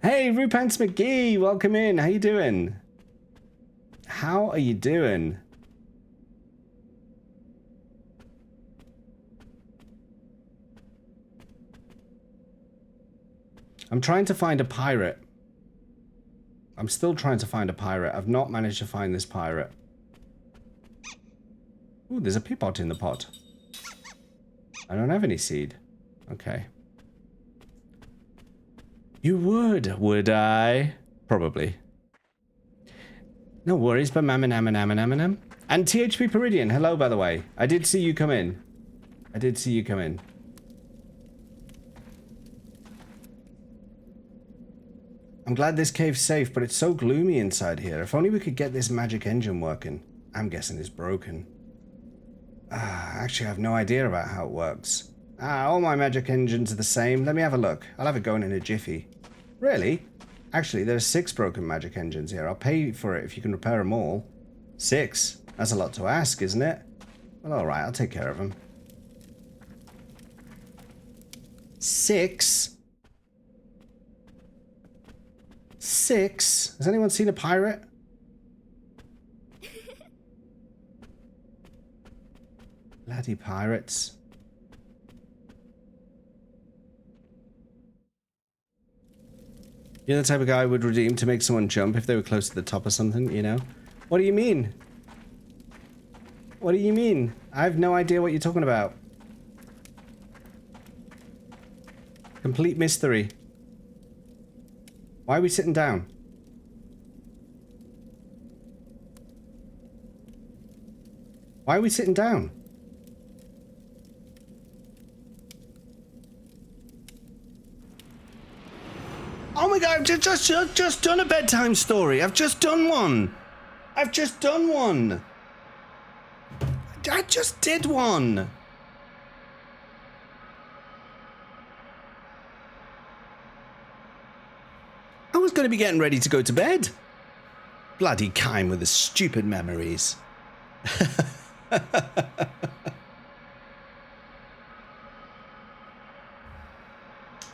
Hey, Rupance McGee, welcome in. How you doing? How are you doing? I'm trying to find a pirate. I'm still trying to find a pirate. I've not managed to find this pirate. Ooh, there's a pea pot in the pot. I don't have any seed. Okay. You would I? Probably. No worries, but mam. And THP Peridian, hello, by the way. I did see you come in. I'm glad this cave's safe, but it's so gloomy inside here. If only we could get this magic engine working. I'm guessing it's broken. Actually, I have no idea about how it works. All my magic engines are the same. Let me have a look. I'll have it going in a jiffy. Really? Actually, there's 6 broken magic engines here. I'll pay for it if you can repair them all. 6? That's a lot to ask, isn't it? Well, alright, I'll take care of them. 6? 6? Has anyone seen a pirate? Bloody pirates. You're the type of guy I would redeem to make someone jump if they were close to the top or something, you know? What do you mean? What do you mean? I have no idea what you're talking about. Complete mystery. Why are we sitting down? Why are we sitting down? Oh my god, I've just done a bedtime story. I've just done one. I've just done one. I just did one. I was going to be getting ready to go to bed. Bloody Kime with the stupid memories.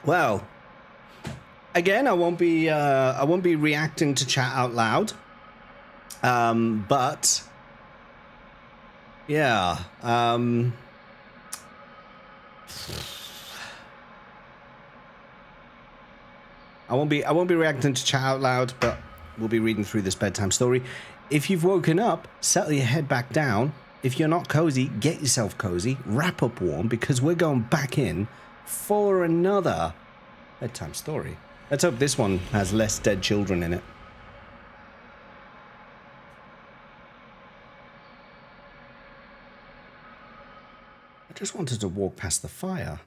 Well, again, I won't be reacting to chat out loud. But yeah, I won't be reacting to chat out loud, but we'll be reading through this bedtime story. If you've woken up, settle your head back down. If you're not cozy, get yourself cozy, wrap up warm, because we're going back in for another bedtime story. Let's hope this one has less dead children in it. I just wanted to walk past the fire.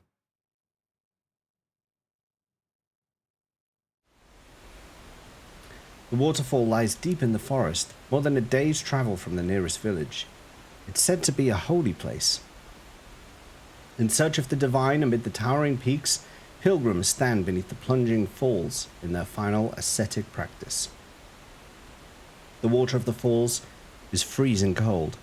The waterfall lies deep in the forest, more than a day's travel from the nearest village. It's said to be a holy place. In search of the divine amid the towering peaks, pilgrims stand beneath the plunging falls in their final ascetic practice. The water of the falls is freezing cold.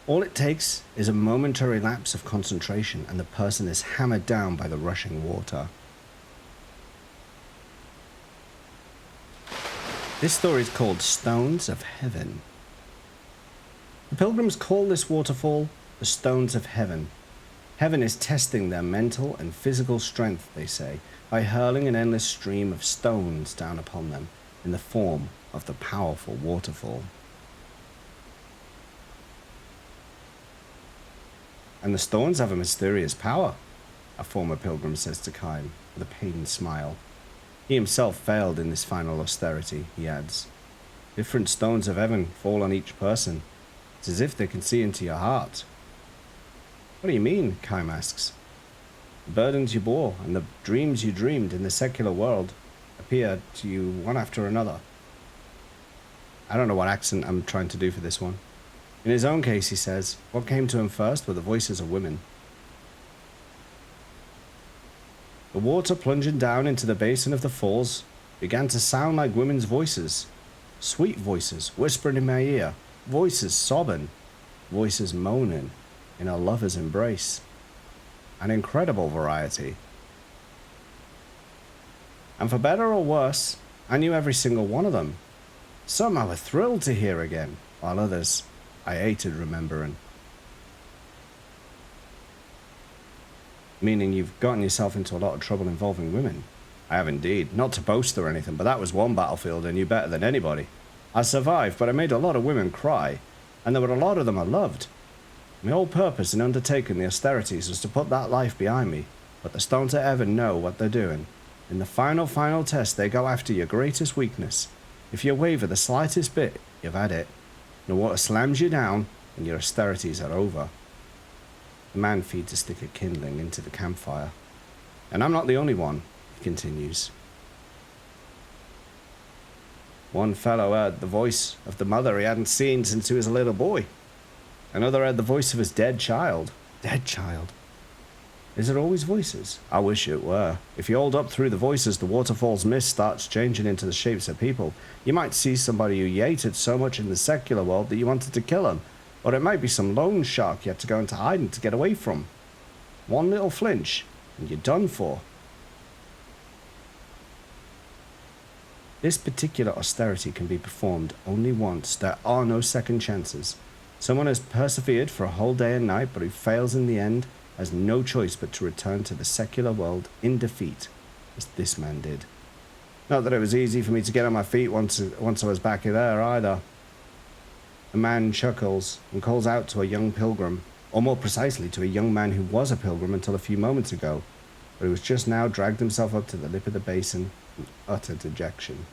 All it takes is a momentary lapse of concentration and the person is hammered down by the rushing water. This story is called Stones of Heaven. The pilgrims call this waterfall the Stones of Heaven. Heaven is testing their mental and physical strength, they say, by hurling an endless stream of stones down upon them in the form of the powerful waterfall. And the stones have a mysterious power, a former pilgrim says to Kime with a pained smile. He himself failed in this final austerity, he adds. Different stones of heaven fall on each person. It's as if they can see into your heart. What do you mean? Kime asks. The burdens you bore and the dreams you dreamed in the secular world appear to you one after another. I don't know what accent I'm trying to do for this one. In his own case, he says, what came to him first were the voices of women. The water plunging down into the basin of the falls began to sound like women's voices. Sweet voices whispering in my ear, voices sobbing, voices moaning in a lover's embrace. An incredible variety. And for better or worse, I knew every single one of them. Some I was thrilled to hear again, while others I hated remembering. Meaning you've gotten yourself into a lot of trouble involving women. I have indeed. Not to boast or anything, but that was one battlefield I knew better than anybody. I survived, but I made a lot of women cry, and there were a lot of them I loved. My whole purpose in undertaking the austerities was to put that life behind me, but the Stones of Heaven know what they're doing. In the final test, they go after your greatest weakness. If you waver the slightest bit, you've had it. The water slams you down, and your austerities are over. The man feeds a stick of kindling into the campfire. And I'm not the only one, he continues. One fellow heard the voice of the mother he hadn't seen since he was a little boy. Another heard the voice of his dead child. Dead child. Is it always voices? I wish it were. If you hold up through the voices, the waterfall's mist starts changing into the shapes of people. You might see somebody who you hated so much in the secular world that you wanted to kill him. Or it might be some lone shark you had to go into hiding to get away from. One little flinch, and you're done for. This particular austerity can be performed only once. There are no second chances. Someone has persevered for a whole day and night, but who fails in the end has no choice but to return to the secular world in defeat, as this man did. Not that it was easy for me to get on my feet once I was back there either. The man chuckles and calls out to a young pilgrim, or more precisely to a young man who was a pilgrim until a few moments ago, but who has just now dragged himself up to the lip of the basin in utter dejection.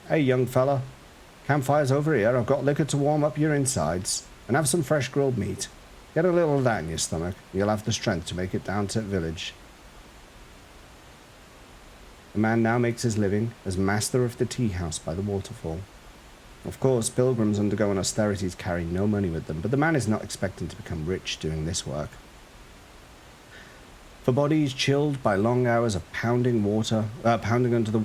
Hey, young fella, campfire's over here. I've got liquor to warm up your insides, and have some fresh grilled meat. Get a little of that in your stomach, and you'll have the strength to make it down to the village. The man now makes his living as master of the tea house by the waterfall. Of course, pilgrims undergoing austerities carry no money with them, but the man is not expecting to become rich doing this work. For bodies chilled by long hours of pounding under the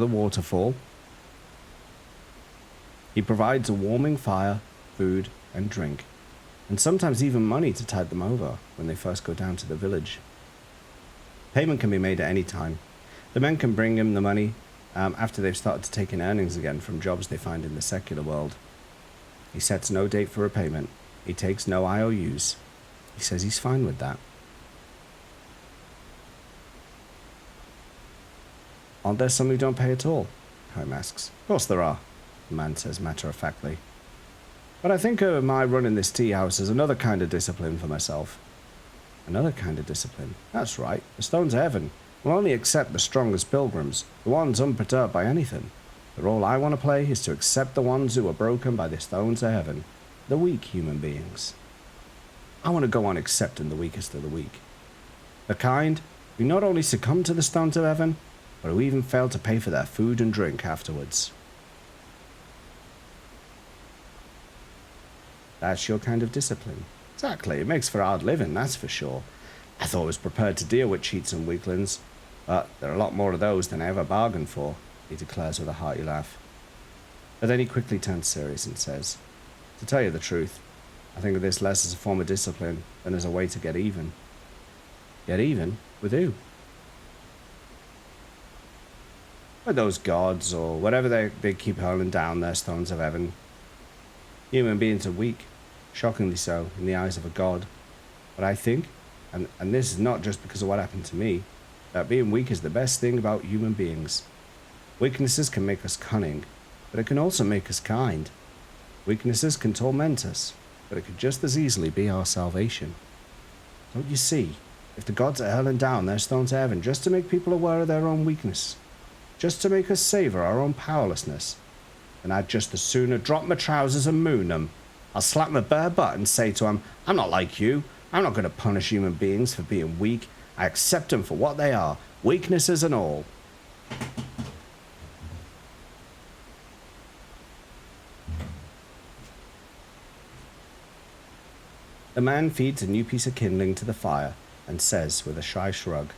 waterfall, he provides a warming fire, food and drink, and sometimes even money to tide them over when they first go down to the village. Payment can be made at any time. The men can bring him the money after they've started to take in earnings again from jobs they find in the secular world. He sets no date for repayment. He takes no IOUs. He says he's fine with that. Aren't there some who don't pay at all? Chaim asks. Of course there are, the man says matter-of-factly. But I think of my running this tea house as another kind of discipline for myself. Another kind of discipline? That's right. The Stones of Heaven will only accept the strongest pilgrims, the ones unperturbed by anything. The role I want to play is to accept the ones who are broken by the Stones of Heaven, the weak human beings. I want to go on accepting the weakest of the weak. The kind who not only succumb to the Stones of Heaven, but who even fail to pay for their food and drink afterwards. That's your kind of discipline. Exactly, it makes for hard living, that's for sure. I thought I was prepared to deal with cheats and weaklings, but there are a lot more of those than I ever bargained for, he declares with a hearty laugh. But then he quickly turns serious and says, to tell you the truth, I think of this less as a form of discipline than as a way to get even. Get even? With who? With those gods, or whatever they keep hurling down their Stones of Heaven. Human beings are weak, shockingly so, in the eyes of a god. But I think, and this is not just because of what happened to me, that being weak is the best thing about human beings. Weaknesses can make us cunning, but it can also make us kind. Weaknesses can torment us, but it could just as easily be our salvation. Don't you see? If the gods are hurling down their Stones of Heaven just to make people aware of their own weakness, just to make us savor our own powerlessness, then I'd just as sooner drop my trousers and moon them. I'll slap my bare butt and say to them, I'm not like you. I'm not going to punish human beings for being weak. I accept them for what they are, weaknesses and all. The man feeds a new piece of kindling to the fire and says with a shy shrug,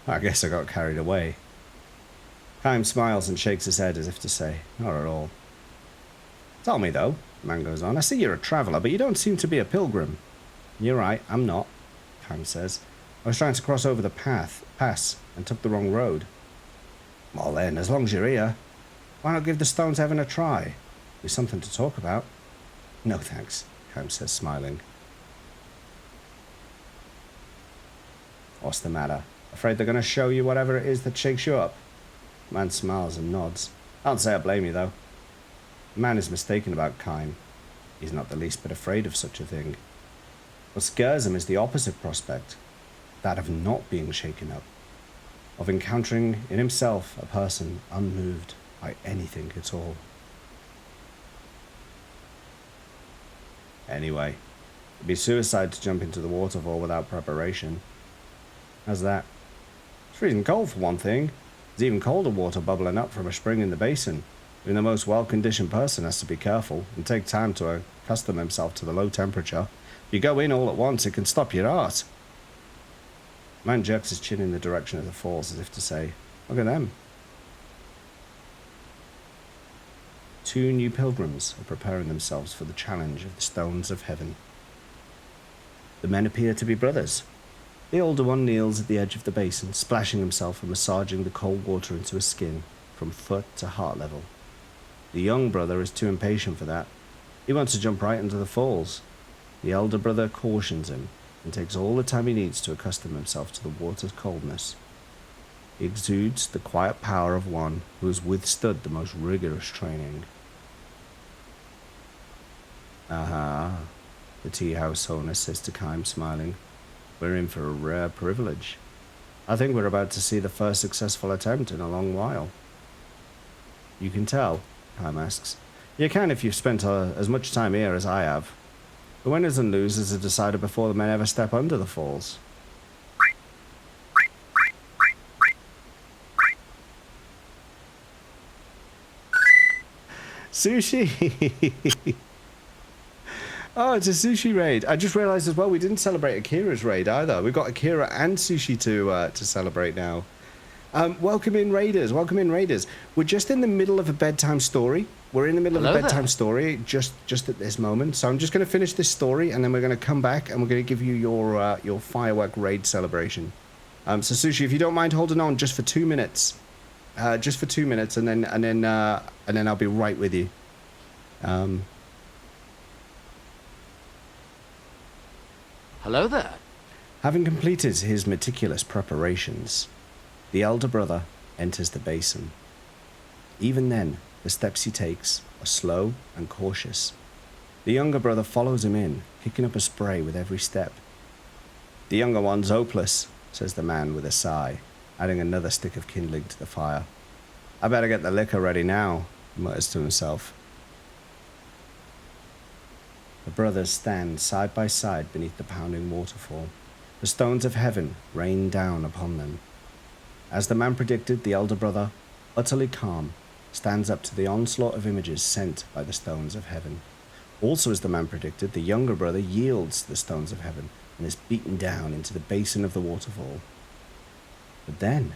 I guess I got carried away. Chaim smiles and shakes his head as if to say, not at all. Tell me though, the man goes on, I see you're a traveller, but you don't seem to be a pilgrim. You're right, I'm not, Chaim says. I was trying to cross over the pass, and took the wrong road. Well then, as long as you're here, why not give the Stones Heaven a try? There's something to talk about. No thanks, Chaim says, smiling. What's the matter? Afraid they're going to show you whatever it is that shakes you up? The man smiles and nods. I can't say I blame you, though. The man is mistaken about Chaim. He's not the least bit afraid of such a thing. What scares him is the opposite prospect, that of not being shaken up, of encountering in himself a person unmoved by anything at all. Anyway, it'd be suicide to jump into the waterfall without preparation. How's that? It's freezing cold for one thing. There's even colder water bubbling up from a spring in the basin. Even the most well-conditioned person has to be careful and take time to accustom himself to the low temperature. If you go in all at once, it can stop your heart. Man jerks his chin in the direction of the falls as if to say, look at them. 2 new pilgrims are preparing themselves for the challenge of the stones of heaven. The men appear to be brothers. The older one kneels at the edge of the basin, splashing himself and massaging the cold water into his skin from foot to heart level. The young brother is too impatient for that. He wants to jump right into the falls. The elder brother cautions him and takes all the time he needs to accustom himself to the water's coldness. He exudes the quiet power of one who has withstood the most rigorous training. Aha, the tea house owner says to Kime, smiling. We're in for a rare privilege. I think we're about to see the first successful attempt in a long while. You can tell, Kime asks. You can if you've spent as much time here as I have. The winners and losers are decided before the men ever step under the falls. Sushi! Oh, it's a sushi raid. I just realized as well we didn't celebrate Akira's raid either. We've got Akira and sushi to celebrate now. Welcome in, Raiders. Welcome in, Raiders. We're just in the middle of a bedtime story. We're in the middle of a bedtime story just at this moment. So I'm just going to finish this story, and then we're going to come back and we're going to give you your firework raid celebration. So Sushi, if you don't mind holding on just for 2 minutes, just for 2 minutes, and then I'll be right with you. Hello there. Having completed his meticulous preparations, the elder brother enters the basin. Even then, the steps he takes are slow and cautious. The younger brother follows him in, kicking up a spray with every step. The younger one's hopeless, says the man with a sigh, adding another stick of kindling to the fire. I better get the liquor ready now, he mutters to himself. The brothers stand side by side beneath the pounding waterfall. The stones of heaven rain down upon them. As the man predicted, the elder brother, utterly calm, stands up to the onslaught of images sent by the stones of heaven. Also, as the man predicted, the younger brother yields to the stones of heaven and is beaten down into the basin of the waterfall. But then,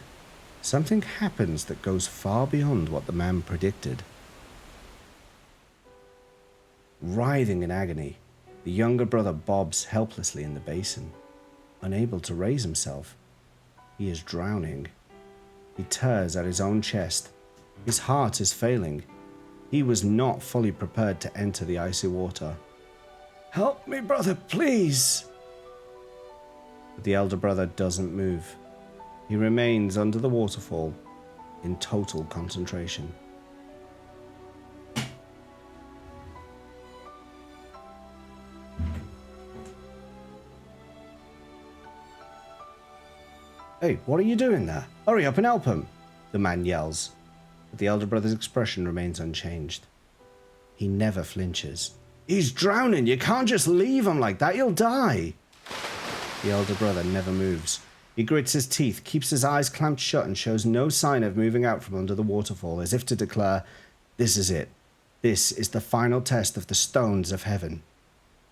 something happens that goes far beyond what the man predicted. Writhing in agony, the younger brother bobs helplessly in the basin, unable to raise himself. He is drowning. He tears at his own chest. His heart is failing. He was not fully prepared to enter the icy water. Help me, brother, please! But the elder brother doesn't move. He remains under the waterfall in total concentration. Hey, what are you doing there? Hurry up and help him, the man yells. But the elder brother's expression remains unchanged. He never flinches. He's drowning. You can't just leave him like that. He'll die. The elder brother never moves. He grits his teeth, keeps his eyes clamped shut, and shows no sign of moving out from under the waterfall, as if to declare, this is it. This is the final test of the stones of heaven.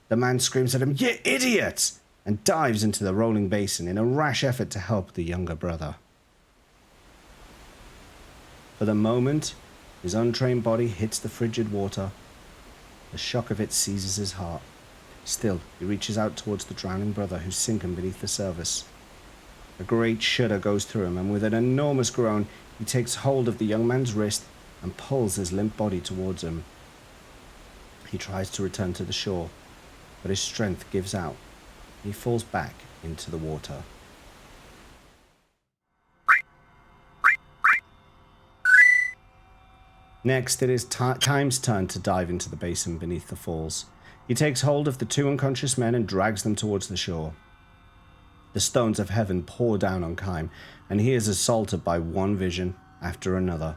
The man screams at him, you idiot! And dives into the rolling basin in a rash effort to help the younger brother. For the moment, his untrained body hits the frigid water. The shock of it seizes his heart. Still, he reaches out towards the drowning brother who's sinking beneath the surface. A great shudder goes through him, and with an enormous groan, he takes hold of the young man's wrist and pulls his limp body towards him. He tries to return to the shore, but his strength gives out. He falls back into the water. Next, it is Time's turn to dive into the basin beneath the falls. He takes hold of the 2 unconscious men and drags them towards the shore. The stones of heaven pour down on Kime, and he is assaulted by one vision after another.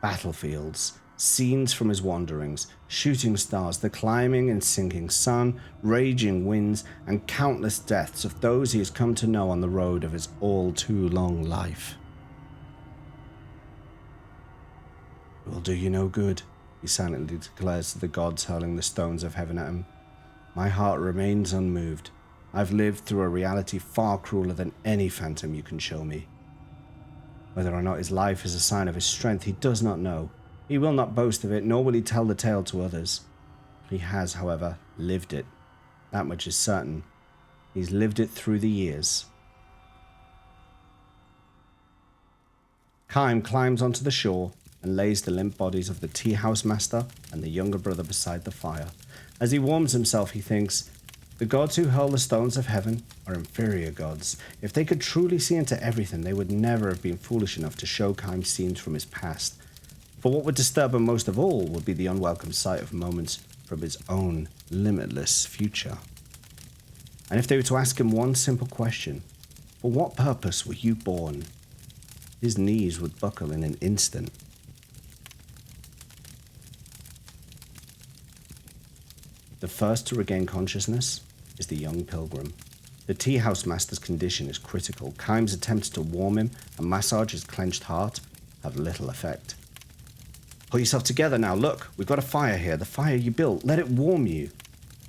Battlefields, scenes from his wanderings, shooting stars, the climbing and sinking sun, raging winds, and countless deaths of those he has come to know on the road of his all too long life. It will do you no good, he silently declares to the gods hurling the stones of heaven at him. My heart remains unmoved. I've lived through a reality far crueler than any phantom you can show me. Whether or not his life is a sign of his strength, he does not know. He will not boast of it, nor will he tell the tale to others. He has, however, lived it. That much is certain. He's lived it through the years. Kime climbs onto the shore and lays the limp bodies of the tea house master and the younger brother beside the fire. As he warms himself, he thinks, the gods who hurl the stones of heaven are inferior gods. If they could truly see into everything, they would never have been foolish enough to show Kime scenes from his past. For what would disturb him most of all would be the unwelcome sight of moments from his own limitless future. And if they were to ask him one simple question, for what purpose were you born? His knees would buckle in an instant. The first to regain consciousness is the young pilgrim. The tea house master's condition is critical. Kime's attempts to warm him and massage his clenched heart have little effect. Pull yourself together now, look, we've got a fire here, the fire you built, let it warm you.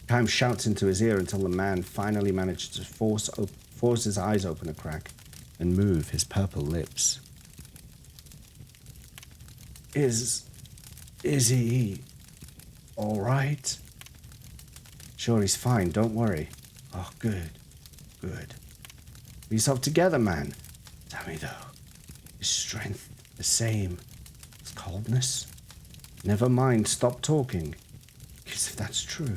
Kime shouts into his ear until the man finally manages to force his eyes open a crack and move his purple lips. Is he all right? Sure, he's fine, don't worry. Oh, good. Pull yourself together, man. Tell me, though, is strength the same as coldness? Never mind, stop talking. Because if that's true,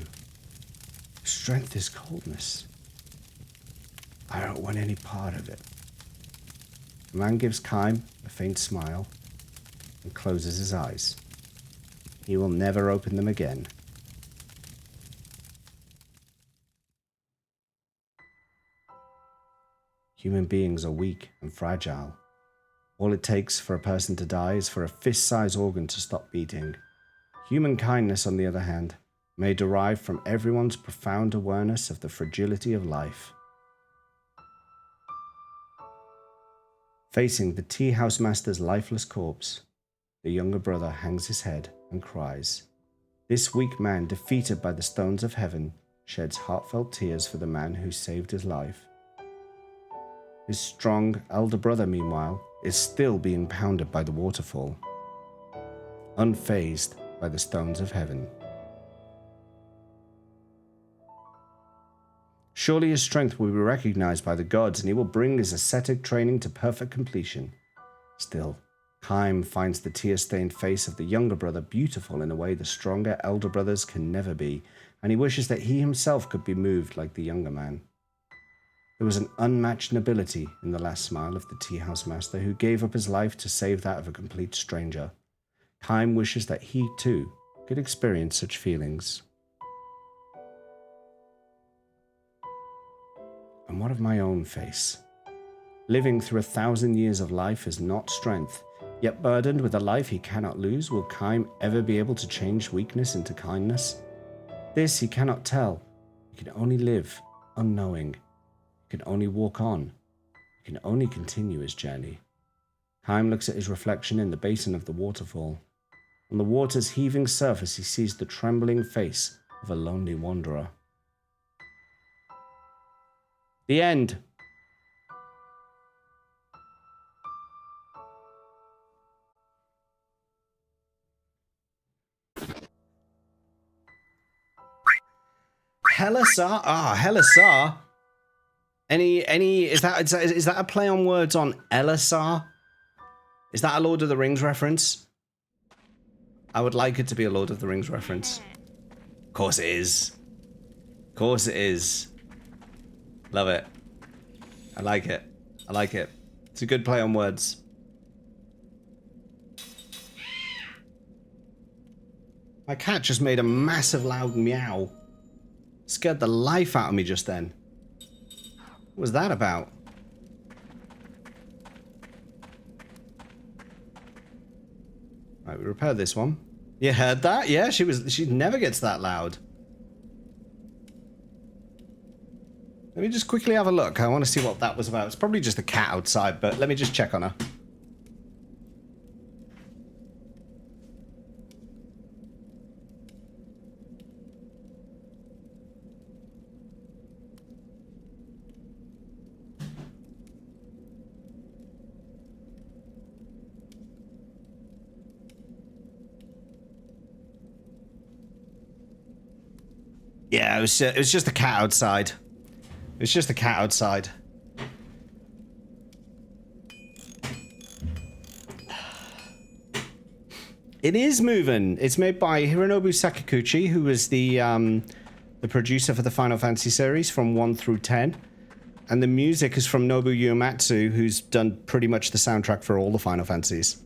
strength is coldness. I don't want any part of it. The man gives Kime a faint smile and closes his eyes. He will never open them again. Human beings are weak and fragile. All it takes for a person to die is for a fist-sized organ to stop beating. Human kindness, on the other hand, may derive from everyone's profound awareness of the fragility of life. Facing the tea house master's lifeless corpse, the younger brother hangs his head and cries. This weak man, defeated by the stones of heaven, sheds heartfelt tears for the man who saved his life. His strong elder brother, meanwhile, is still being pounded by the waterfall, unfazed by the stones of heaven. Surely his strength will be recognized by the gods, and he will bring his ascetic training to perfect completion. Still, Kime finds the tear-stained face of the younger brother beautiful in a way the stronger elder brothers can never be, and he wishes that he himself could be moved like the younger man. There was an unmatched nobility in the last smile of the tea house master, who gave up his life to save that of a complete stranger. Kime wishes that he, too, could experience such feelings. And what of my own face? Living through 1,000 years of life is not strength, yet burdened with a life he cannot lose, will Kime ever be able to change weakness into kindness? This he cannot tell. He can only live, unknowing. He can only walk on. He can only continue his journey. Kime looks at his reflection in the basin of the waterfall. On the water's heaving surface, he sees the trembling face of a lonely wanderer. The end. Helisar? Helisar. Is that a play on words on Elisar? Is that a Lord of the Rings reference? I would like it to be a Lord of the Rings reference. Of course it is. Of course it is. Love it. I like it. I like it. It's a good play on words. My cat just made a massive loud meow. Scared the life out of me just then. What was that about? Right, we repaired this one. You heard that? Yeah, she never gets that loud. Let me just quickly have a look. I want to see what that was about. It's probably just a cat outside, but let me just check on her. Yeah, it was just a cat outside. It was just a cat outside. It is moving. It's made by Hironobu Sakaguchi, who was the producer for the Final Fantasy series from 1 through 10. And the music is from Nobu Uematsu, who's done pretty much the soundtrack for all the Final Fantasies.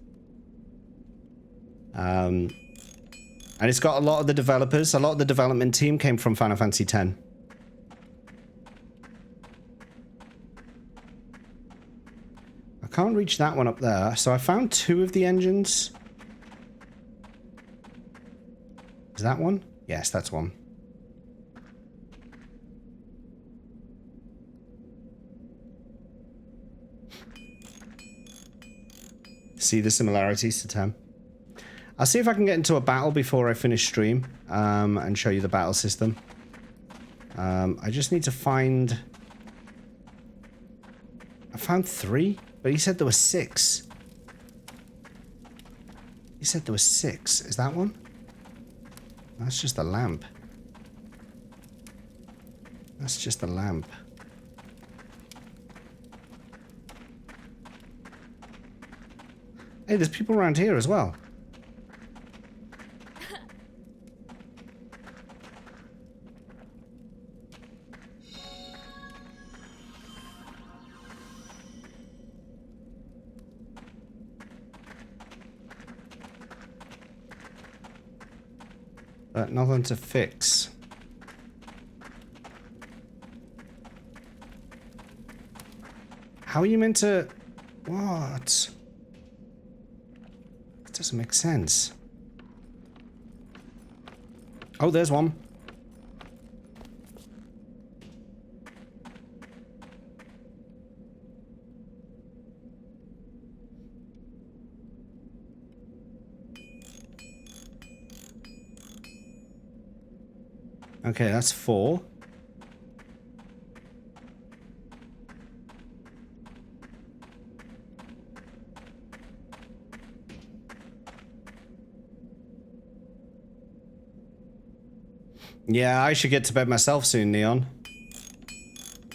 And it's got a lot of the developers, a lot of the development team came from Final Fantasy X. I can't reach that one up there, so I found 2 of the engines. Is that one? Yes, that's one. See the similarities to 10. I'll see if I can get into a battle before I finish stream, and show you the battle system. I just need to find... I found 3, but he said there were 6. He said there was 6. Is that one? That's just a lamp. That's just a lamp. Hey, there's people around here as well. But nothing to fix. How are you meant to... What? It doesn't make sense. Oh, there's one. Okay, that's 4. Yeah, I should get to bed myself soon, Neon.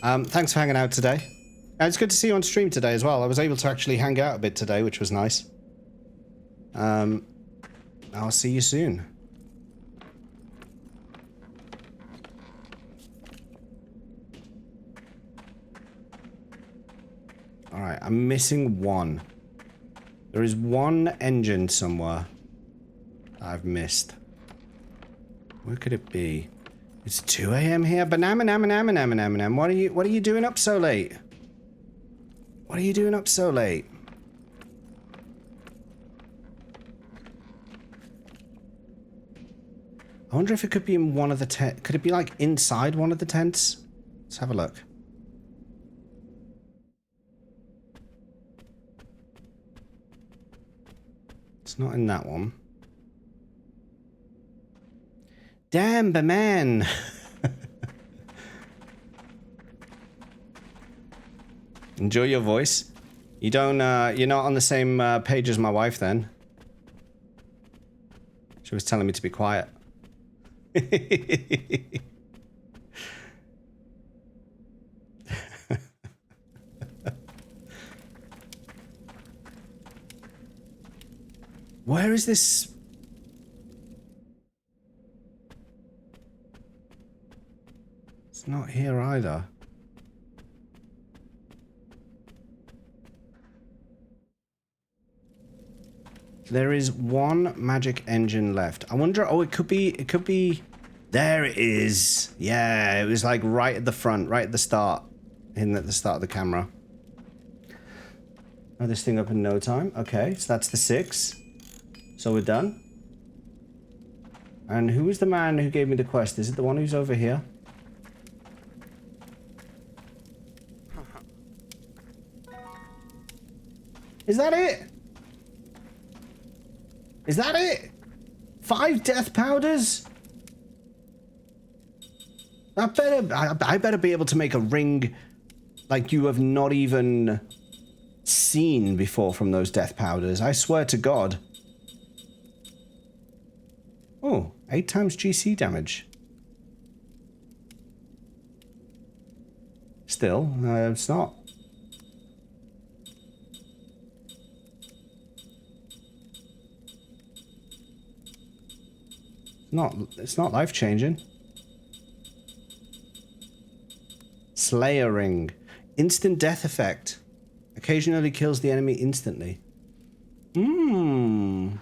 Thanks for hanging out today. It's good to see you on stream today as well. I was able to actually hang out a bit today, which was nice. I'll see you soon. Alright, I'm missing 1. There is 1 engine somewhere I've missed. Where could it be? It's 2 AM here. Banana. What are you doing up so late? What are you doing up so late? I wonder if it could be in one of the tents. Could it be like inside one of the tents? Let's have a look. It's not in that one. Damn, but man. Enjoy your voice. You don't, you're not on the same page as my wife then. She was telling me to be quiet. Where is this? It's not here either. There is 1 magic engine left. I wonder, oh, it could be, there it is. Yeah, it was like right at the front, right at the start, hidden at the start of the camera. Oh, this thing up in no time. Okay, so that's the 6. So we're done. And who was the man who gave me the quest? Is it the one who's over here? Is that it? Is that it? 5 death powders? I better be able to make a ring like you have not even seen before from those death powders. I swear to God. Oh, 8 times GC damage. still. It's not. It's not life-changing. Slayering. Instant death effect. Occasionally kills the enemy instantly. Could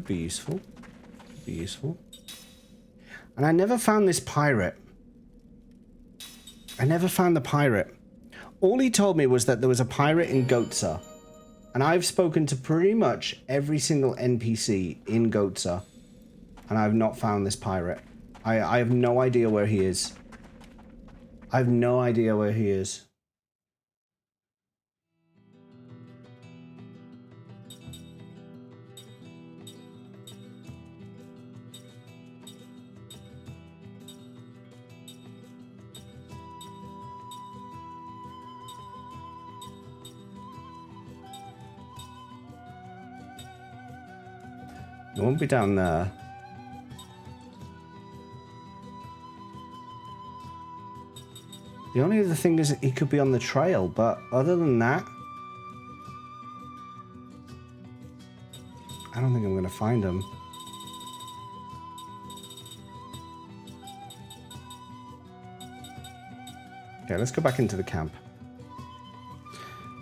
be useful. Could be useful. And I never found this pirate. I never found the pirate. All he told me was that there was a pirate in Goatsa. And I've spoken to pretty much every single NPC in Goatsa. And I've not found this pirate. I have no idea where he is. I have no idea where he is. It won't be down there. The only other thing is he could be on the trail, but other than that, I don't think I'm going to find him. Okay, let's go back into the camp.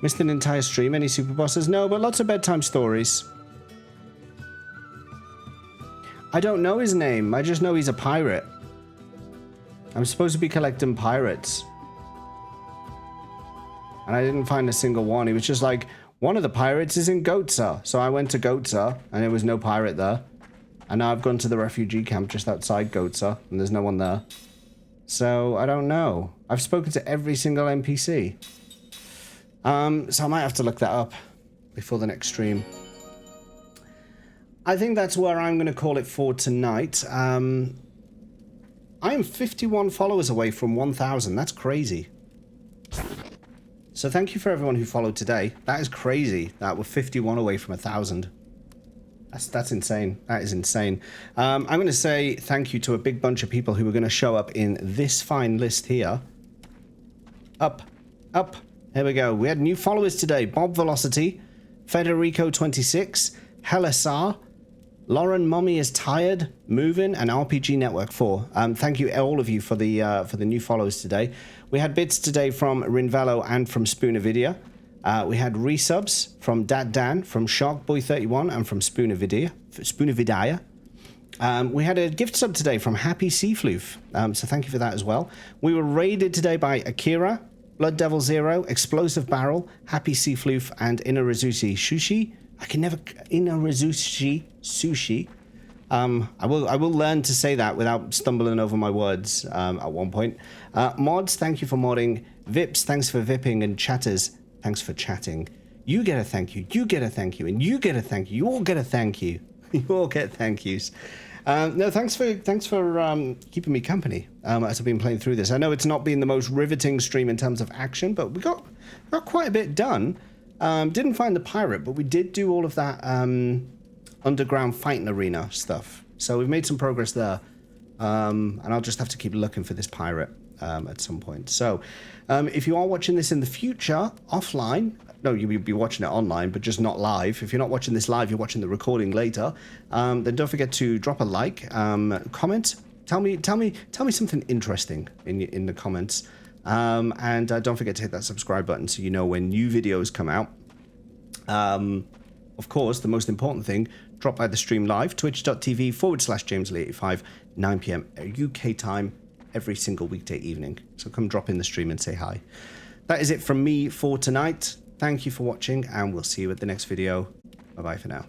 Missed an entire stream. Any super bosses? No, but lots of bedtime stories. I don't know his name. I just know he's a pirate. I'm supposed to be collecting pirates. And I didn't find a single one. He was just like, one of the pirates is in Goatsa. So I went to Goatsa, and there was no pirate there. And now I've gone to the refugee camp just outside Goatsa, and there's no one there. So I don't know. I've spoken to every single NPC. So I might have to look that up before the next stream. I think that's where I'm going to call it for tonight. I am 51 followers away from 1,000. That's crazy. So thank you for everyone who followed today. That is crazy that we're 51 away from 1,000. That's insane. That is insane. I'm going to say thank you to a big bunch of people who are going to show up in this fine list here. Up. Here we go. We had new followers today. Bob Velocity, Federico26, Helasar, Lauren Mommy is Tired, Moving, and RPG Network 4. Thank you all of you for the new followers today. We had bits today from Rinvello and from Spoonavidia. We had resubs from Dat Dan, from Sharkboy31, and from Spoonavidia. We had a gift sub today from Happy Seafloof, so thank you for that as well. We were raided today by Akira, Blood Devil Zero, Explosive Barrel, Happy Seafloof, and Inarizushi Sushi. I can never... Inarizushi Sushi. I will learn to say that without stumbling over my words at one point. Mods, thank you for modding. Vips, thanks for vipping. And chatters, thanks for chatting. You get a thank you, you get a thank you, and you get a thank you. You all get a thank you. You all get thank yous. No, thanks for keeping me company as I've been playing through this. I know it's not been the most riveting stream in terms of action, but we got quite a bit done. Didn't find the pirate, but we did do all of that underground fighting arena stuff. So we've made some progress there. And I'll just have to keep looking for this pirate at some point. So if you are watching this in the future, offline, no, you'll be watching it online, but just not live. If you're not watching this live, you're watching the recording later. Then don't forget to drop a like, comment, tell me something interesting in the comments. And don't forget to hit that subscribe button so you know when new videos come out. Of course, the most important thing, drop by the stream live, twitch.tv/JamesLee85, 9 PM UK time, every single weekday evening. So come drop in the stream and say hi. That is it from me for tonight. Thank you for watching, and we'll see you at the next video. Bye-bye for now.